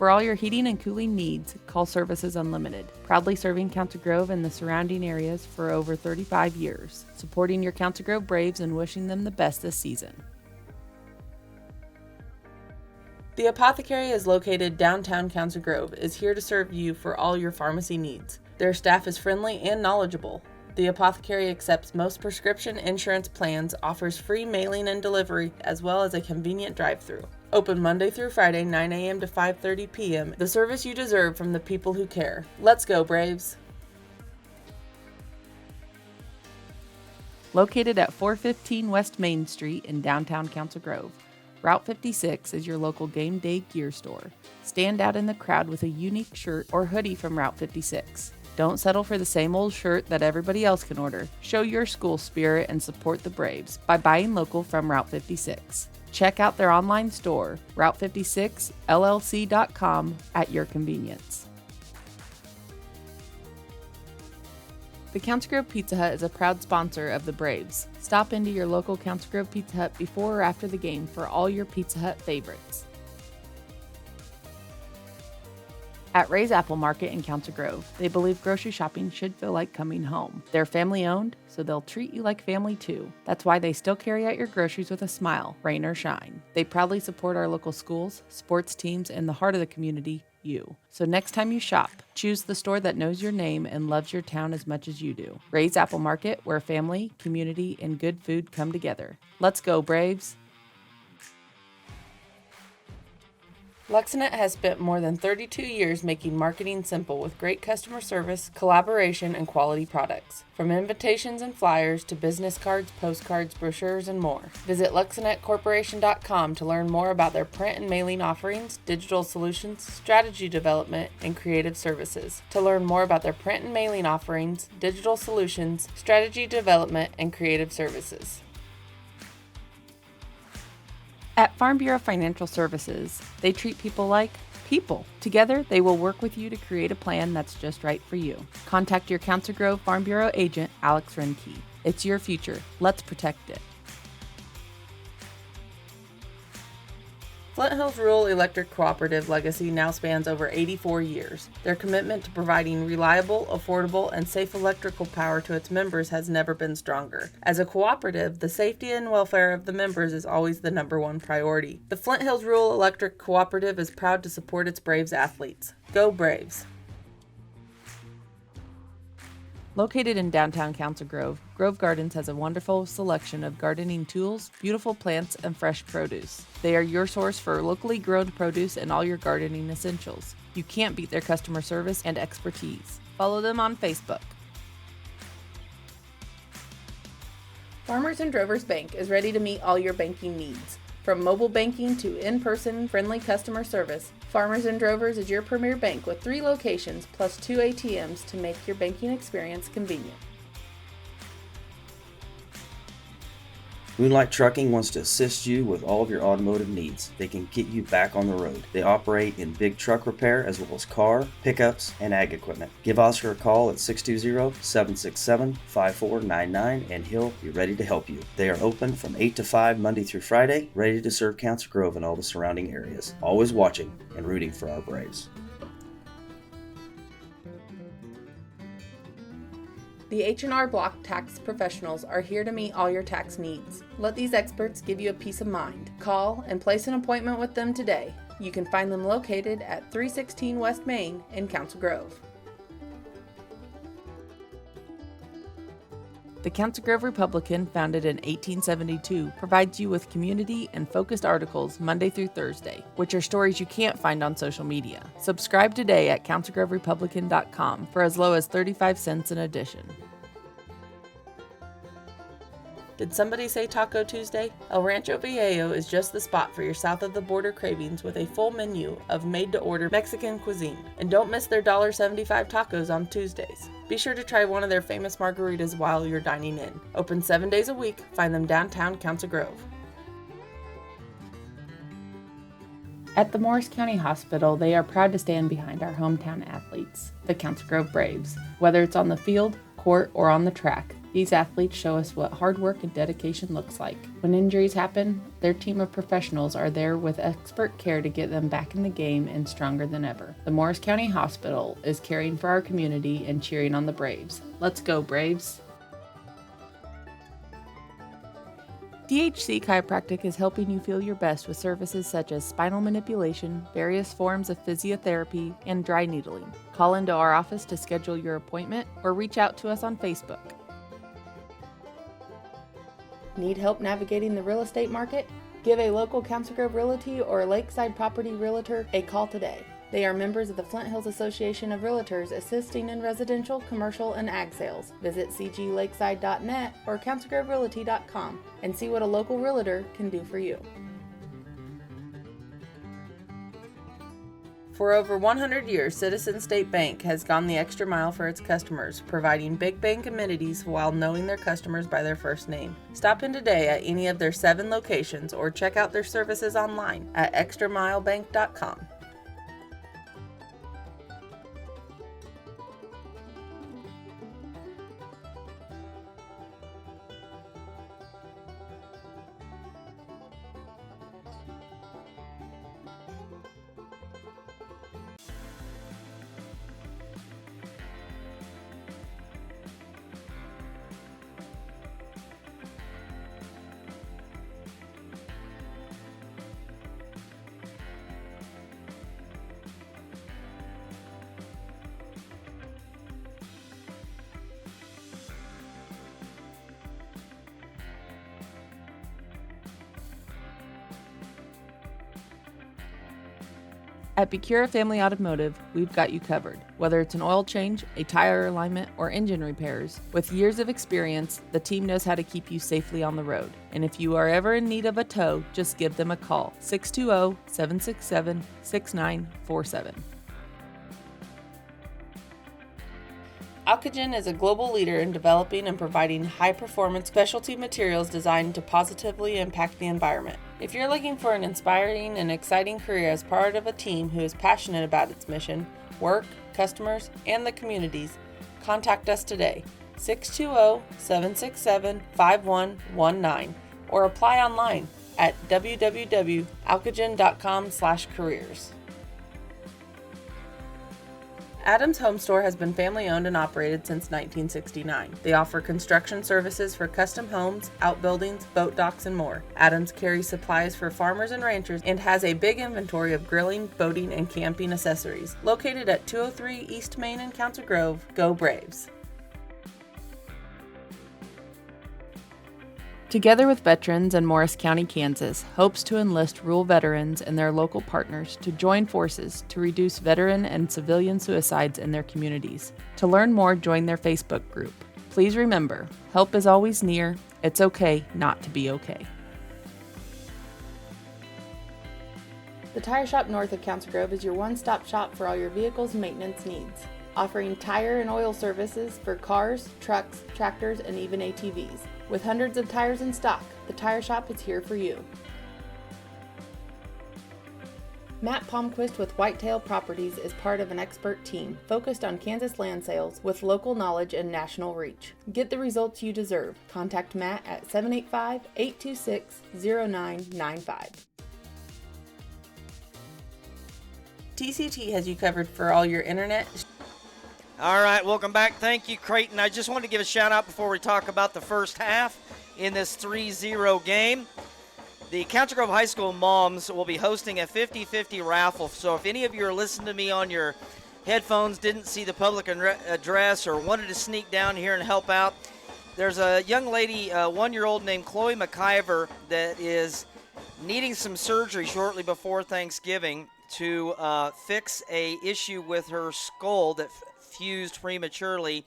For all your heating and cooling needs, call Services Unlimited. Proudly serving Council Grove and the surrounding areas for over 35 years, supporting your Council Grove Braves and wishing them the best this season. The Apothecary is located downtown Council Grove, is here to serve you for all your pharmacy needs. Their staff is friendly and knowledgeable. The Apothecary accepts most prescription insurance plans, offers free mailing and delivery, as well as a convenient drive-thru. Open Monday through Friday, 9 a.m. to 5:30 p.m. The service you deserve from the people who care. Let's go, Braves! Located at 415 West Main Street in downtown Council Grove, Route 56 is your local game day gear store. Stand out in the crowd with a unique shirt or hoodie from Route 56. Don't settle for the same old shirt that everybody else can order. Show your school spirit and support the Braves by buying local from Route 56. Check out their online store, Route56LLC.com, at your convenience. The Council Grove Pizza Hut is a proud sponsor of the Braves. Stop into your local Council Grove Pizza Hut before or after the game for all your Pizza Hut favorites. At Ray's Apple Market in Council Grove, they believe grocery shopping should feel like coming home. They're family owned, so they'll treat you like family too. That's why they still carry out your groceries with a smile, rain or shine. They proudly support our local schools, sports teams, and the heart of the community, you. So next time you shop, choose the store that knows your name and loves your town as much as you do. Ray's Apple Market, where family, community, and good food come together. Let's go, Braves! LexNet has spent more than 32 years making marketing simple with great customer service, collaboration, and quality products. From invitations and flyers to business cards, postcards, brochures, and more. Visit LexNetCorporation.com to learn more about their print and mailing offerings, digital solutions, strategy development, and creative services. To learn more about their print and mailing offerings, digital solutions, strategy development, and creative services. At Farm Bureau Financial Services, they treat people like people. Together, they will work with you to create a plan that's just right for you. Contact your Council Grove Farm Bureau agent, Alex Renke. It's your future. Let's protect it. Flint Hills Rural Electric Cooperative legacy now spans over 84 years. Their commitment to providing reliable, affordable, and safe electrical power to its members has never been stronger. As a cooperative, the safety and welfare of the members is always the number one priority. The Flint Hills Rural Electric Cooperative is proud to support its Braves athletes. Go Braves! Located in downtown Council Grove, Grove Gardens has a wonderful selection of gardening tools, beautiful plants, and fresh produce. They are your source for locally grown produce and all your gardening essentials. You can't beat their customer service and expertise. Follow them on Facebook. Farmers and Drovers Bank is ready to meet all your banking needs. From mobile banking to in-person friendly customer service, Farmers and Drovers is your premier bank with 3 locations plus 2 ATMs to make your banking experience convenient. Moonlight Trucking wants to assist you with all of your automotive needs. They can get you back on the road. They operate in big truck repair as well as car, pickups, and ag equipment. Give Oscar a call at 620-767-5499 and he'll be ready to help you. They are open from 8 to 5 Monday through Friday, ready to serve Council Grove and all the surrounding areas. Always watching and rooting for our Braves. The H&R Block tax professionals are here to meet all your tax needs. Let these experts give you a peace of mind. Call and place an appointment with them today. You can find them located at 316 West Main in Council Grove. The Council Grove Republican, founded in 1872, provides you with community and focused articles Monday through Thursday, which are stories you can't find on social media. Subscribe today at councilgroverepublican.com for as low as 35 cents an edition. Did somebody say Taco Tuesday? El Rancho Viejo is just the spot for your south of the border cravings with a full menu of made-to-order Mexican cuisine. And don't miss their $1.75 tacos on Tuesdays. Be sure to try one of their famous margaritas while you're dining in. Open 7 days a week. Find them downtown Council Grove. At the Morris County Hospital, they are proud to stand behind our hometown athletes, the Council Grove Braves. Whether it's on the field, court, or on the track, these athletes show us what hard work and dedication looks like. When injuries happen, their team of professionals are there with expert care to get them back in the game and stronger than ever. The Morris County Hospital is caring for our community and cheering on the Braves. Let's go, Braves! DHC Chiropractic is helping you feel your best with services such as spinal manipulation, various forms of physiotherapy, and dry needling. Call into our office to schedule your appointment or reach out to us on Facebook. Need help navigating the real estate market? Give a local Council Grove Realty or Lakeside Property Realtor a call today. They are members of the Flint Hills Association of Realtors assisting in residential, commercial, and ag sales. Visit cglakeside.net or councilgroverealty.com and see what a local realtor can do for you. For over 100 years, Citizen State Bank has gone the extra mile for its customers, providing big bank amenities while knowing their customers by their first name. Stop in today at any of their 7 locations or check out their services online at extramilebank.com. At Becura Family Automotive, we've got you covered. Whether it's an oil change, a tire alignment, or engine repairs, with years of experience, the team knows how to keep you safely on the road. And if you are ever in need of a tow, just give them a call, 620-767-6947. Alcogen is a global leader in developing and providing high-performance specialty materials designed to positively impact the environment. If you're looking for an inspiring and exciting career as part of a team who is passionate about its mission, work, customers, and the communities, contact us today, 620-767-5119, or apply online at www.alcogen.com/careers. Adams Home Store has been family owned and operated since 1969. They offer construction services for custom homes, outbuildings, boat docks, and more. Adams carries supplies for farmers and ranchers and has a big inventory of grilling, boating, and camping accessories. Located at 203 East Main in Council Grove, go Braves! Together with veterans and Morris County, Kansas, hopes to enlist rural veterans and their local partners to join forces to reduce veteran and civilian suicides in their communities. To learn more, join their Facebook group. Please remember, help is always near. It's okay not to be okay. The Tire Shop north of Council Grove is your one-stop shop for all your vehicle's maintenance needs, offering tire and oil services for cars, trucks, tractors, and even ATVs. With hundreds of tires in stock, the Tire Shop is here for you. Matt Palmquist with Whitetail Properties is part of an expert team focused on Kansas land sales with local knowledge and national reach. Get the results you deserve. Contact Matt at 785-826-0995. TCT has you covered for all your internet. All right, welcome back. Thank you, Creighton. I just wanted to give a shout-out before we talk about the first half in this 3-0 game. The Council Grove High School moms will be hosting a 50-50 raffle. So if any of you are listening to me on your headphones, didn't see the public address, or wanted to sneak down here and help out, there's a young lady, 1-year-old named Chloe McIver, that is needing some surgery shortly before Thanksgiving to fix a issue with her skull that fused prematurely,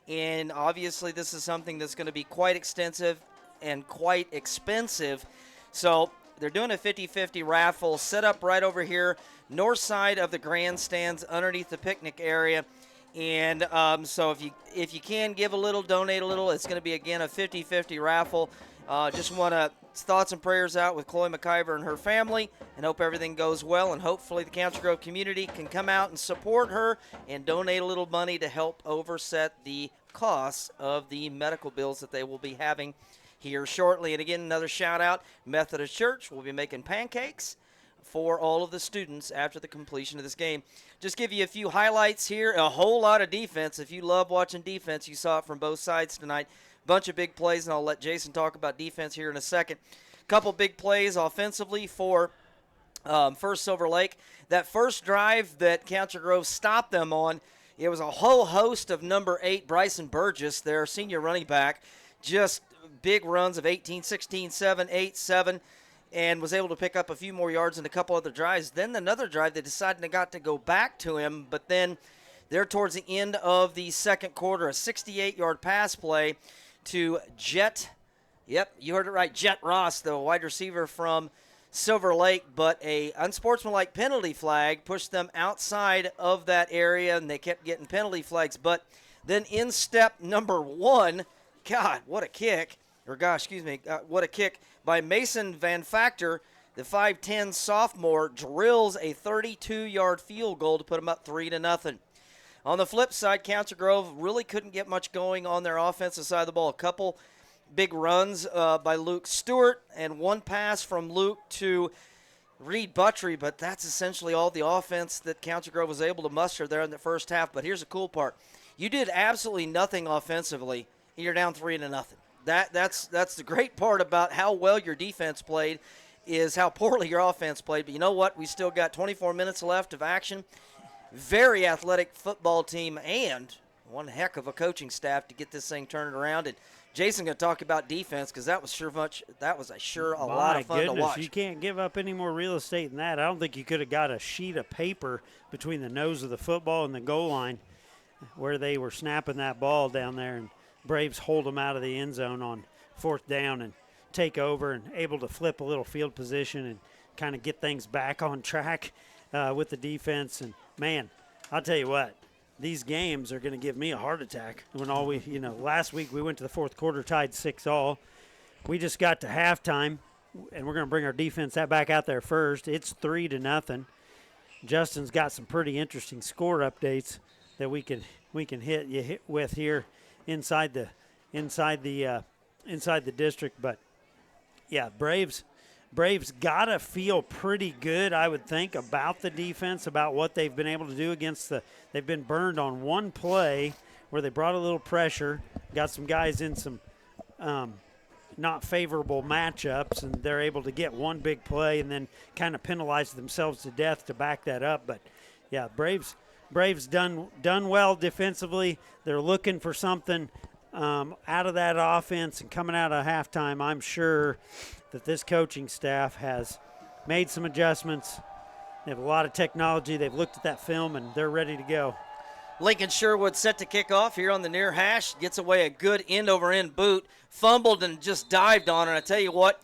and obviously this is something that's going to be quite extensive and quite expensive. So they're doing a 50-50 raffle set up right over here, north side of the grandstands, underneath the picnic area. And so if you can give a little, donate a little, it's going to be, again, a 50-50 raffle. Just want to thoughts and prayers out with Chloe McIver and her family, and hope everything goes well, and hopefully the Council Grove community can come out and support her and donate a little money to help overset the costs of the medical bills that they will be having here shortly. And again, another shout out, Methodist Church will be making pancakes for all of the students after the completion of this game. Just give you a few highlights here. A whole lot of defense. If you love watching defense, you saw it from both sides tonight. Bunch of big plays, and I'll let Jason talk about defense here in a second. Couple big plays offensively for First Silver Lake. That first drive that Council Grove stopped them on, it was a whole host of number 8, Bryson Burgess, their senior running back, just big runs of 18, 16, 7, 8, 7, and was able to pick up a few more yards in a couple other drives. Then another drive, they decided they got to go back to him, but then there towards the end of the second quarter, a 68-yard pass play to Jet. Yep, you heard it right. Jet Ross, the wide receiver from Silver Lake, but a unsportsmanlike penalty flag pushed them outside of that area, and they kept getting penalty flags. But then in step number 1, God, what a kick. What a kick by Mason Van Factor. The 5'10 sophomore drills a 32-yard field goal to put them up 3-0. On the flip side, Council Grove really couldn't get much going on their offensive side of the ball. A couple big runs by Luke Stewart and one pass from Luke to Reed Buttry, but that's essentially all the offense that Council Grove was able to muster there in the first half. But here's the cool part. You did absolutely nothing offensively, and you're down 3-0. That's the great part about how well your defense played, is how poorly your offense played. But you know what? We still got 24 minutes left of action. Very athletic football team, and one heck of a coaching staff to get this thing turned around. And Jason's going to talk about defense, because that was a lot of fun to watch. You can't give up any more real estate than that. I don't think you could have got a sheet of paper between the nose of the football and the goal line where they were snapping that ball down there, and Braves hold them out of the end zone on 4th down and take over, and able to flip a little field position and kind of get things back on track with the defense. And man, I'll tell you what, these games are going to give me a heart attack. When last week we went to the fourth quarter tied 6-all. We just got to halftime, and we're going to bring our defense back out there first. It's 3-0. Justin's got some pretty interesting score updates that we can hit with here inside the district. But yeah, Braves Braves got to feel pretty good, I would think, about the defense, about what they've been able to do against they've been burned on one play where they brought a little pressure, got some guys in some not favorable matchups, and they're able to get one big play and then kind of penalize themselves to death to back that up. But, yeah, Braves done well defensively. They're looking for something out of that offense, and coming out of halftime, I'm sure that this coaching staff has made some adjustments. They have a lot of technology. They've looked at that film, and they're ready to go. Lincoln Sherwood set to kick off here on the near hash. Gets away a good end-over-end boot. Fumbled and just dived on it. I tell you what,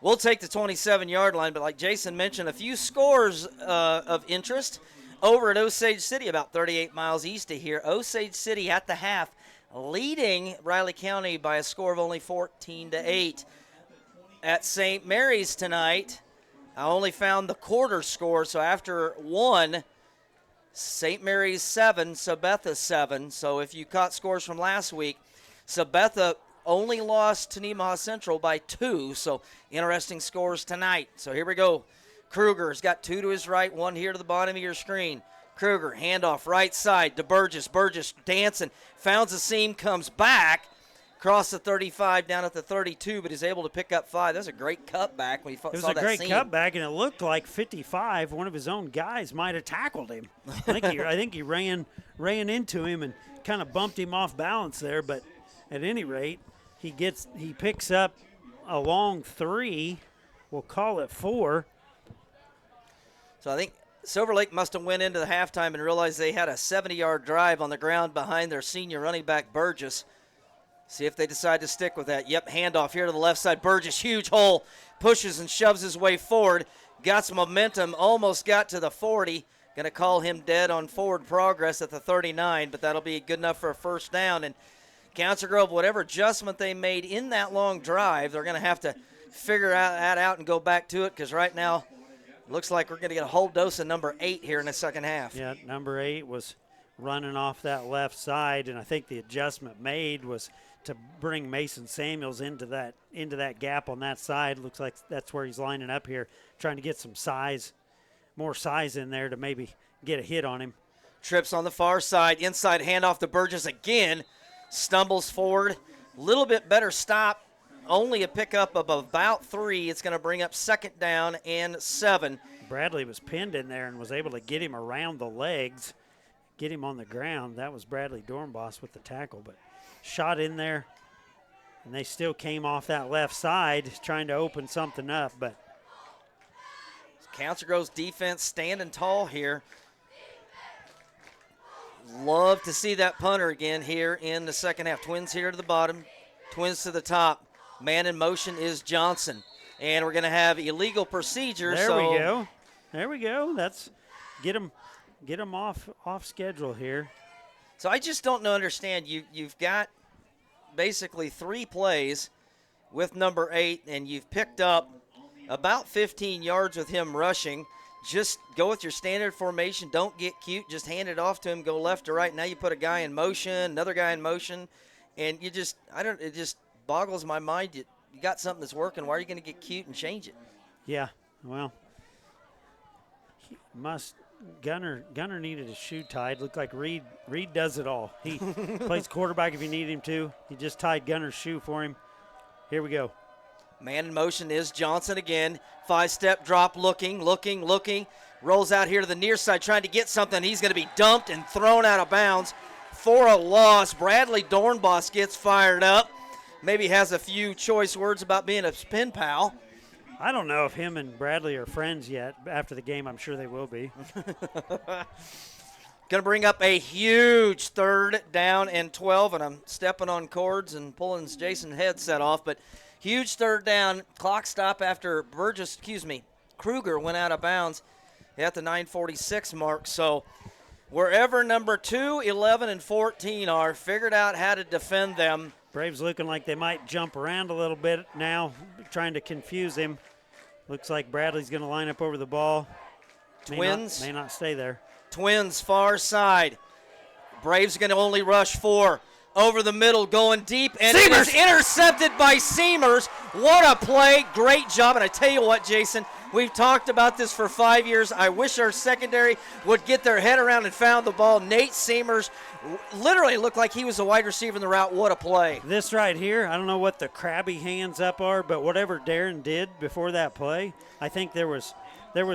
we'll take the 27-yard line. But like Jason mentioned, a few scores of interest over at Osage City, about 38 miles east of here. Osage City at the half, leading Riley County by a score of only 14-8. At St. Mary's tonight, I only found the quarter score. So after one, St. Mary's 7, Sabetha 7. So if you caught scores from last week, Sabetha only lost to Nemaha Central by 2. So interesting scores tonight. So here we go. Kruger's got 2 to his right, 1 here to the bottom of your screen. Kruger, handoff right side to Burgess. Burgess dancing, founds a seam, comes back, across the 35 down at the 32, but is able to pick up 5. That's a great cutback when he saw that seam. It was a great cutback, and it looked like 55. One of his own guys might have tackled him. I think he ran into him and kind of bumped him off balance there. But at any rate, he picks up a long 3. We'll call it 4. So I think Silver Lake must have went into the halftime and realized they had a 70-yard drive on the ground behind their senior running back Burgess. See if they decide to stick with that. Yep, handoff here to the left side. Burgess, huge hole, pushes and shoves his way forward. Got some momentum, almost got to the 40. Going to call him dead on forward progress at the 39, but that'll be good enough for a first down. And Council Grove, whatever adjustment they made in that long drive, they're going to have to figure that out and go back to it, because right now it looks like we're going to get a whole dose of number 8 here in the second half. Yeah, number 8 was running off that left side, and I think the adjustment made was to bring Mason Samuels into that gap on that side. Looks like that's where he's lining up here, trying to get some size, more size in there to maybe get a hit on him. Trips on the far side, inside handoff to Burgess again, stumbles forward. Little bit better stop, only a pickup of about 3. It's going to bring up second down and 7. Bradley was pinned in there and was able to get him around the legs, get him on the ground. That was Bradley Dornbos with the tackle, but shot in there, and they still came off that left side trying to open something up. But Council Grove's defense standing tall here. Love to see that punter again here in the second half. Twins here to the bottom, Twins to the top. Man in motion is Johnson, and we're going to have illegal procedure. There we go. That's get him off schedule here. So I just don't understand. You've got basically 3 plays with number 8, and you've picked up about 15 yards with him rushing. Just go with your standard formation. Don't get cute. Just hand it off to him. Go left to right. Now you put a guy in motion, another guy in motion, and it just boggles my mind. You got something that's working. Why are you going to get cute and change it? Yeah, well, Gunner needed his shoe tied. Looked like Reed does it all. He plays quarterback if you need him to. He just tied Gunner's shoe for him. Here we go. Man in motion is Johnson again. 5-step drop, looking. Rolls out here to the near side, trying to get something. He's going to be dumped and thrown out of bounds for a loss. Bradley Dornbos gets fired up. Maybe has a few choice words about being a pen pal. I don't know if him and Bradley are friends yet. After the game, I'm sure they will be. Going to bring up a huge 3rd down and 12, and I'm stepping on cords and pulling Jason's headset off, but huge 3rd down. Clock stop after Kruger went out of bounds at the 9:46 mark. So wherever number 2, 11, and 14 are, figured out how to defend them. Braves looking like they might jump around a little bit now, trying to confuse him. Looks like Bradley's going to line up over the ball. Twins. May not stay there. Twins far side. Braves are going to only rush 4. over the middle, going deep, and it is intercepted by Seamers. What a play. Great job. And I tell you what, Jason, we've talked about this for 5 years. I wish our secondary would get their head around and found the ball. Nate Seamers literally looked like he was a wide receiver in the route. What a play. This right here, I don't know what the crabby hands up are, but whatever Darren did before that play, I think there was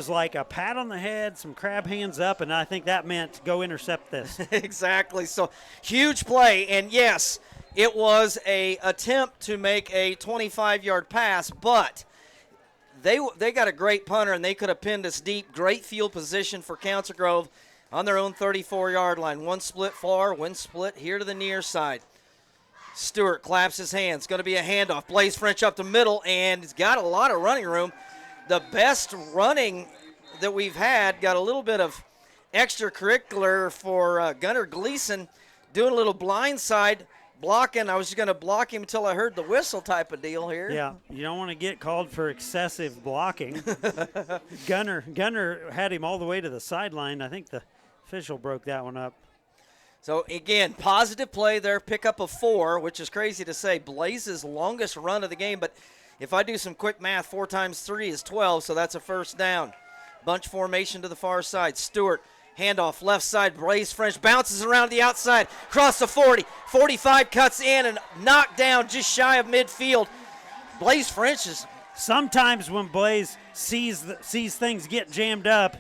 like a pat on the head, some crab hands up, and I think that meant go intercept this. Exactly. So huge play, and yes, it was a attempt to make a 25-yard pass, but they got a great punter, and they could have pinned us deep. Great field position for Council Grove on their own 34-yard line. One split far, one split here to the near side. Stewart claps his hands. Going to be a handoff. Blaze French up the middle, and he's got a lot of running room. The best running that we've had, got a little bit of extracurricular for Gunnar Gleason, doing a little blindside blocking. I was just going to block him until I heard the whistle type of deal here. Yeah, you don't want to get called for excessive blocking. Gunnar had him all the way to the sideline. I think the official broke that one up. So, again, positive play there, pickup of 4, which is crazy to say. Blaze's longest run of the game, but if I do some quick math, 4 times 3 is 12, so that's a first down. Bunch formation to the far side. Stewart, handoff left side. Blaze French bounces around the outside, across the 40. 45 cuts in and knocked down just shy of midfield. Blaze French is... Sometimes when Blaze sees things get jammed up,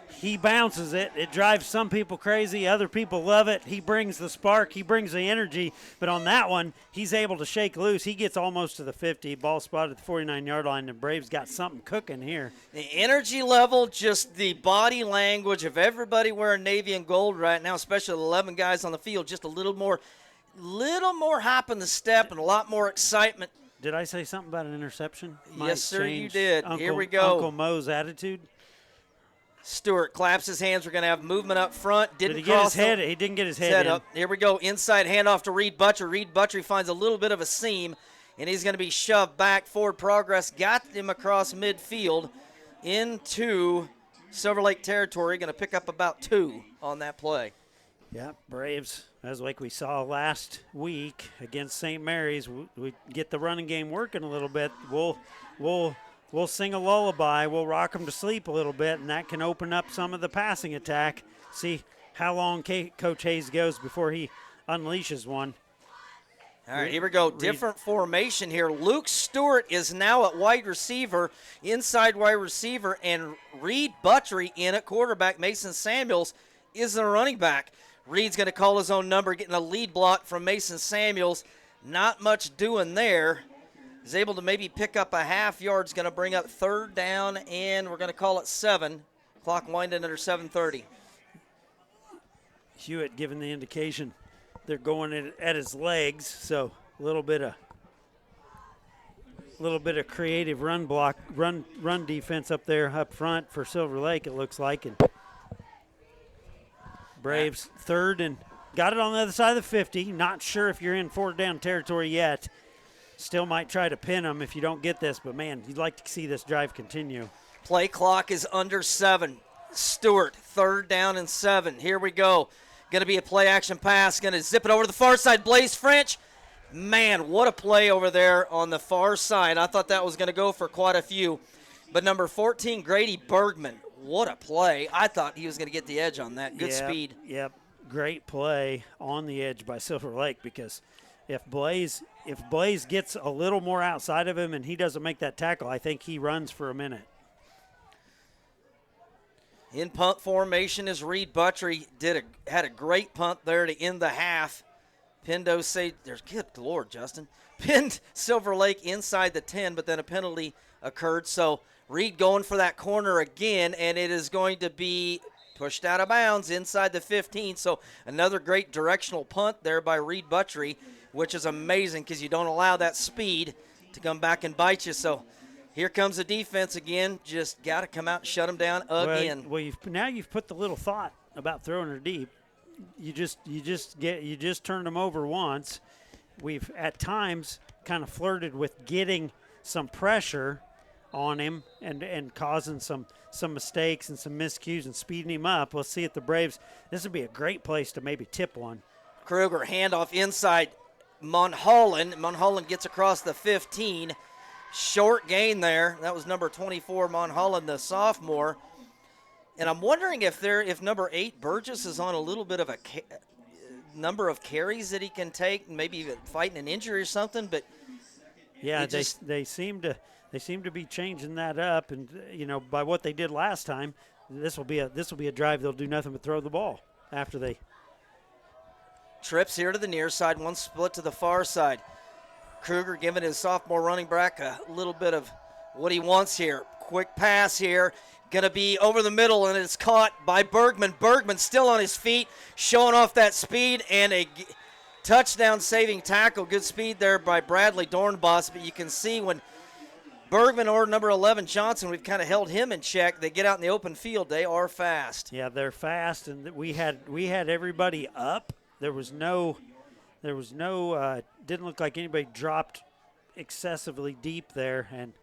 he bounces it. It drives some people crazy. Other people love it. He brings the spark. He brings the energy. But on that one, he's able to shake loose. He gets almost to the 50. Ball spotted at the 49-yard line, and Braves got something cooking here. The energy level, just the body language of everybody wearing navy and gold right now, especially the 11 guys on the field, just a little more hop in the step and a lot more excitement. Did I say something about an interception? Yes, sir, you did. Here we go. Uncle Mo's attitude. Stewart claps his hands. We're going to have movement up front. Did he get his head? He didn't get his head in. Up. Here we go. Inside handoff to Reed Butcher. Reed Butcher finds a little bit of a seam, and he's going to be shoved back. Forward progress got him across midfield into Silver Lake territory. Going to pick up about 2 on that play. Yeah, Braves, as like we saw last week against St. Mary's, we get the running game working a little bit. We'll sing a lullaby. We'll rock them to sleep a little bit, and that can open up some of the passing attack. See how long Coach Hayes goes before he unleashes one. All right, here we go. Different formation here. Luke Stewart is now at wide receiver, inside wide receiver, and Reed Buttrey in at quarterback. Mason Samuels is the running back. Reed's going to call his own number, getting a lead block from Mason Samuels. Not much doing there. He's able to maybe pick up a half yard. It's going to bring up 3rd down, and we're going to call it 7. Clock winding under 7:30. Hewitt giving the indication they're going at his legs, so a little bit of creative run defense up there up front for Silver Lake. It looks like, and Braves 3rd and got it on the other side of the 50. Not sure if you're in 4th down territory yet. Still might try to pin them if you don't get this, but, man, you'd like to see this drive continue. Play clock is under 7. Stewart, 3rd down and 7. Here we go. Going to be a play-action pass. Going to zip it over to the far side. Blaze French. Man, what a play over there on the far side. I thought that was going to go for quite a few. But number 14, Grady Bergman. What a play. I thought he was going to get the edge on that. Good speed. Yep, great play on the edge by Silver Lake, because if Blaze gets a little more outside of him and he doesn't make that tackle, I think he runs for a minute. In punt formation is Reed Buttrey. Had a great punt there to end the half. Pinned good Lord, Justin. Pinned Silver Lake inside the 10, but then a penalty occurred. So Reed going for that corner again, and it is going to be pushed out of bounds inside the 15. So another great directional punt there by Reed Buttrey, which is amazing because you don't allow that speed to come back and bite you. So here comes the defense again. Just got to come out and shut them down again. Well, you've put the little thought about throwing her deep. You just turned them over once. We've at times kind of flirted with getting some pressure on him and causing some mistakes and some miscues and speeding him up. We'll see if the Braves. This would be a great place to maybe tip one. Kruger, handoff inside Monholland. Monholland gets across the 15. Short gain there. That was number 24, Monholland, the sophomore. And I'm wondering if number 8, Burgess, is on a little bit of a number of carries that he can take, maybe even fighting an injury or something. But yeah, they seem to be changing that up, and by what they did last time, this will be a drive they'll do nothing but throw the ball after they. Trips here to the near side, one split to the far side. Kruger giving his sophomore running back a little bit of what he wants here. Quick pass here. Going to be over the middle, and it's caught by Bergman. Bergman still on his feet, showing off that speed, and a touchdown-saving tackle. Good speed there by Bradley Dornbos, but you can see when Bergman or number 11, Johnson, we've kind of held him in check. They get out in the open field. They are fast. Yeah, they're fast, and we had everybody up. There was no, didn't look like anybody dropped excessively deep there and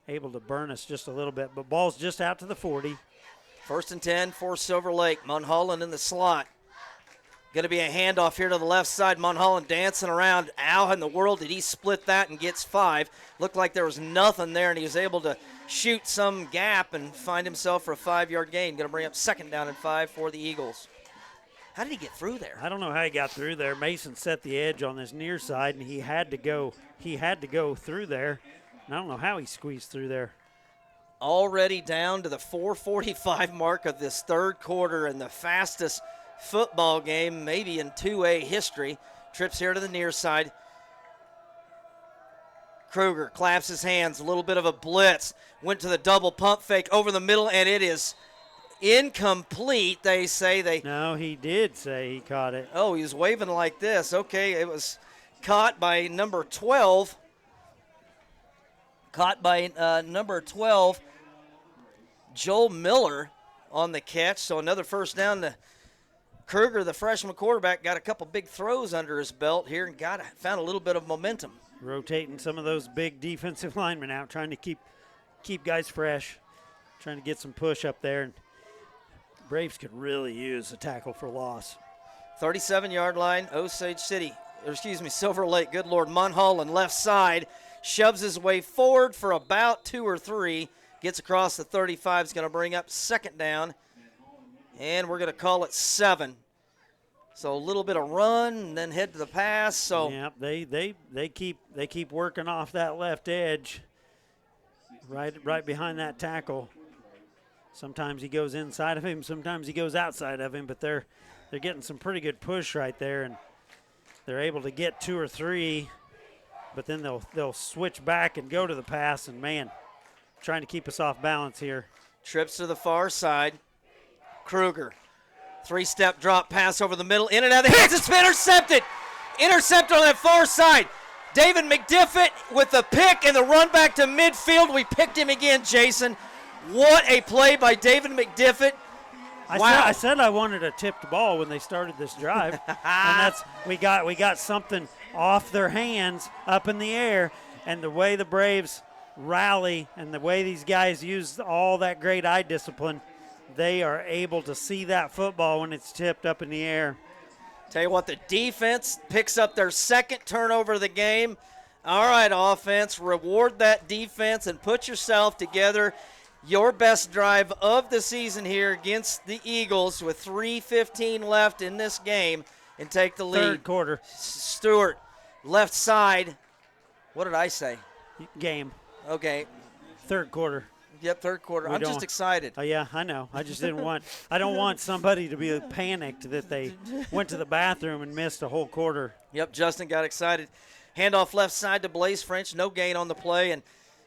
able to burn us just a little bit. But ball's just out to the 40. 1st and 10 for Silver Lake. Monholland in the slot. Going to be a handoff here to the left side. Monholland dancing around. How in the world did he split that and gets 5? Looked like there was nothing there, and he was able to shoot some gap and find himself for a 5-yard gain. Going to bring up 2nd down and 5 for the Eagles. How did he get through there? I don't know how he got through there. Mason set the edge on this near side, and he had to go through there. And I don't know how he squeezed through there. Already down to the 4:45 mark of this third quarter, and the fastest football game maybe in 2A history. Trips here to the near side. Kruger claps his hands, a little bit of a blitz. Went to the double pump fake over the middle, and it is incomplete. They say No, he did say he caught it. Oh, he was waving like this. Okay, it was caught by number 12. Caught by number 12, Joel Miller on the catch. So another first down to Kruger, the freshman quarterback, got a couple big throws under his belt here and found a little bit of momentum. Rotating some of those big defensive linemen out, trying to keep guys fresh, trying to get some push up there. And Braves could really use a tackle for loss. 37-yard line, Silver Lake. Good Lord, Monholland left side. Shoves his way forward for about 2 or 3. Gets across the 35. Is going to bring up 2nd down. And we're going to call it 7. So a little bit of run and then head to the pass. So yeah, they keep working off that left edge, right behind that tackle. Sometimes he goes inside of him, sometimes he goes outside of him, but they're getting some pretty good push right there, and they're able to get 2 or 3. But then they'll switch back and go to the pass, and man, trying to keep us off balance here. Trips to the far side. Kruger, 3-step drop pass over the middle, in and out of the hands. It's been intercepted. Intercepted on that far side. David McDiffit with the pick and the run back to midfield. We picked him again, Jason. What a play by David McDiffit. I said I wanted a tipped ball when they started this drive, and we got something off their hands up in the air, and the way the Braves rally and the way these guys use all that great eye discipline, they are able to see that football when it's tipped up in the air. Tell you what, the defense picks up their 2nd turnover of the game. All right, offense, reward that defense and put yourself together. Your best drive of the season here against the Eagles with 3:15 left in this game and take the lead. Third quarter. Stewart, left side. What did I say? Game. Okay. Third quarter. Yep, third quarter. I'm just excited. Oh, yeah, I know. I just I don't want somebody to be panicked that they went to the bathroom and missed a whole quarter. Yep, Justin got excited. Handoff left side to Blaze French. No gain on the play. And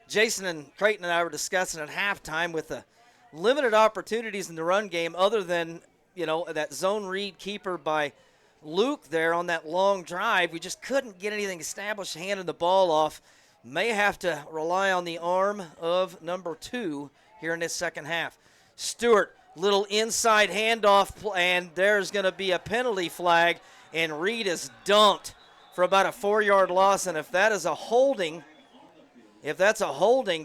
Jason and Creighton and I were discussing at halftime with the limited opportunities in the run game other than, that zone read keeper by Luke there on that long drive. We just couldn't get anything established, handing the ball off. May have to rely on the arm of number 2 here in this second half. Stewart, little inside handoff, and there's going to be a penalty flag, and Reed is dumped for about a 4-yard loss. And if that's a holding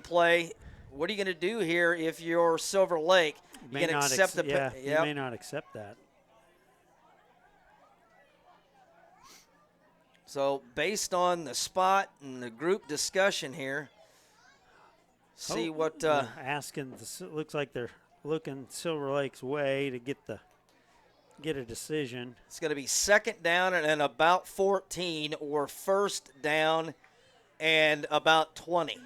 play, what are you going to do here if you're Silver Lake? You can accept you may not accept that. So based on the spot and the group discussion here, see what they're asking. Looks like they're looking Silver Lake's way to get a decision. it's going to be second down and about 14 or first down and about 20.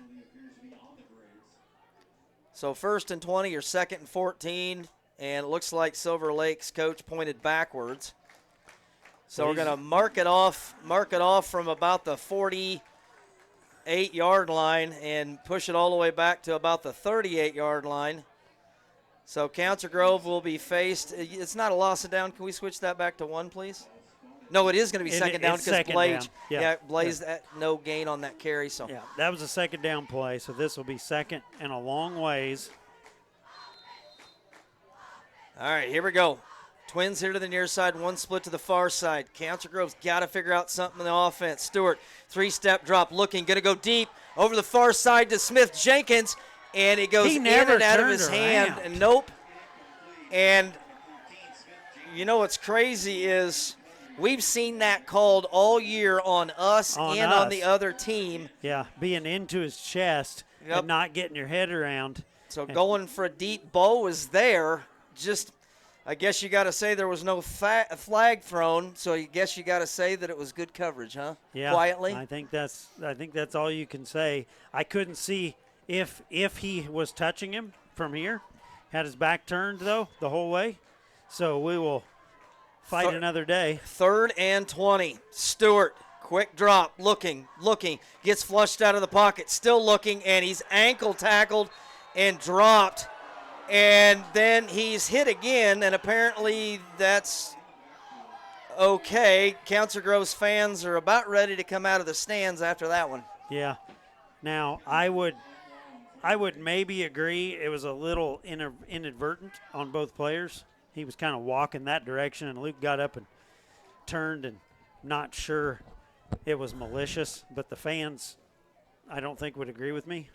So first and 20 or second and 14, and it looks like Silver Lake's coach pointed backwards. So we're going to mark it off from about the 48-yard line and push it all the way back to about the 38-yard line. So Council Grove will be faced. It's not a loss of down. Can we switch that back to 1, please? No, it is going to be second down because Blaze. Blaze no gain on that carry. So yeah, that was a second down play. So this will be second and a long ways. All right, here we go. Twins here to the near side, one split to the far side. Council Grove's got to figure out something in the offense. Stewart, 3-step drop, looking, going to go deep over the far side to Smith Jenkins, and it goes in and out of his hand. And nope. And you know what's crazy is we've seen that called all year on us on the other team. Yeah, being into his chest and not getting your head around. So going for a deep ball was there. Just, I guess you got to say there was no flag thrown. So I guess you got to say that it was good coverage, huh? Yeah, quietly. I think that's all you can say. I couldn't see if he was touching him from here. Had his back turned though the whole way. So we will fight another day. 3rd and 20. Stewart, quick drop, looking, gets flushed out of the pocket, still looking, and he's ankle tackled and dropped. And then he's hit again, and apparently that's okay. Council Grove's fans are about ready to come out of the stands after that one. Yeah. Now, I would maybe agree it was a little inadvertent on both players. He was kind of walking that direction, and Luke got up and turned, and not sure it was malicious. But the fans, I don't think, would agree with me.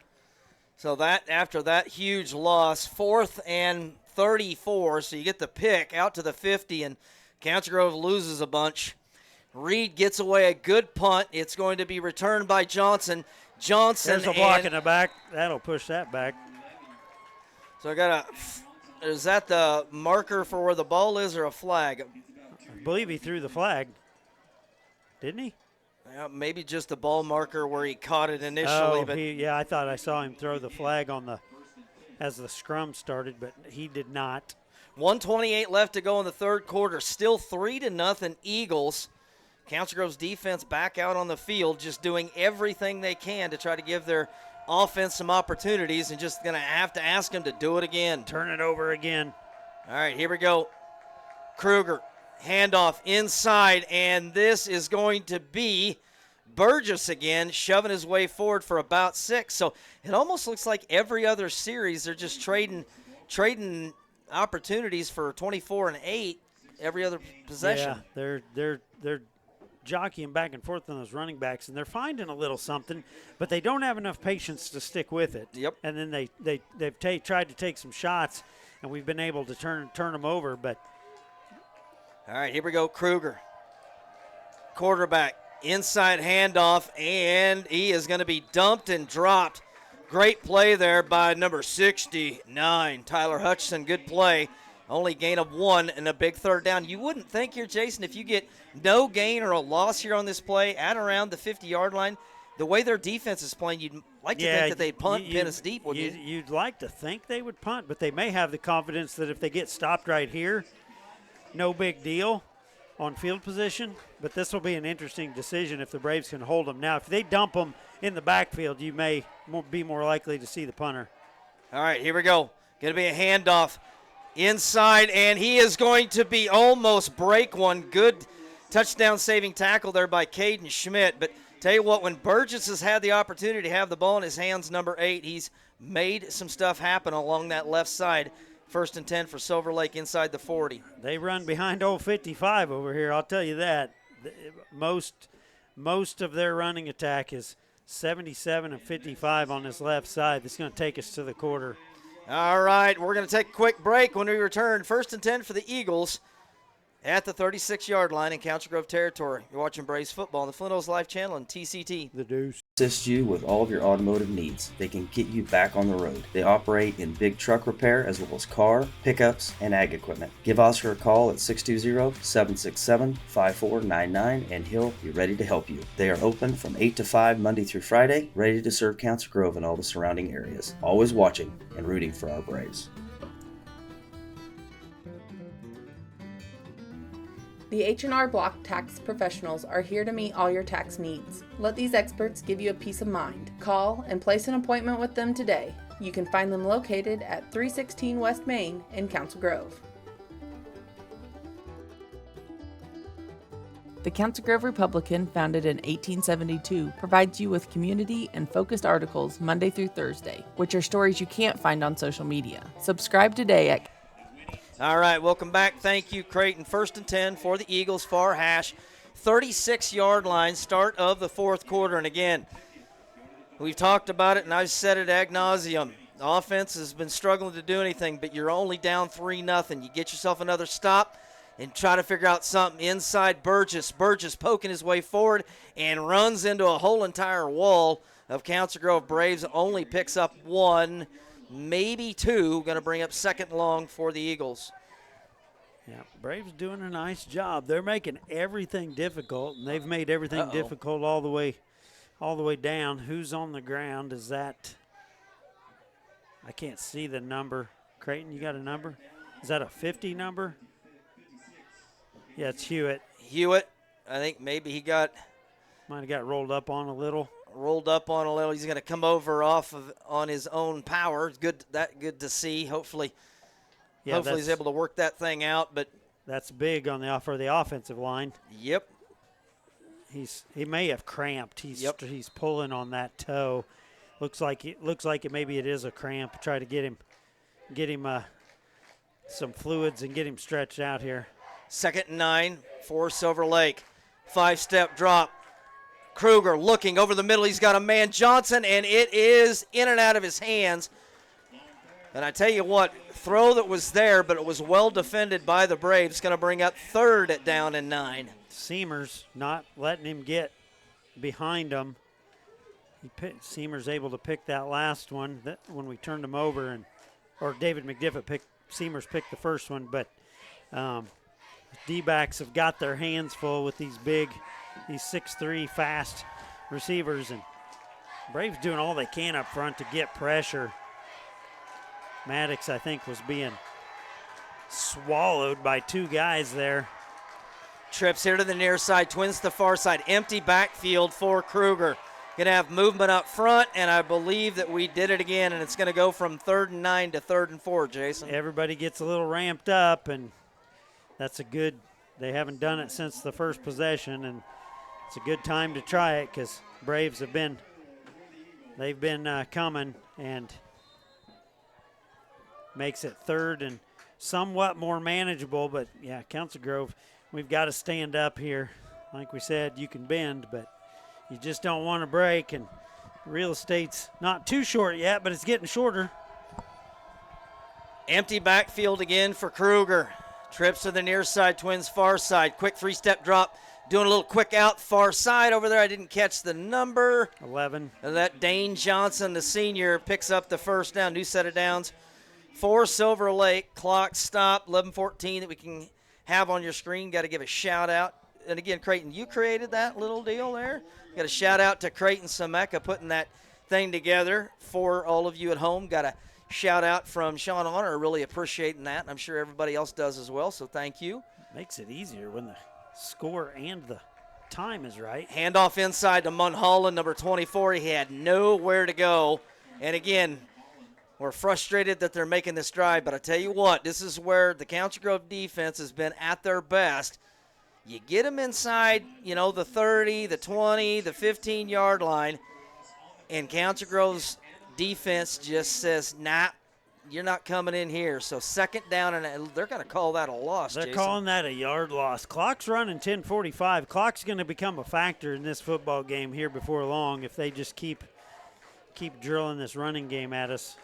So that after that huge loss, 4th and 34, so you get the pick out to the 50, and Council Grove loses a bunch. Reed gets away a good punt. It's going to be returned by Johnson. There's a block in the back. That'll push that back. So is that the marker for where the ball is or a flag? I believe he threw the flag. Didn't he? Yeah, maybe just the ball marker where he caught it initially. I thought I saw him throw the flag as the scrum started, but he did not. 1:28 left to go in the third quarter. Still 3-0 Eagles. Council Grove's defense back out on the field, just doing everything they can to try to give their offense some opportunities, and just going to have to ask them to do it again. Turn it over again. All right, here we go. Kruger, handoff inside, and this is going to be Burgess again, shoving his way forward for about 6. So it almost looks like every other series they're just trading opportunities for 24 and 8 every other possession. Yeah, they're jockeying back and forth on those running backs, and they're finding a little something, but they don't have enough patience to stick with it. Yep. And then they've tried to take some shots, and we've been able to turn them over. But all right, here we go. Kruger, quarterback, inside handoff, and he is going to be dumped and dropped. Great play there by number 69, Tyler Hutchison. Good play. Only gain of 1 and a big third down. You wouldn't think here, Jason, if you get no gain or a loss here on this play at around the 50-yard line, the way their defense is playing, you'd like to think that they'd punt and pin us deep, wouldn't you? You'd like to think they would punt, but they may have the confidence that if they get stopped right here, no big deal on field position. But this will be an interesting decision if the Braves can hold them. Now, if they dump them in the backfield, you may be more likely to see the punter. All right, here we go. Going to be a handoff. Inside, and he is going to be almost break one. Good touchdown-saving tackle there by Caden Schmidt. But tell you what, when Burgess has had the opportunity to have the ball in his hands, number 8, he's made some stuff happen along that left side. 1st and 10 for Silver Lake inside the 40. They run behind old 55 over here, I'll tell you that. Most of their running attack is 77 and 55 on this left side. That's going to take us to the quarter. All right, we're going to take a quick break. When we return, 1st and 10 for the Eagles at the 36-yard line in Council Grove territory. You're watching Braves football on the Flint Hills Live channel and TCT. The Deuce. Assist you with all of your automotive needs. They can get you back on the road. They operate in big truck repair as well as car, pickups, and ag equipment. Give Oscar a call at 620-767-5499 and he'll be ready to help you. They are open from 8 to 5 Monday through Friday, ready to serve Council Grove and all the surrounding areas. Always watching and rooting for our Braves. The H&R Block tax professionals are here to meet all your tax needs. Let these experts give you a peace of mind. Call and place an appointment with them today. You can find them located at 316 West Main in Council Grove. The Council Grove Republican, founded in 1872, provides you with community and focused articles Monday through Thursday, which are stories you can't find on social media. Subscribe today at... All right, welcome back. Thank you, Creighton. 1st and 10 for the Eagles, far hash. 36-yard line, start of the fourth quarter. And again, we've talked about it, and I've said it ad nauseum. The offense has been struggling to do anything, but you're only down 3-0. You get yourself another stop and try to figure out something inside Burgess. Burgess poking his way forward and runs into a whole entire wall of Council Grove Braves. Only picks up 1, maybe 2. Going to bring up 2nd and long for the Eagles. Yeah, Braves doing a nice job. They're making everything difficult, and they've made everything difficult all the way down. Who's on the ground? Is that? I can't see the number. Creighton, you got a number? Is that a 50 number? Yeah, it's Hewitt. Hewitt, I think maybe he might have got rolled up on a little. He's going to come over on his own power. It's good to see. Hopefully he's able to work that thing out. But that's big on for the offensive line. Yep. He may have cramped. He's pulling on that toe. Looks like maybe it is a cramp. Try to get him some fluids and get him stretched out here. 2nd and 9 for Silver Lake. 5-step drop. Kruger looking over the middle. He's got a man, Johnson, and it is in and out of his hands. And I tell you what, throw that was there, but it was well defended by the Braves. Going to bring up 3rd at down and 9. Seamers not letting him get behind him. Seamers able to pick that last one when we turned him over, or David McDiffett Seamers picked the first one, but D-backs have got their hands full with these 6'3" fast receivers, and Braves doing all they can up front to get pressure. Maddox, I think, was being swallowed by 2 guys there. Trips here to the near side, twins to the far side. Empty backfield for Kruger. Going to have movement up front, and I believe that we did it again, and it's going to go from 3rd and 9 to 3rd and 4, Jason. Everybody gets a little ramped up, and that's they haven't done it since the first possession, and it's a good time to try it because Braves they've been coming, and makes it 3rd and somewhat more manageable. But yeah, Council Grove, we've got to stand up here. Like we said, you can bend, but you just don't want to break, and real estate's not too short yet, but it's getting shorter. Empty backfield again for Kruger. Trips to the near side, twins far side. Quick 3-step drop. Doing a little quick out far side over there. I didn't catch the number. 11. And that Dane Johnson, the senior, picks up the first down. New set of downs for Silver Lake. Clock stop, 11:14 that we can have on your screen. Got to give a shout out. And again, Creighton, you created that little deal there. Got a shout out to Creighton Sameka putting that thing together for all of you at home. Got a shout out from Sean Honor, really appreciating that. I'm sure everybody else does as well, so thank you. Makes it easier when the score and the time is right. Handoff inside to Mulholland, number 24. He had nowhere to go. And again, we're frustrated that they're making this drive, but I tell you what, this is where the Council Grove defense has been at their best. You get them inside, the 30, the 20, the 15-yard line, and Council Grove's defense just says, nah, you're not coming in here. So 2nd down, and they're going to call that a loss, They're Jason. calling that a yard loss. Clock's running 10:45. Clock's going to become a factor in this football game here before long if they just keep drilling this running game at us.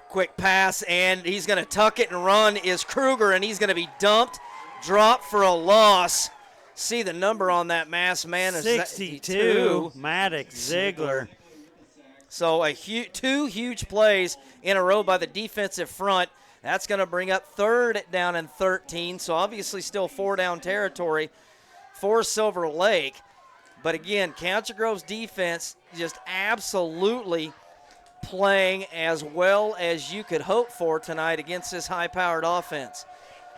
Quick pass, and he's going to tuck it and run is Kruger, and he's going to be dumped drop for a loss. See the number on that masked man is 62. Maddox Ziegler. So two huge plays in a row by the defensive front. That's going to bring up third down and 13. So obviously still 4-down territory for Silver Lake. But again, Council Grove's defense just absolutely playing as well as you could hope for tonight against this high-powered offense.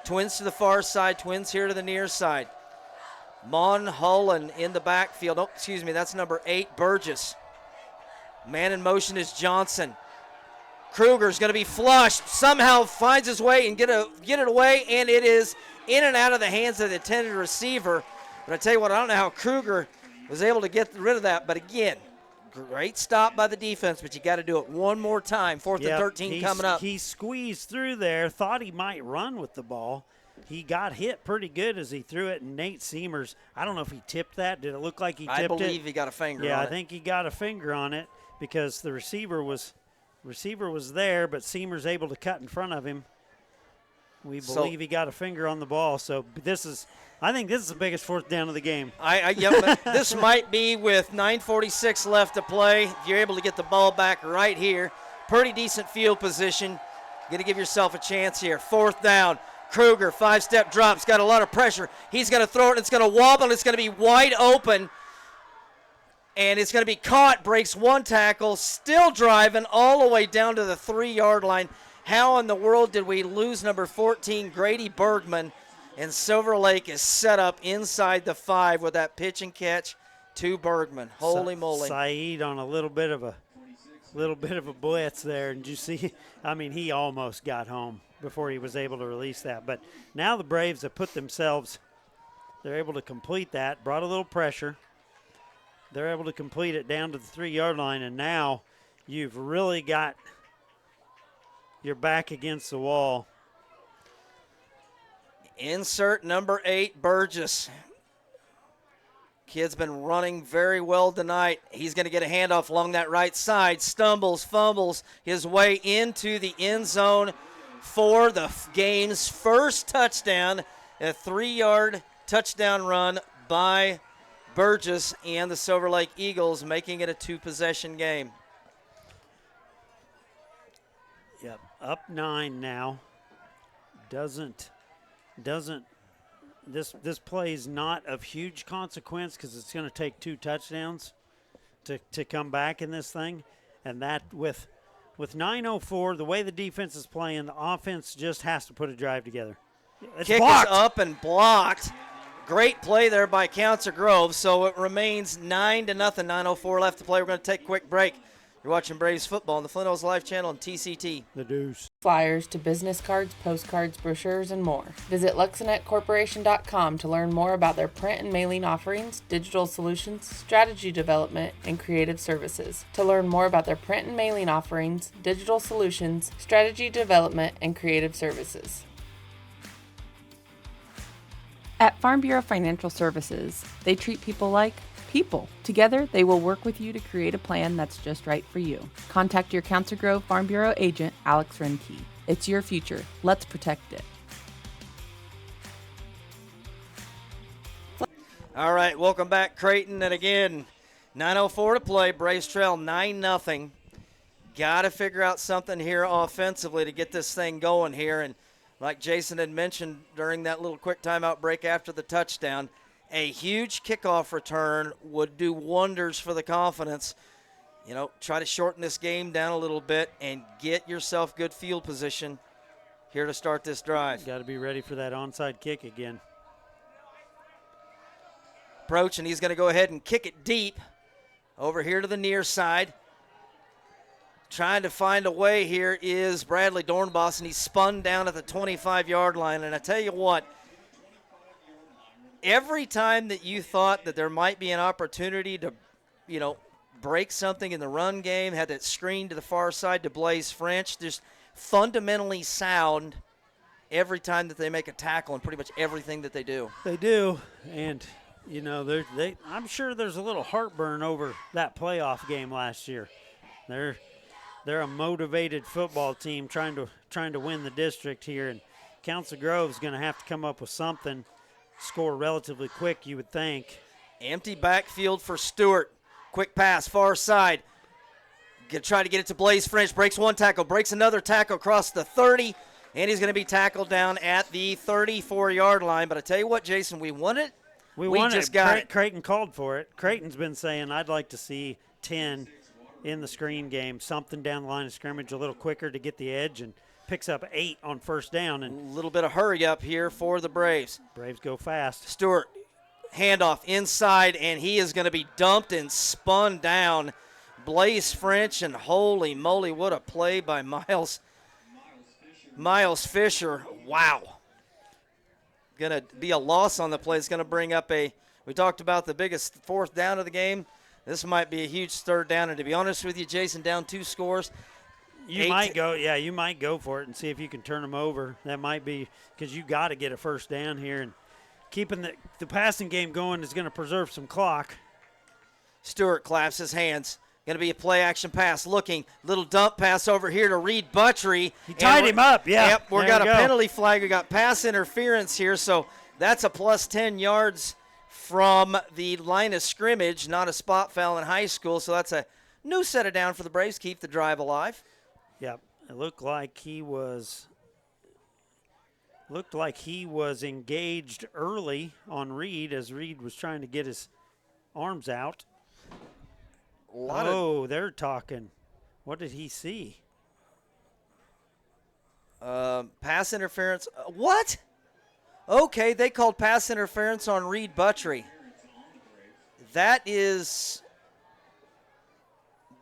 Twins to the far side, Twins here to the near side. Mulholland in the backfield. Oh, excuse me, that's number 8, Burgess. Man in motion is Johnson. Kruger's going to be flushed. Somehow finds his way and get it away, and it is in and out of the hands of the intended receiver. But I tell you what, I don't know how Kruger was able to get rid of that. But again, great stop by the defense, but you got to do it one more time. 4th and 13 coming up. He squeezed through there, thought he might run with the ball. He got hit pretty good as he threw it, and Nate Seamers, I don't know if he tipped that. Did it look like he tipped it? I believe he got a finger on it. Yeah, I think he got a finger on it because the receiver was there, but Seamers able to cut in front of him. We believe he got a finger on the ball. So I think this is the biggest 4th down of the game. But this might be with 9:46 left to play. If you're able to get the ball back right here, pretty decent field position. Going to give yourself a chance here. 4th down. Kruger, 5-step drops, got a lot of pressure. He's going to throw it, and it's going to wobble, and it's going to be wide open. And it's going to be caught, breaks one tackle, still driving all the way down to the 3-yard line. How in the world did we lose number 14, Grady Bergman? And Silver Lake is set up inside the 5 with that pitch and catch to Bergman. Holy moly. Saeed on a little bit of a blitz there. And you see, I mean, he almost got home before he was able to release that. But now the Braves have they're able to complete that, brought a little pressure. They're able to complete it down to the 3-yard line, and now you've really got your back against the wall. Insert number 8, Burgess. Kid's been running very well tonight. He's going to get a handoff along that right side, fumbles his way into the end zone for the game's first touchdown, a 3-yard touchdown run by Burgess and the Silver Lake Eagles, making it a 2-possession game. Yep, up 9 now. This play is not of huge consequence because it's going to take 2 touchdowns to come back in this thing, and that with 9:04, the way the defense is playing, the offense just has to put a drive together. It's Kick blocked. is up and blocked. Great play there by Council Grove, so it remains 9-0, 9:04 left to play. We're going to take a quick break. You're watching Braves football on the Flint Hills Live channel and TCT. The Deuce. Flyers to business cards, postcards, brochures, and more. Visit LexinetCorporation.com to learn more about their print and mailing offerings, digital solutions, strategy development, and creative services. To learn more about their print and mailing offerings, digital solutions, strategy development, and creative services. At Farm Bureau Financial Services, they treat people like people. Together, they will work with you to create a plan that's just right for you. Contact your Council Grove Farm Bureau agent, Alex Renke. It's your future. Let's protect it. All right, welcome back, Creighton. And again, 9:04 to play. Braves trail 9-0. Got to figure out something here offensively to get this thing going here. And like Jason had mentioned during that little quick timeout break after the touchdown, a huge kickoff return would do wonders for the confidence. You know, try to shorten this game down a little bit and get yourself good field position here to start this drive. Got to be ready for that onside kick again. Approach, and he's going to go ahead and kick it deep over here to the near side. Trying to find a way here is Bradley Dornbos, and he's spun down at the 25-yard line. And I tell you what, every time that you thought that there might be an opportunity to, you know, break something in the run game, had that screen to the far side to Blaze French, just fundamentally sound every time that they make a tackle and pretty much everything that they do. They do, and, you know, I'm sure there's a little heartburn over that playoff game last year. They're a motivated football team trying to win the district here, and Council Grove's going to have to come up with something, score relatively quick, you would think. Empty backfield for Stewart. Quick pass, far side. Gonna try to get it to Blaze French. Breaks one tackle, breaks another tackle across the 30, and he's going to be tackled down at the 34-yard line. But I tell you what, Jason, we won it. We just got it. Creighton called for it. Creighton's been saying, I'd like to see 10 in the screen game, something down the line of scrimmage a little quicker to get the edge, and picks up 8 on first down. A And little bit of hurry up here for the Braves. Braves go fast. Stewart, handoff inside, and he is going to be dumped and spun down. Blaze French, and holy moly, what a play by Miles Fisher. Wow. Going to be a loss on the play. It's going to bring up we talked about the biggest fourth down of the game. This might be a huge third down, and to be honest with you, Jason, down 2 scores. You might go for it and see if you can turn them over. That might be because you got to get a first down here, and keeping the passing game going is going to preserve some clock. Stewart claps his hands. Going to be a play-action pass. Looking, little dump pass over here to Reed Buttrey. He tied him up, yeah. Yep, we got a penalty flag. We got pass interference here, so that's a plus 10 yards from the line of scrimmage, not a spot foul in high school, so that's a new set of down for the Braves. Keep the drive alive. Yep, it looked like he was engaged early on Reed as Reed was trying to get his arms out. They're talking. What did he see? Pass interference. What? Okay, they called pass interference on Reed Buttrey. That's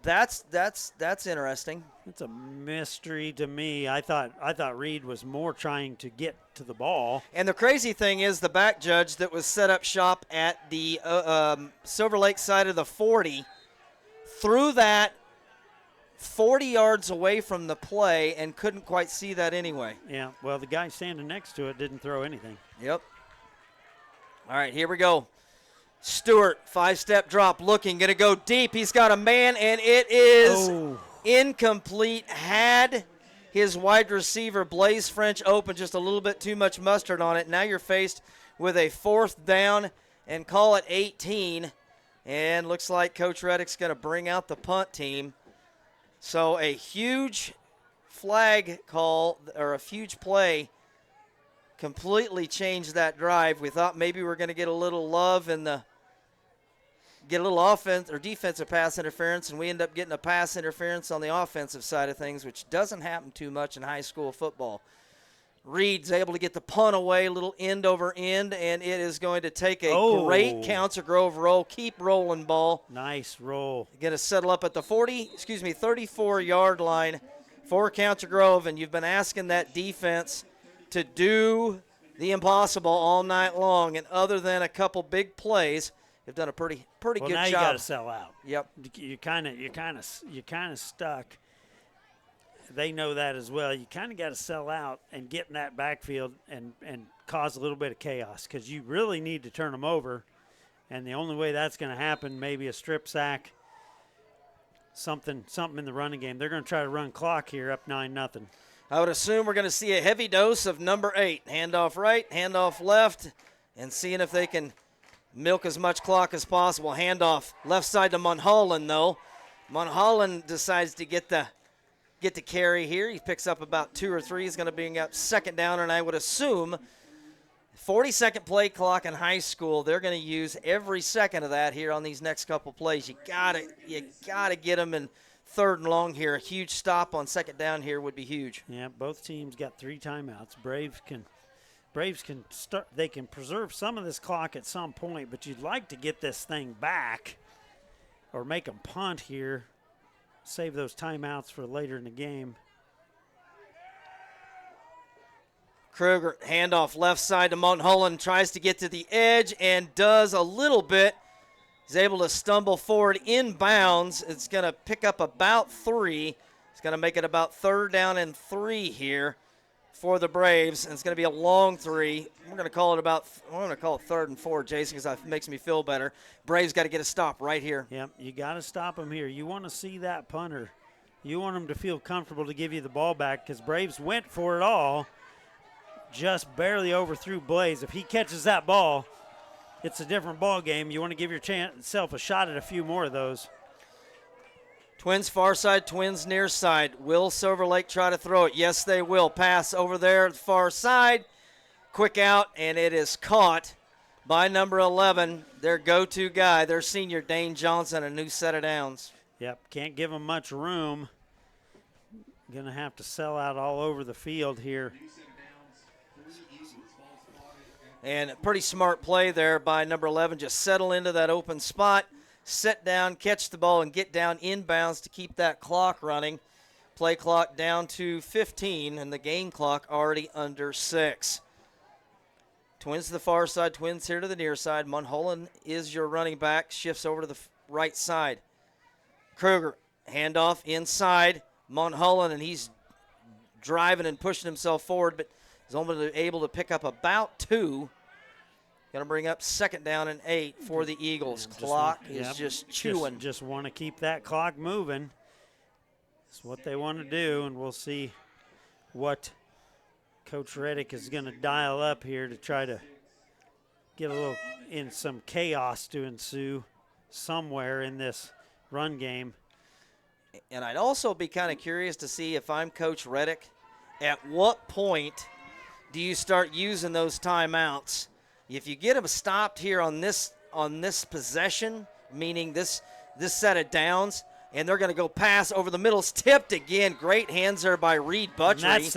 interesting. It's a mystery to me. I thought Reed was more trying to get to the ball. And the crazy thing is the back judge that was set up shop at the Silver Lake side of the 40 threw that 40 yards away from the play and couldn't quite see that anyway. Yeah, well, the guy standing next to it didn't throw anything. Yep. All right, here we go. Stewart, 5-step drop, looking, going to go deep. He's got a man, and it is incomplete. Had his wide receiver, Blaze French, open, just a little bit too much mustard on it. Now you're faced with a 4th down and call it 18. And looks like Coach Reddick's going to bring out the punt team. So a huge flag call, or a huge play, completely changed that drive. We thought maybe we were going to get a little love in get a little offense or defensive pass interference, and we end up getting a pass interference on the offensive side of things, which doesn't happen too much in high school football. Reed's able to get the punt away, a little end over end, and it is going to take a great Council Grove roll. Keep rolling ball. Nice roll. Going to settle up at the 34-yard line for Council Grove, and you've been asking that defense to do the impossible all night long, and other than a couple big plays, they've done a pretty good job. Well, now you got to sell out. Yep. You're kind of stuck. They know that as well. You kind of got to sell out and get in that backfield and cause a little bit of chaos because you really need to turn them over. And the only way that's going to happen, maybe a strip sack, something in the running game. They're going to try to run clock here up 9-0. I would assume we're going to see a heavy dose of number 8. Handoff right, handoff left, and seeing if they can milk as much clock as possible. Handoff left side to Mulholland, though. Mulholland decides to get the carry here. He picks up about 2 or 3. He's going to bring up 2nd down, and I would assume 40-second play clock in high school. They're going to use every second of that here on these next couple plays. You gotta get them in 3rd and long here. A huge stop on 2nd down here would be huge. Yeah, both teams got 3 timeouts. Braves can start. They can preserve some of this clock at some point, but you'd like to get this thing back or make them punt here. Save those timeouts for later in the game. Kruger, handoff left side to Mulholland, tries to get to the edge and does a little bit. He's able to stumble forward inbounds. It's going to pick up about 3. It's going to make it about 3rd down and 3 here for the Braves, and it's going to be a long 3. I'm going to call it 3rd and 4, Jason, because that makes me feel better. Braves got to get a stop right here. Yep, you got to stop them here. You want to see that punter. You want them to feel comfortable to give you the ball back because Braves went for it all. just barely overthrew Blaze. If he catches that ball, it's a different ball game. You want to give yourself a shot at a few more of those. Twins far side, Twins near side. Will Silver Lake try to throw it? Yes, they will. Pass over there, far side. Quick out, and it is caught by number 11, their go-to guy, their senior, Dane Johnson, a new set of downs. Yep, can't give him much room. Going to have to sell out all over the field here. And a pretty smart play there by number 11. Just settle into that open spot, sit down, catch the ball, and get down inbounds to keep that clock running. Play clock down to 15, and the game clock already under 6. Twins to the far side, Twins here to the near side. Mulholland is your running back, shifts over to the right side. Kruger, handoff inside. Mulholland, and he's driving and pushing himself forward, but he's only able to pick up about 2. Going to bring up 2nd down and 8 for the Eagles. Clock is just chewing. Just want to keep that clock moving. That's what they want to do, and we'll see what Coach Reddick is going to dial up here to try to get a little in some chaos to ensue somewhere in this run game. And I'd also be kind of curious to see, if I'm Coach Reddick, at what point do you start using those timeouts? If you get them stopped here on this possession, meaning this set of downs, and they're going to go pass over the middle, it's tipped again. Great hands there by Reed Butchery. And that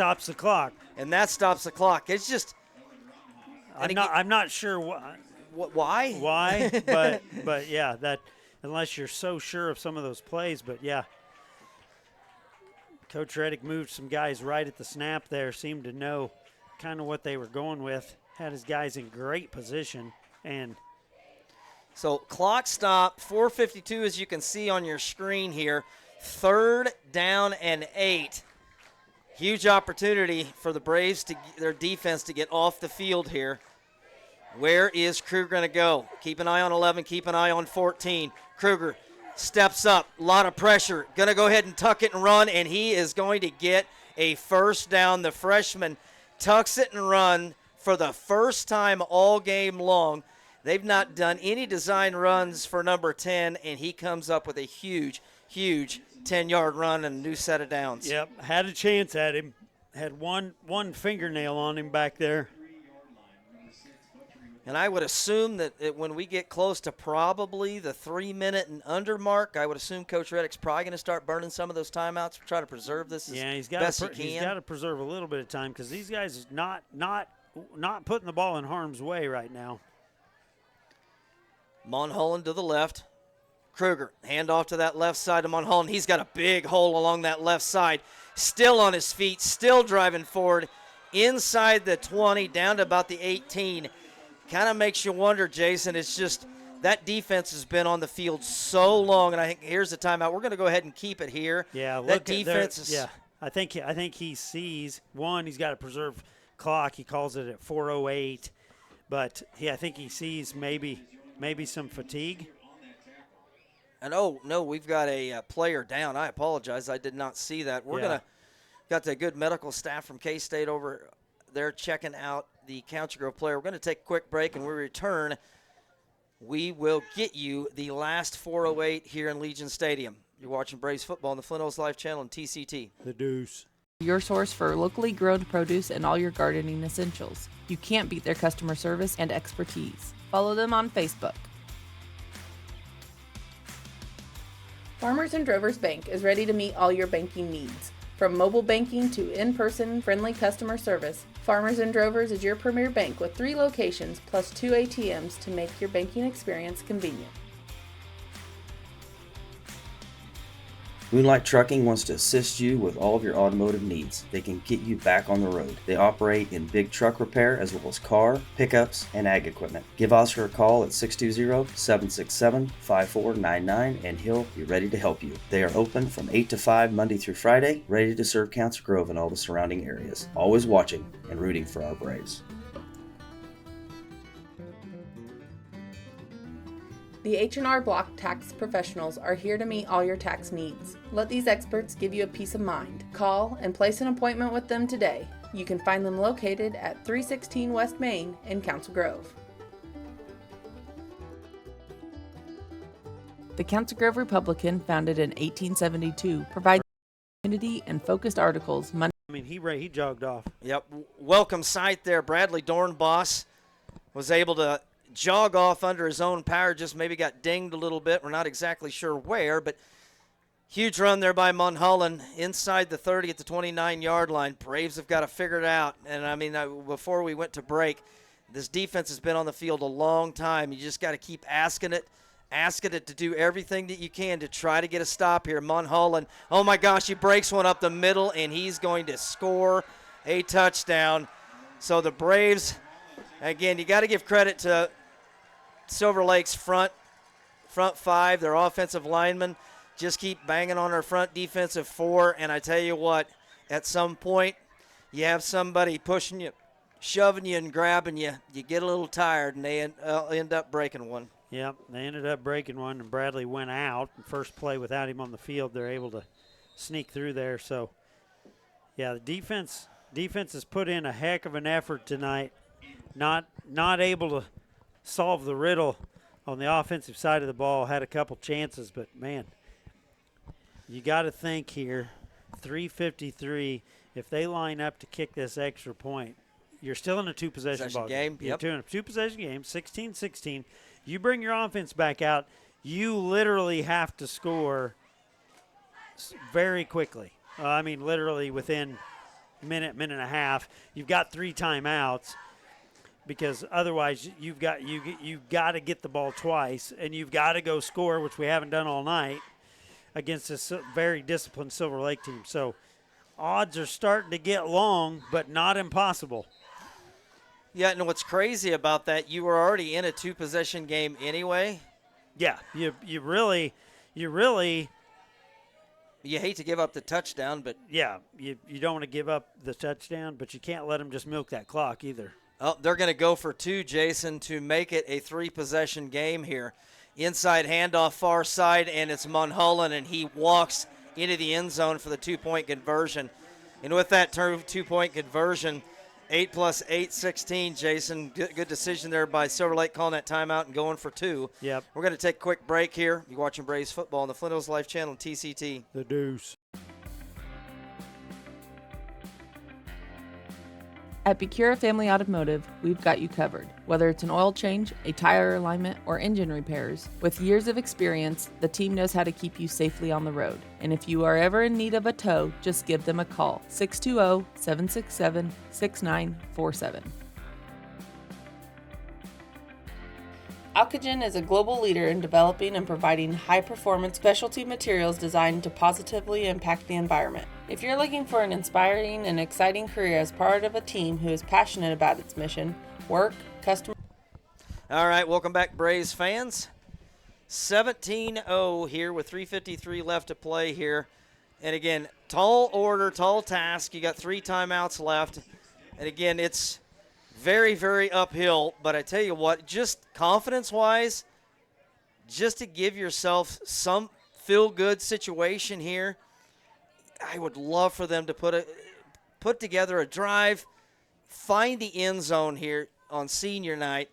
stops the clock. It's just I'm not sure why. Why, but yeah, that unless you're so sure of some of those plays, but yeah. Coach Reddick moved some guys right at the snap there, seemed to know kind of what they were going with, had his guys in great position. And so clock stop, 4:52 as you can see on your screen here. 3rd down and 8. Huge opportunity for the Braves, their defense, to get off the field here. Where is Kruger going to go? Keep an eye on 11, keep an eye on 14. Kruger steps up, a lot of pressure, going to go ahead and tuck it and run, and he is going to get a 1st down. The freshman tucks it and run for the first time all game long. They've not done any design runs for number 10, and he comes up with a huge 10-yard run and a new set of downs. Yep, had a chance at him. Had one fingernail on him back there. And I would assume that when we get close to probably the 3-minute and under mark, I would assume Coach Reddick's probably going to start burning some of those timeouts, try to preserve this as best he can. He's got to preserve a little bit of time because these guys is not putting the ball in harm's way right now. Mulholland to the left. Kruger, handoff to that left side of Mulholland. He's got a big hole along that left side. Still on his feet, still driving forward inside the 20, down to about the 18. Kind of makes you wonder, Jason. It's just that defense has been on the field so long, and I think here's the timeout. We're going to go ahead and keep it here. Yeah, that defense is. Yeah, I think he sees he's got to preserve clock. He calls it at 4:08, but I think he sees maybe some fatigue. And no, we've got a player down. I apologize, I did not see that. We're got the good medical staff from K-State over there checking out the Council Grove player. We're going to take a quick break, and when we return, we will get you the last 4:08 here in Legion Stadium. You're watching Braves football on the Flint Hills Live channel and TCT. The Deuce. Your source for locally grown produce and all your gardening essentials. You can't beat their customer service and expertise. Follow them on Facebook. Farmers and Drovers Bank is ready to meet all your banking needs. From mobile banking to in-person friendly customer service, Farmers and Drovers is your premier bank with 3 locations plus 2 ATMs to make your banking experience convenient. Moonlight Trucking wants to assist you with all of your automotive needs. They can get you back on the road. They operate in big truck repair as well as car, pickups, and ag equipment. Give Oscar a call at 620-767-5499 and he'll be ready to help you. They are open from 8 to 5 Monday through Friday, ready to serve Council Grove and all the surrounding areas. Always watching and rooting for our Braves. The H&R Block tax professionals are here to meet all your tax needs. Let these experts give you a peace of mind. Call and place an appointment with them today. You can find them located at 316 West Main in Council Grove. The Council Grove Republican, founded in 1872, provides community and focused articles Monday. I mean, he jogged off. Yep. Welcome sight there. Bradley Dornboss was able to jog off under his own power, just maybe got dinged a little bit. We're not exactly sure where, but huge run there by Mulholland inside the 30 at the 29-yard line. Braves have got to figure it out. And, I mean, before we went to break, this defense has been on the field a long time. You just got to keep asking it to do everything that you can to try to get a stop here. Mulholland, oh, my gosh, he breaks one up the middle, and he's going to score a touchdown. So the Braves, again, you got to give credit to Silver Lake's front five, their offensive linemen. Just keep banging on our front defensive four, and I tell you what, at some point you have somebody pushing you, shoving you and grabbing you. You get a little tired, and they end up breaking one. Yep, they ended up breaking one, and Bradley went out. First play without him on the field, they're able to sneak through there. So, yeah, the defense has put in a heck of an effort tonight. Not able to solve the riddle on the offensive side of the ball. Had a couple chances, but, man, you got to think here, 3:53, if they line up to kick this extra point, you're still in a two-possession ball game. Yep. You're in a two-possession game, 16-16. You bring your offense back out, you literally have to score very quickly. I mean, literally within minute and a half. You've got 3 timeouts because otherwise you've got to get the ball twice, and you've got to go score, which we haven't done all night, against this very disciplined Silver Lake team. So odds are starting to get long, but not impossible. Yeah, and what's crazy about that, you were already in a two-possession game anyway. Yeah, you really You hate to give up the touchdown, but yeah, you don't want to give up the touchdown, but you can't let them just milk that clock either. oh, they're going to go for 2, Jason, to make it a 3-possession game here. Inside handoff far side, and it's Mulholland, and he walks into the end zone for the 2-point conversion. And with that 2-point conversion, 8 plus 8, 16, Jason. Good decision there by Silver Lake calling that timeout and going for 2. Yep. We're going to take a quick break here. You're watching Braves football on the Flint Hills Life Channel and TCT. The Deuce. At Becura Family Automotive, we've got you covered. Whether it's an oil change, a tire alignment, or engine repairs, with years of experience, the team knows how to keep you safely on the road. And if you are ever in need of a tow, just give them a call, 620-767-6947. Alcogen is a global leader in developing and providing high-performance specialty materials designed to positively impact the environment. If you're looking for an inspiring and exciting career as part of a team who is passionate about its mission, work, customer... All right, welcome back, Braves fans. 17-0 here with 3:53 left to play here. And again, tall order, tall task. You got 3 timeouts left. And again, it's very, very uphill. But I tell you what, just confidence-wise, just to give yourself some feel-good situation here, I would love for them to put together a drive, find the end zone here on senior night,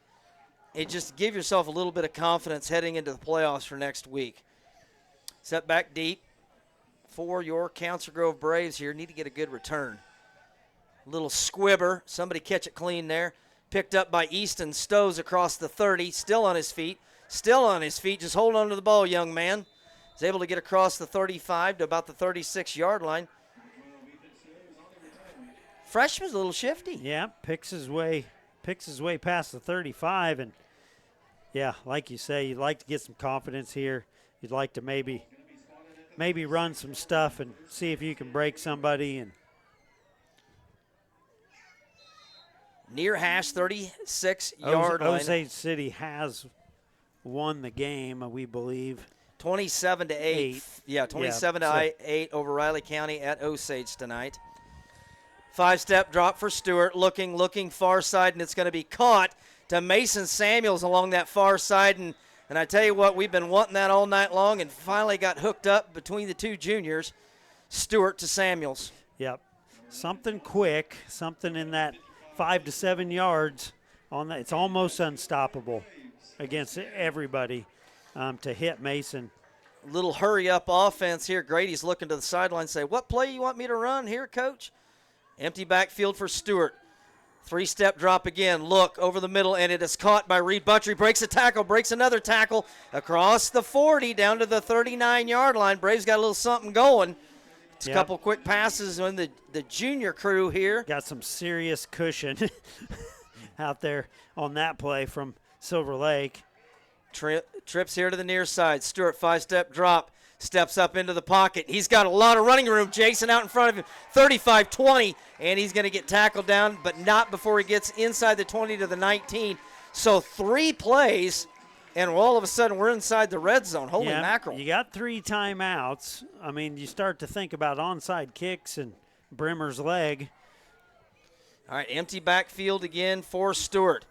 and just give yourself a little bit of confidence heading into the playoffs for next week. Set back deep for your Council Grove Braves here. Need to get a good return. Little squibber. Somebody catch it clean there. Picked up by Easton Stows across the 30. Still on his feet. Still on his feet. Just hold on to the ball, young man. He's able to get across the 35 to about the 36-yard line. Freshman's a little shifty. Yeah, picks his way past the 35, and yeah, like you say, you'd like to get some confidence here. You'd like to maybe run some stuff and see if you can break somebody. And near hash, 36-yard line. Osage City has won the game, we believe. 27-8. Yeah, 27-8 over Riley County at Osage tonight. 5-step drop for Stewart, looking far side, and it's going to be caught to Mason Samuels along that far side. And I tell you what, we've been wanting that all night long and finally got hooked up between the two juniors, Stewart to Samuels. Yep. something quick, something in that 5 to 7 yards on that. It's almost unstoppable against everybody to hit Mason. Little hurry-up offense here. Grady's looking to the sideline, say, what play you want me to run here, Coach? Empty backfield for Stewart. 3-step drop again. Look over the middle, and it is caught by Reed Buttrey. Breaks a tackle, breaks another tackle across the 40 down to the 39-yard line. Braves got a little something going. It's a couple quick passes on the junior crew here. Got some serious cushion out there on that play from Silver Lake. Trips here to the near side. Stewart, 5-step drop. Steps up into the pocket. He's got a lot of running room. Jason out in front of him. 35-20. And he's going to get tackled down, but not before he gets inside the 20 to the 19. So 3 plays, and all of a sudden we're inside the red zone. Holy mackerel. You got 3 timeouts. I mean, you start to think about onside kicks and Brimmer's leg. All right, empty backfield again for Stewart.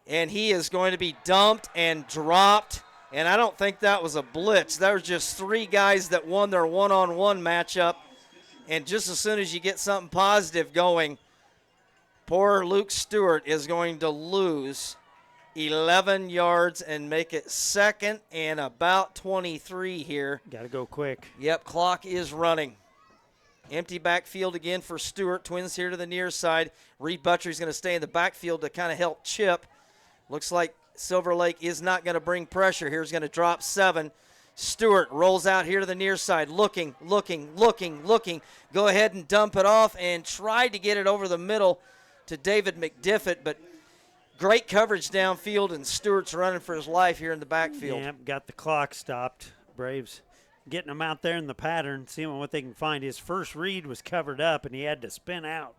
And he is going to be dumped and dropped. And I don't think that was a blitz. That was just 3 guys that won their one-on-one matchup. And just as soon as you get something positive going, poor Luke Stewart is going to lose 11 yards and make it 2nd and about 23 here. Got to go quick. Yep, clock is running. Empty backfield again for Stewart. Twins here to the near side. Reed Buttrey's going to stay in the backfield to kind of help Chip. Looks like Silver Lake is not going to bring pressure. Here's going to drop 7. Stewart rolls out here to the near side. Looking. Go ahead and dump it off and tried to get it over the middle to David McDiffett, but great coverage downfield, and Stewart's running for his life here in the backfield. Yeah, got the clock stopped. Braves getting him out there in the pattern, seeing what they can find. His first read was covered up, and he had to spin out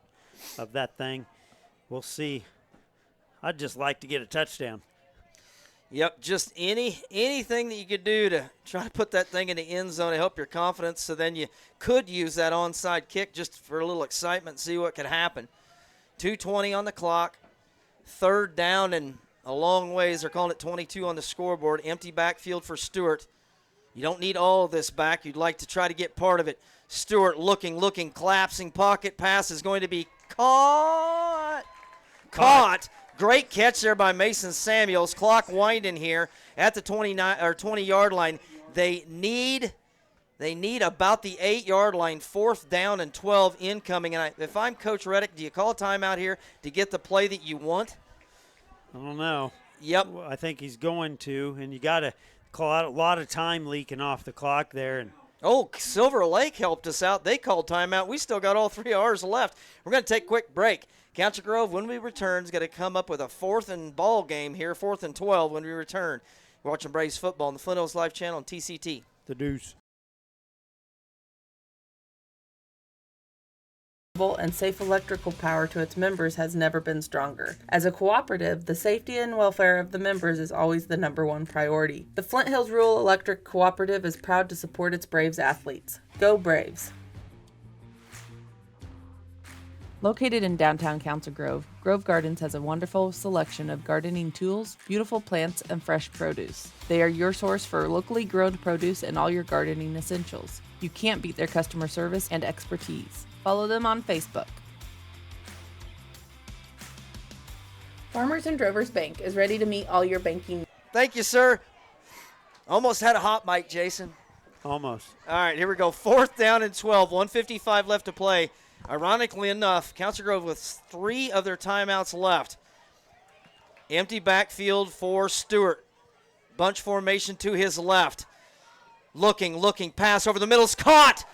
of that thing. We'll see. I'd just like to get a touchdown. Yep, just anything that you could do to try to put that thing in the end zone to help your confidence, so then you could use that onside kick just for a little excitement, see what could happen. 2:20 on the clock. 3rd down and a long ways. They're calling it 22 on the scoreboard. Empty backfield for Stewart. You don't need all of this back. You'd like to try to get part of it. Stewart looking, collapsing pocket pass is going to be caught. Great catch there by Mason Samuels. Clock winding here at the 20-yard line. They need about the 8-yard line. 4th down and 12 incoming. And if I'm Coach Reddick, do you call a timeout here to get the play that you want? I don't know. Yep. I think he's going to, and you got to call out a lot of time leaking off the clock there. And Silver Lake helped us out. They called timeout. We still got all 3 hours left. We're going to take a quick break. Council Grove, when we return, is going to come up with a 4th and ball game here, 4th and 12 when we return. We're watching Braves football on the Flint Hills Live channel on TCT. The Deuce. And safe electrical power to its members has never been stronger. As a cooperative, the safety and welfare of the members is always the #1 priority. The Flint Hills Rural Electric Cooperative is proud to support its Braves athletes. Go Braves! Located in downtown Council Grove, Grove Gardens has a wonderful selection of gardening tools, beautiful plants, and fresh produce. They are your source for locally grown produce and all your gardening essentials. You can't beat their customer service and expertise. Follow them on Facebook. Farmers and Drovers Bank is ready to meet all your banking. Thank you, sir. Almost had a hot mic, Jason. Almost. All right, here we go. 4th down and 12. 1:55 left to play. Ironically enough, Council Grove with 3 of their timeouts left. Empty backfield for Stewart. Bunch formation to his left. Looking, pass over the middle is caught.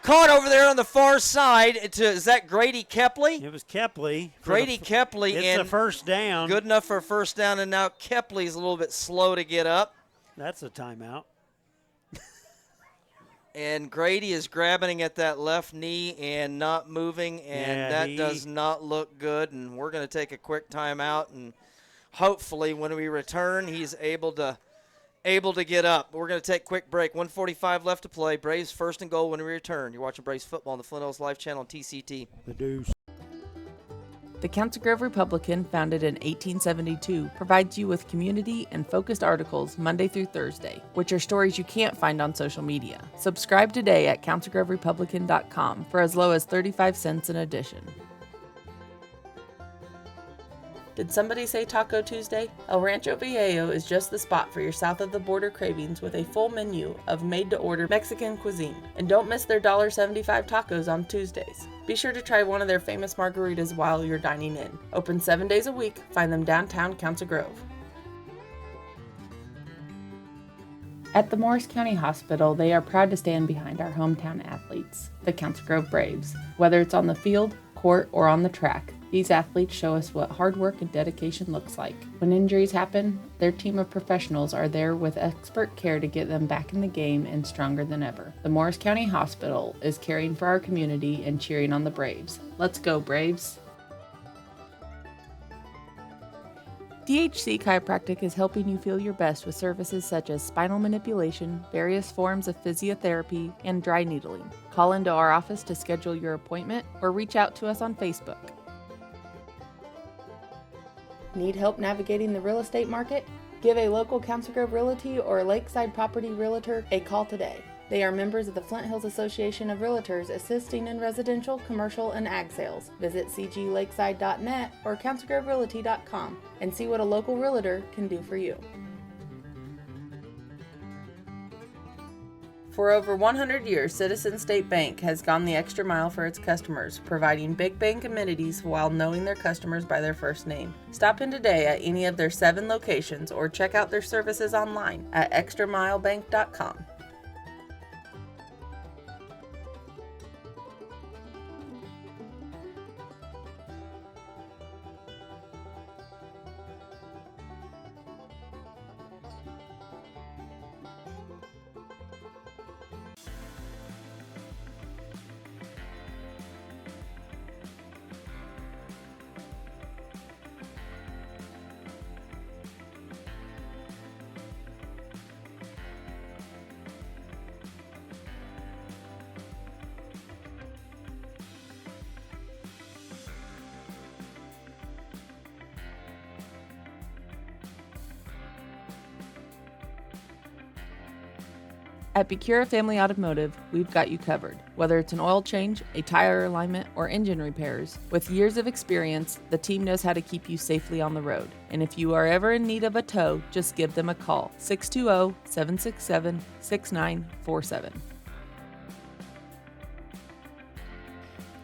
Caught over there on the far side. Is that Grady Kepley? It was Kepley. Grady Kepley. It's a first down. Good enough for a first down, and now Kepley's a little bit slow to get up. That's a timeout. And Grady is grabbing at that left knee and not moving, and that does not look good. And we're going to take a quick timeout, and hopefully when we return, he's able to get up. We're going to take a quick break. 1:45 left to play. Braves 1st and goal when we return. You're watching Braves football on the Flint Hills Live channel on TCT. The Deuce. The The Council Grove Republican, founded in 1872, provides you with community and focused articles Monday through Thursday, which are stories you can't find on social media. Subscribe today at councilgroverepublican.com for as low as 35 cents an edition. Did somebody say Taco Tuesday? El Rancho Viejo is just the spot for your south of the border cravings with a full menu of made-to-order Mexican cuisine. And don't miss their $1.75 tacos on Tuesdays. Be sure to try one of their famous margaritas while you're dining in. Open 7 days a week. Find them downtown Council Grove. At the Morris County Hospital, they are proud to stand behind our hometown athletes, the Council Grove Braves. Whether it's on the field, court, or on the track, these athletes show us what hard work and dedication looks like. When injuries happen, their team of professionals are there with expert care to get them back in the game and stronger than ever. The Morris County Hospital is caring for our community and cheering on the Braves. Let's go, Braves! DHC Chiropractic is helping you feel your best with services such as spinal manipulation, various forms of physiotherapy, and dry needling. Call into our office to schedule your appointment or reach out to us on Facebook. Need help navigating the real estate market? Give a local Council Grove Realty or Lakeside Property Realtor a call today. They are members of the Flint Hills Association of Realtors, assisting in residential, commercial, and ag sales. Visit cglakeside.net or councilgroverealty.com and see what a local realtor can do for you. For over 100 years, Citizen State Bank has gone the extra mile for its customers, providing big bank amenities while knowing their customers by their first name. Stop in today at any of their 7 locations or check out their services online at extramilebank.com. At Becura Family Automotive, we've got you covered. Whether it's an oil change, a tire alignment, or engine repairs, with years of experience, the team knows how to keep you safely on the road. And if you are ever in need of a tow, just give them a call, 620-767-6947.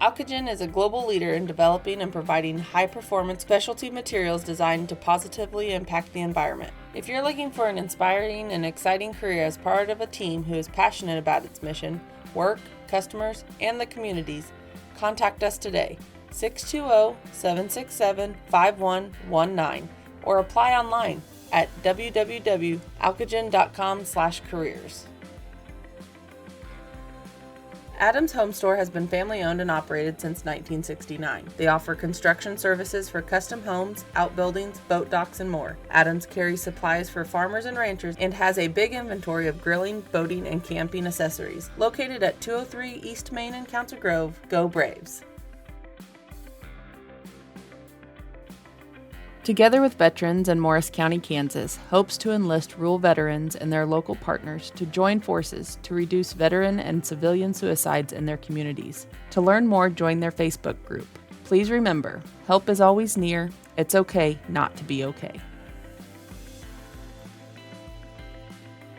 Alcogen is a global leader in developing and providing high-performance specialty materials designed to positively impact the environment. If you're looking for an inspiring and exciting career as part of a team who is passionate about its mission, work, customers, and the communities, contact us today, 620-767-5119, or apply online at www.alcogen.com/careers. Adams Home Store has been family owned and operated since 1969. They offer construction services for custom homes, outbuildings, boat docks, and more. Adams carries supplies for farmers and ranchers and has a big inventory of grilling, boating, and camping accessories. Located at 203 East Main in Council Grove, go Braves! Together with veterans in Morris County, Kansas, hopes to enlist rural veterans and their local partners to join forces to reduce veteran and civilian suicides in their communities. To learn more, join their Facebook group. Please remember, help is always near. It's okay not to be okay.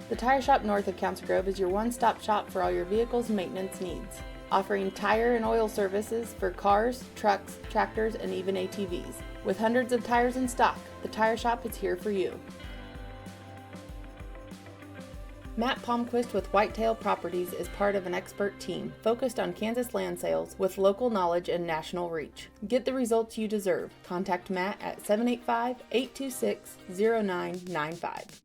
The Tire Shop north of Council Grove is your one-stop shop for all your vehicle's maintenance needs, offering tire and oil services for cars, trucks, tractors, and even ATVs. With hundreds of tires in stock, the Tire Shop is here for you. Matt Palmquist with Whitetail Properties is part of an expert team focused on Kansas land sales with local knowledge and national reach. Get the results you deserve. Contact Matt at 785-826-0995.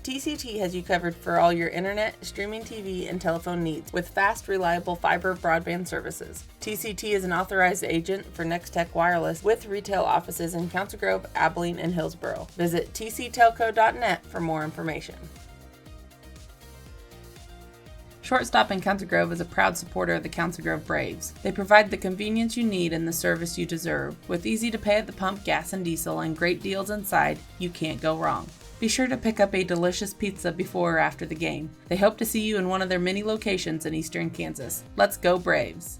TCT has you covered for all your internet, streaming TV, and telephone needs with fast, reliable fiber broadband services. TCT is an authorized agent for Nextech Wireless with retail offices in Council Grove, Abilene, and Hillsboro. Visit tctelco.net for more information. Shortstop in Council Grove is a proud supporter of the Council Grove Braves. They provide the convenience you need and the service you deserve. With easy to pay at the pump gas and diesel and great deals inside, you can't go wrong. Be sure to pick up a delicious pizza before or after the game. They hope to see you in one of their many locations in eastern Kansas. Let's go Braves!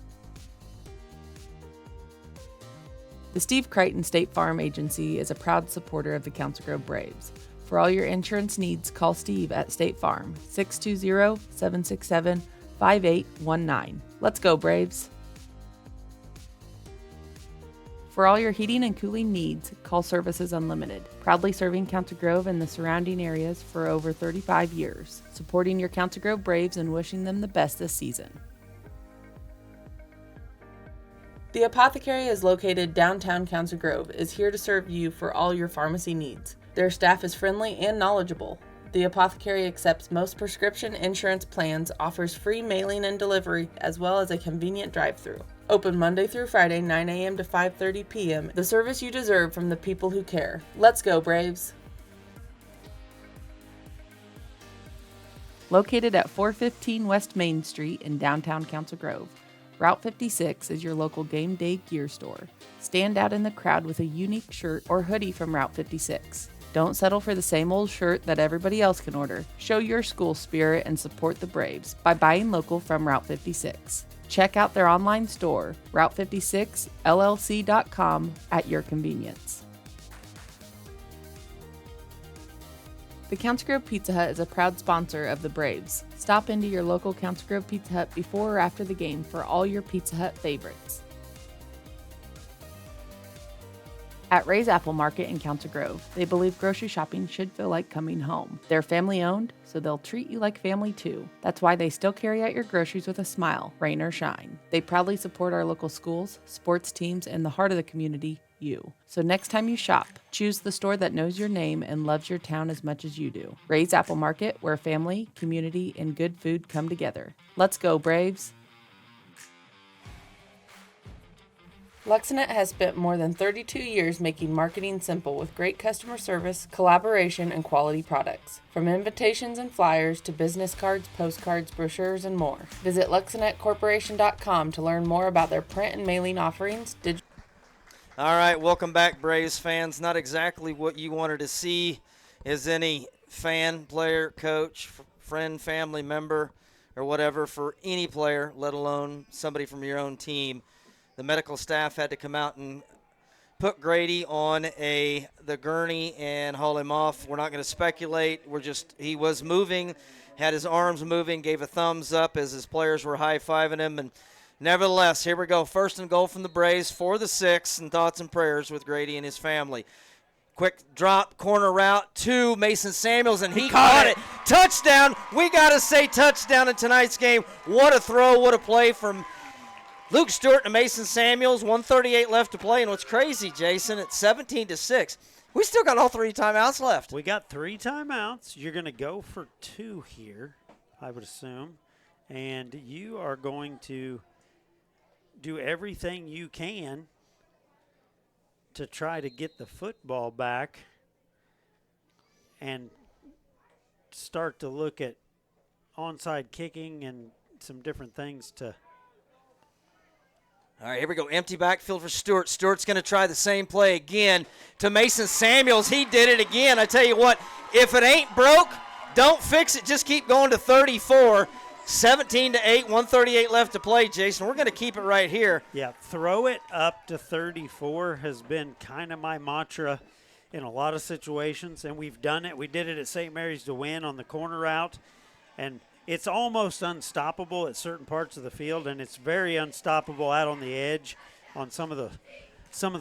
The Steve Crichton State Farm Agency is a proud supporter of the Council Grove Braves. For all your insurance needs, call Steve at State Farm, 620-767-5819. Let's go, Braves! For all your heating and cooling needs, call Services Unlimited. Proudly serving Council Grove and the surrounding areas for over 35 years, supporting your Council Grove Braves and wishing them the best this season. The Apothecary is located downtown Council Grove, is here to serve you for all your pharmacy needs. Their staff is friendly and knowledgeable. The Apothecary accepts most prescription insurance plans, offers free mailing and delivery, as well as a convenient drive-thru. Open Monday through Friday, 9 a.m. to 5:30 p.m. The service you deserve from the people who care. Let's go, Braves! Located at 415 West Main Street in downtown Council Grove, Route 56 is your local game day gear store. Stand out in the crowd with a unique shirt or hoodie from Route 56. Don't settle for the same old shirt that everybody else can order. Show your school spirit and support the Braves by buying local from Route 56. Check out their online store, route56llc.com, at your convenience. The Council Grove Pizza Hut is a proud sponsor of the Braves. Stop into your local Council Grove Pizza Hut before or after the game for all your Pizza Hut favorites. At Ray's Apple Market in Council Grove, they believe grocery shopping should feel like coming home. They're family owned, so they'll treat you like family too. That's why they still carry out your groceries with a smile, rain or shine. They proudly support our local schools, sports teams, and the heart of the community, you. So next time you shop, choose the store that knows your name and loves your town as much as you do. Ray's Apple Market, where family, community, and good food come together. Let's go, Braves! LuxNet has spent more than 32 years making marketing simple with great customer service, collaboration, and quality products. From invitations and flyers to business cards, postcards, brochures, and more. Visit LuxNetCorporation.com to learn more about their print and mailing offerings. All right, welcome back, Braves fans. Not exactly what you wanted to see as any fan, player, coach, friend, family member, or whatever for any player, let alone somebody from your own team. The medical staff had to come out and put Grady on the gurney and haul him off. We're not going to speculate. He was moving, had his arms moving, gave a thumbs up as his players were high-fiving him. And nevertheless, here we go. First and goal from the Braves for the 6, and thoughts and prayers with Grady and his family. Quick drop, corner route to Mason Samuels, and he caught it. Touchdown. We got to say touchdown in tonight's game. What a throw, what a play from Luke Stewart to Mason Samuels, 1:38 left to play. And what's crazy, Jason, it's 17-6. We still got all 3 timeouts left. We got 3 timeouts. You're going to go for 2 here, I would assume. And you are going to do everything you can to try to get the football back and start to look at onside kicking and some different things to. All right, here we go. Empty backfield for Stewart. Stewart's going to try the same play again to Mason Samuels. He did it again. I tell you what, if it ain't broke, don't fix it. Just keep going to 34. 17-8, 1:38 left to play, Jason. We're going to keep it right here. Yeah, throw it up to 34 has been kind of my mantra in a lot of situations, and we've done it. We did it at St. Mary's to win on the corner route, and it's almost unstoppable at certain parts of the field, and it's very unstoppable out on the edge on some of the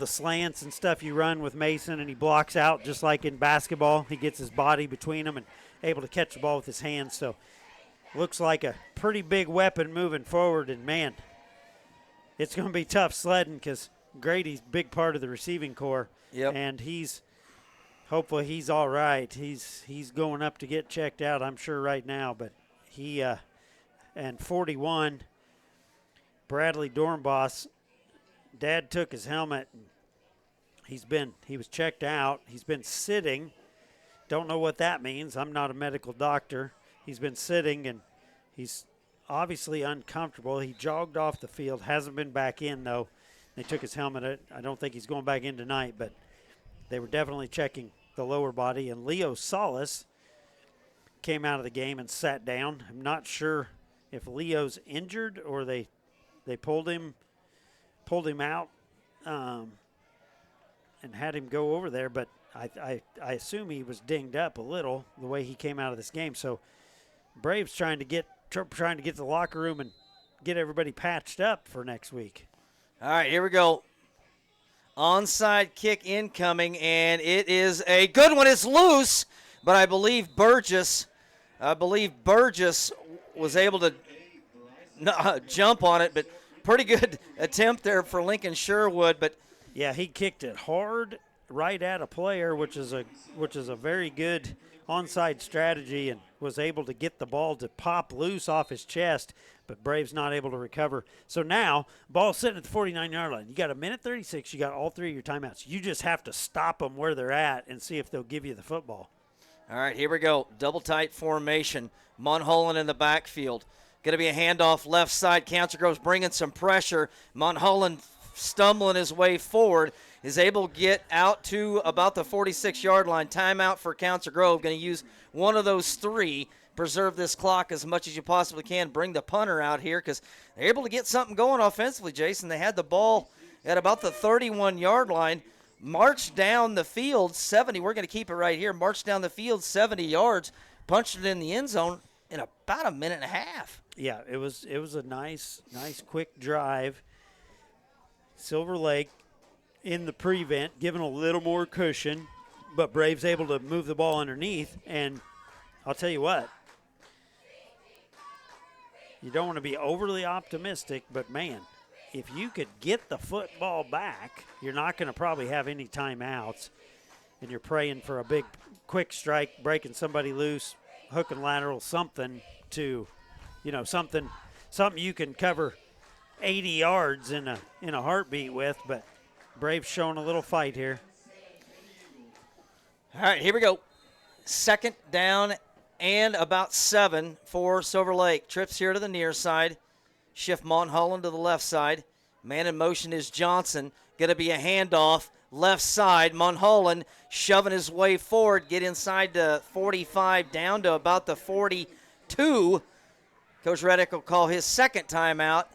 slants and stuff you run with Mason, and he blocks out just like in basketball. He gets his body between them and able to catch the ball with his hands. So looks like a pretty big weapon moving forward, and, man, it's going to be tough sledding because Grady's a big part of the receiving corps, and hopefully he's all right. He's going up to get checked out, I'm sure, right now, but he and 41, Bradley Dornbos, Dad took his helmet. And he was checked out. He's been sitting. Don't know what that means. I'm not a medical doctor. He's been sitting, and he's obviously uncomfortable. He jogged off the field, hasn't been back in, though. They took his helmet. I don't think he's going back in tonight, but they were definitely checking the lower body. And Leo Solis came out of the game and sat down. I'm not sure if Leo's injured or they pulled him out and had him go over there, but I assume he was dinged up a little the way he came out of this game. So Braves trying to get to the locker room and get everybody patched up for next week. All right, here we go. Onside kick incoming, and it is a good one. It's loose, but I believe Burgess was able to jump on it, but pretty good attempt there for Lincoln Sherwood. But yeah, he kicked it hard right at a player, which is a very good onside strategy, and was able to get the ball to pop loose off his chest, but Braves not able to recover. So now, ball sitting at the 49-yard line. You got a minute 36. You got all three of your timeouts. You just have to stop them where they're at and see if they'll give you the football. All right, here we go. Double tight formation. Monholland in the backfield. Going to be a handoff left side. Council Grove's bringing some pressure. Monholland stumbling his way forward. Is able to get out to about the 46-yard line. Timeout for Council Grove. Going to use one of those three. Preserve this clock as much as you possibly can. Bring the punter out here because they're able to get something going offensively, Jason. They had the ball at about the 31-yard line. Marched down the field 70. We're going to keep it right here. Marched down the field 70 yards. Punched it in the end zone in about a minute and a half. Yeah, it was a nice quick drive. Silver Lake in the prevent, giving a little more cushion, but Braves able to move the ball underneath. And I'll tell you what, you don't want to be overly optimistic, but man, if you could get the football back, you're not going to probably have any timeouts, and you're praying for a big quick strike, breaking somebody loose, hook and lateral, something to, something you can cover 80 yards in a heartbeat with. But Braves showing a little fight here. All right, here we go. Second down and about 7 for Silver Lake. Trips here to the near side. Shift Monholland to the left side. Man in motion is Johnson. Going to be a handoff left side. Monholland shoving his way forward. Get inside the 45 down to about the 42. Coach Reddick will call his second timeout.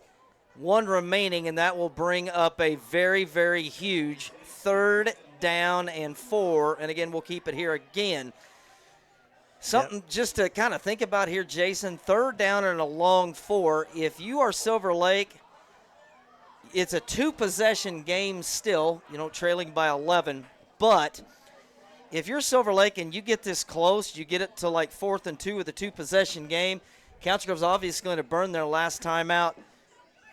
1 remaining, and that will bring up a very, very huge 3rd down and 4. And again, we'll keep it here again. Something just to kind of think about here, Jason. 3rd down and a long 4. If you are Silver Lake, it's a 2-possession game still, trailing by 11. But if you're Silver Lake and you get this close, you get it to like 4th and 2 with a 2-possession game, Council Grove's obviously going to burn their last time out.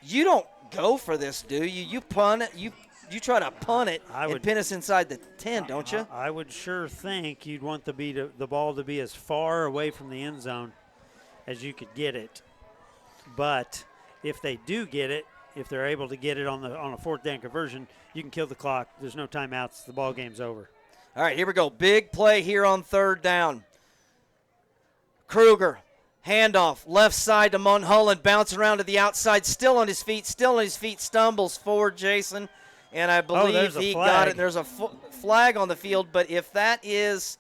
You don't go for this, do you? You punt it. You try to punt it and pin us inside the 10, don't you? I would sure think you'd want the ball to be as far away from the end zone as you could get it. But if they do get it, if they're able to get it on a 4th down conversion, you can kill the clock. There's no timeouts. The ball game's over. All right, here we go. Big play here on 3rd down. Kruger. Handoff, left side to Monholland, bounce around to the outside, still on his feet, stumbles forward, Jason. And I believe he got it. There's a flag on the field, but if it's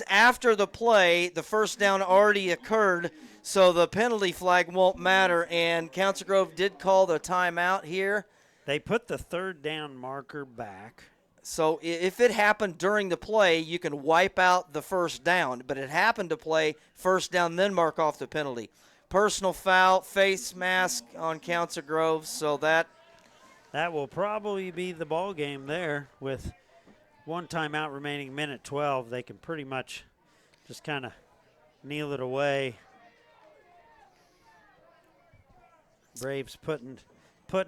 after the play, the 1st down already occurred, so the penalty flag won't matter. And Council Grove did call the timeout here. They put the 3rd down marker back. So if it happened during the play, you can wipe out the 1st down. But it happened to play 1st down, then mark off the penalty. Personal foul, face mask on Council Grove. So that will probably be the ball game there with 1 timeout remaining, minute 12. They can pretty much just kind of kneel it away. Braves putting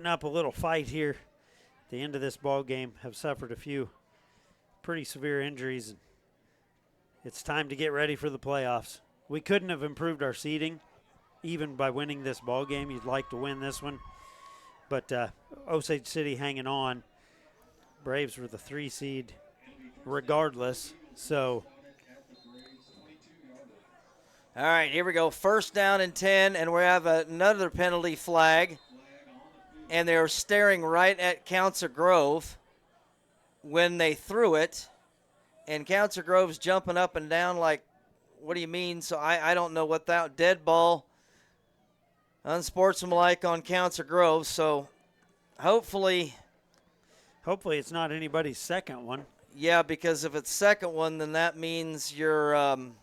up a little fight here. The end of this ball game, have suffered a few pretty severe injuries. And it's time to get ready for the playoffs. We couldn't have improved our seeding even by winning this ball game. You'd like to win this one. But Osage City hanging on. Braves were the 3 seed regardless. So All right, here we go. First down and 10, and we have another penalty flag. And they're staring right at Council Grove when they threw it. And Council Grove's jumping up and down like, what do you mean? So I don't know what that dead ball, unsportsmanlike on Council Grove. So hopefully it's not anybody's second one. Yeah, because if it's second one, then that means you're going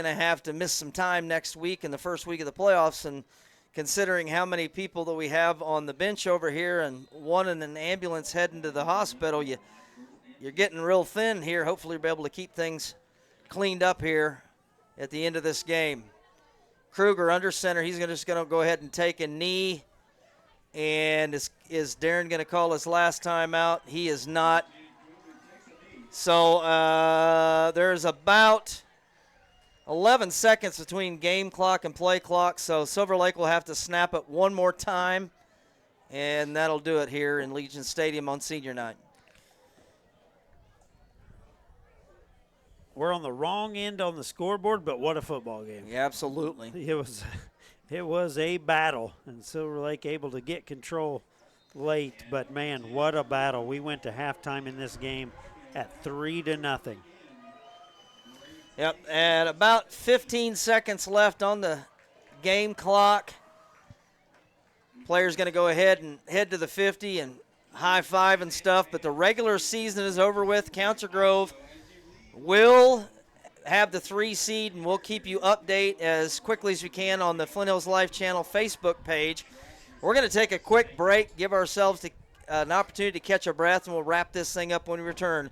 to have to miss some time next week in the first week of the playoffs. And considering how many people that we have on the bench over here and one in an ambulance heading to the hospital, you're getting real thin here. Hopefully you'll be able to keep things cleaned up here at the end of this game. Kruger under center. He's just going to go ahead and take a knee. And is Darren going to call his last time out? He is not. So there's about 11 seconds between game clock and play clock. So Silver Lake will have to snap it one more time. And that'll do it here in Legion Stadium on senior night. We're on the wrong end on the scoreboard, but what a football game. Yeah, absolutely. It was a battle, and Silver Lake able to get control late. But, man, what a battle. We went to halftime in this game at 3-0. Yep, and about 15 seconds left on the game clock. Player's going to go ahead and head to the 50 and high-five and stuff, but the regular season is over with. Council Grove will have the 3 seed, and we'll keep you update as quickly as we can on the Flint Hills Life Channel Facebook page. We're going to take a quick break, give ourselves an opportunity to catch our breath, and we'll wrap this thing up when we return.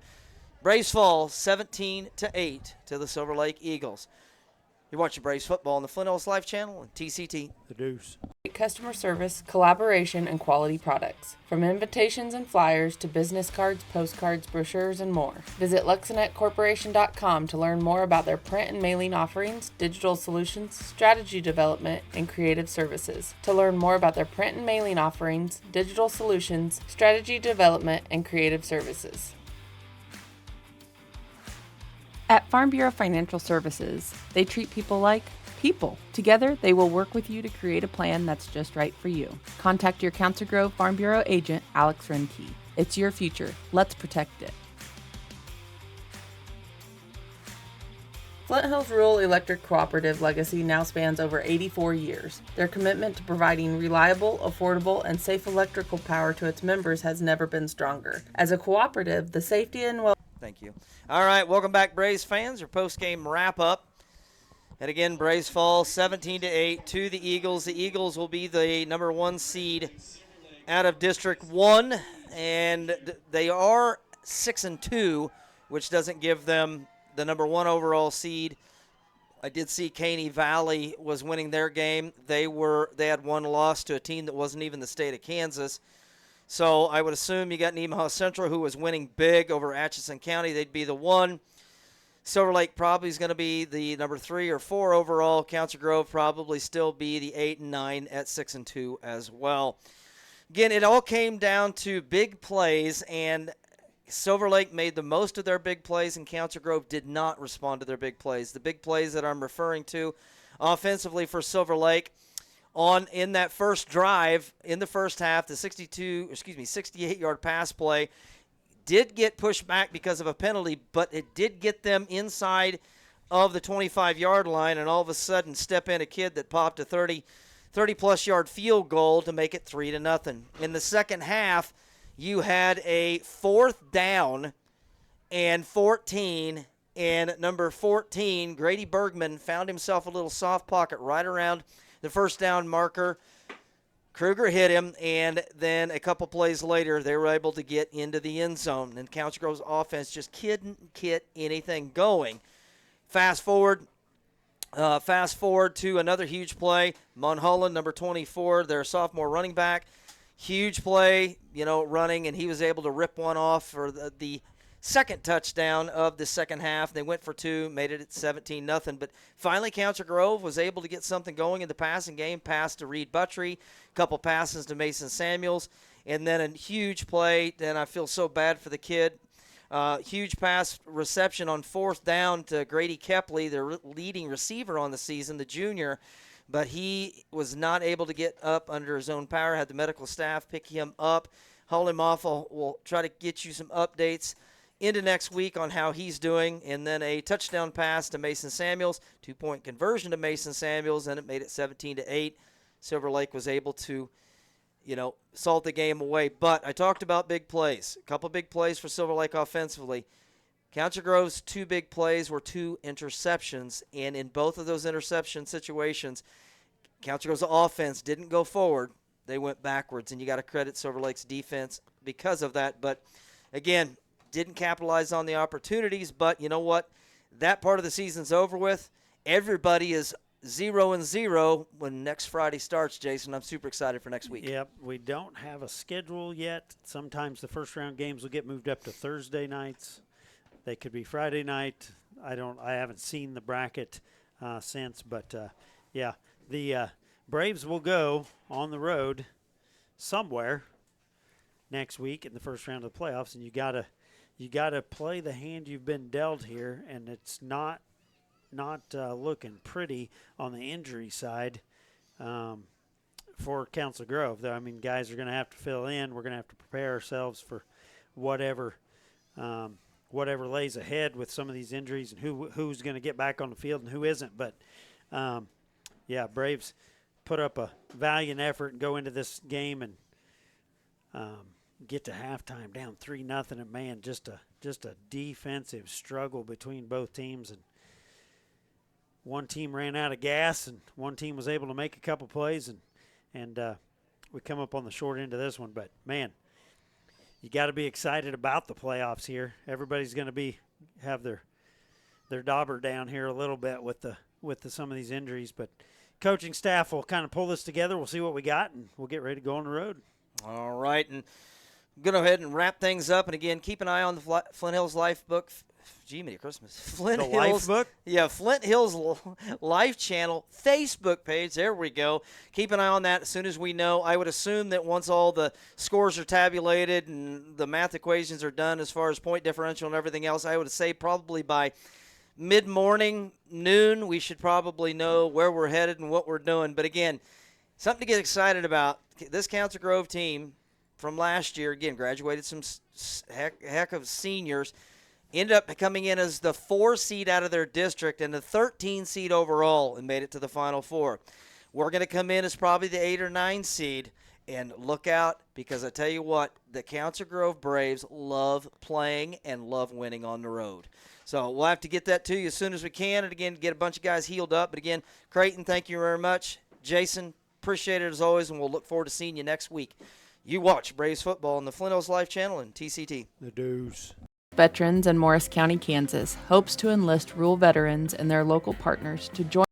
Braves fall 17-8 to the Silver Lake Eagles. You're watching Braves football on the Flint Hills Life Channel and TCT. The Deuce. Customer service, collaboration, and quality products. From invitations and flyers to business cards, postcards, brochures, and more. Visit LuxonetCorporation.com to learn more about their print and mailing offerings, digital solutions, strategy development, and creative services. To learn more about their print and mailing offerings, digital solutions, strategy development, and creative services. At Farm Bureau Financial Services, they treat people like people. Together, they will work with you to create a plan that's just right for you. Contact your Council Grove Farm Bureau agent, Alex Renke. It's your future. Let's protect it. Flint Hills Rural Electric Cooperative legacy now spans over 84 years. Their commitment to providing reliable, affordable, and safe electrical power to its members has never been stronger. As a cooperative, the safety and Thank you. All right, welcome back, Braves fans. Your post-game wrap-up. And again, Braves fall 17-8 to the Eagles. The Eagles will be the number 1 seed out of District 1, and they are 6-2, which doesn't give them the number 1 overall seed. I did see Caney Valley was winning their game. They had one loss to a team that wasn't even the state of Kansas. So I would assume you got Nemaha Central, who was winning big over Atchison County. They'd be the 1. Silver Lake probably is going to be the number 3 or 4 overall. Council Grove probably still be the 8 and 9 at 6-2 as well. Again, it all came down to big plays, and Silver Lake made the most of their big plays, and Council Grove did not respond to their big plays. The big plays that I'm referring to offensively for Silver Lake in that first drive in the first half, the 68-yard pass play did get pushed back because of a penalty, but it did get them inside of the 25-yard line, and all of a sudden step in a kid that popped a 30-plus yard field goal to make it 3-0. In the second half, you had a 4th down and 14, and number 14, Grady Bergman, found himself a little soft pocket right around the first down marker. Kruger hit him, and then a couple plays later, they were able to get into the end zone. And Council Grove's offense just couldn't get anything going. Fast forward to another huge play. Mulholland, number 24, their sophomore running back. Huge play, running, and he was able to rip one off for the second touchdown of the second half. They went for 2, made it at 17-0. But finally, Council Grove was able to get something going in the passing game. Pass to Reed Buttrey, a couple passes to Mason Samuels, and then a huge play. And I feel so bad for the kid. Huge pass reception on 4th down to Grady Kepley, their leading receiver on the season, the junior. But he was not able to get up under his own power, had the medical staff pick him up, haul him off. We'll try to get you some updates into next week on how he's doing. And then a touchdown pass to Mason Samuels, 2-point conversion to Mason Samuels, and it made it 17-8. Silver Lake was able to, salt the game away. But I talked about big plays, a couple big plays for Silver Lake offensively. Council Grove's 2 big plays were 2 interceptions, and in both of those interception situations, Council Grove's offense didn't go forward. They went backwards, and you got to credit Silver Lake's defense because of that. But, again, didn't capitalize on the opportunities. But you know what? That part of the season's over with. Everybody is 0-0 when next Friday starts, Jason. I'm super excited for next week. Yep, we don't have a schedule yet. Sometimes the first-round games will get moved up to Thursday nights. They could be Friday night. I haven't seen the bracket since, but the Braves will go on the road somewhere next week in the first round of the playoffs, and you gotta play the hand you've been dealt here, and it's not looking pretty on the injury side for Council Grove. I mean, guys are going to have to fill in. We're going to have to prepare ourselves for whatever lays ahead with some of these injuries and who's going to get back on the field and who isn't. But, Braves put up a valiant effort and go into this game and get to halftime down 3-0. And, man, just a defensive struggle between both teams. And one team ran out of gas and one team was able to make a couple plays. And we come up on the short end of this one. But, man, you got to be excited about the playoffs here. Everybody's going to have their dauber down here a little bit with some of these injuries, but coaching staff will kind of pull this together. We'll see what we got, and we'll get ready to go on the road. All right, and I'm going to go ahead and wrap things up. And again, keep an eye on the Flint Hills Life book. Gee, Merry Christmas. Flint Hills Life book? Yeah, Flint Hills Life Channel Facebook page. There we go. Keep an eye on that as soon as we know. I would assume that once all the scores are tabulated and the math equations are done as far as point differential and everything else, I would say probably by mid-morning, noon, we should probably know where we're headed and what we're doing. But, again, something to get excited about. This Council Grove team from last year, again, graduated some heck of seniors, ended up coming in as the 4 seed out of their district and the 13 seed overall and made it to the Final Four. We're going to come in as probably the 8 or 9 seed, and look out because I tell you what, the Council Grove Braves love playing and love winning on the road. So we'll have to get that to you as soon as we can, and again, get a bunch of guys healed up. But again, Creighton, thank you very much. Jason, appreciate it as always, and we'll look forward to seeing you next week. You watch Braves football on the Flint Hills Life Channel and TCT. The Deuce. Veterans in Morris County, Kansas hopes to enlist rural veterans and their local partners to join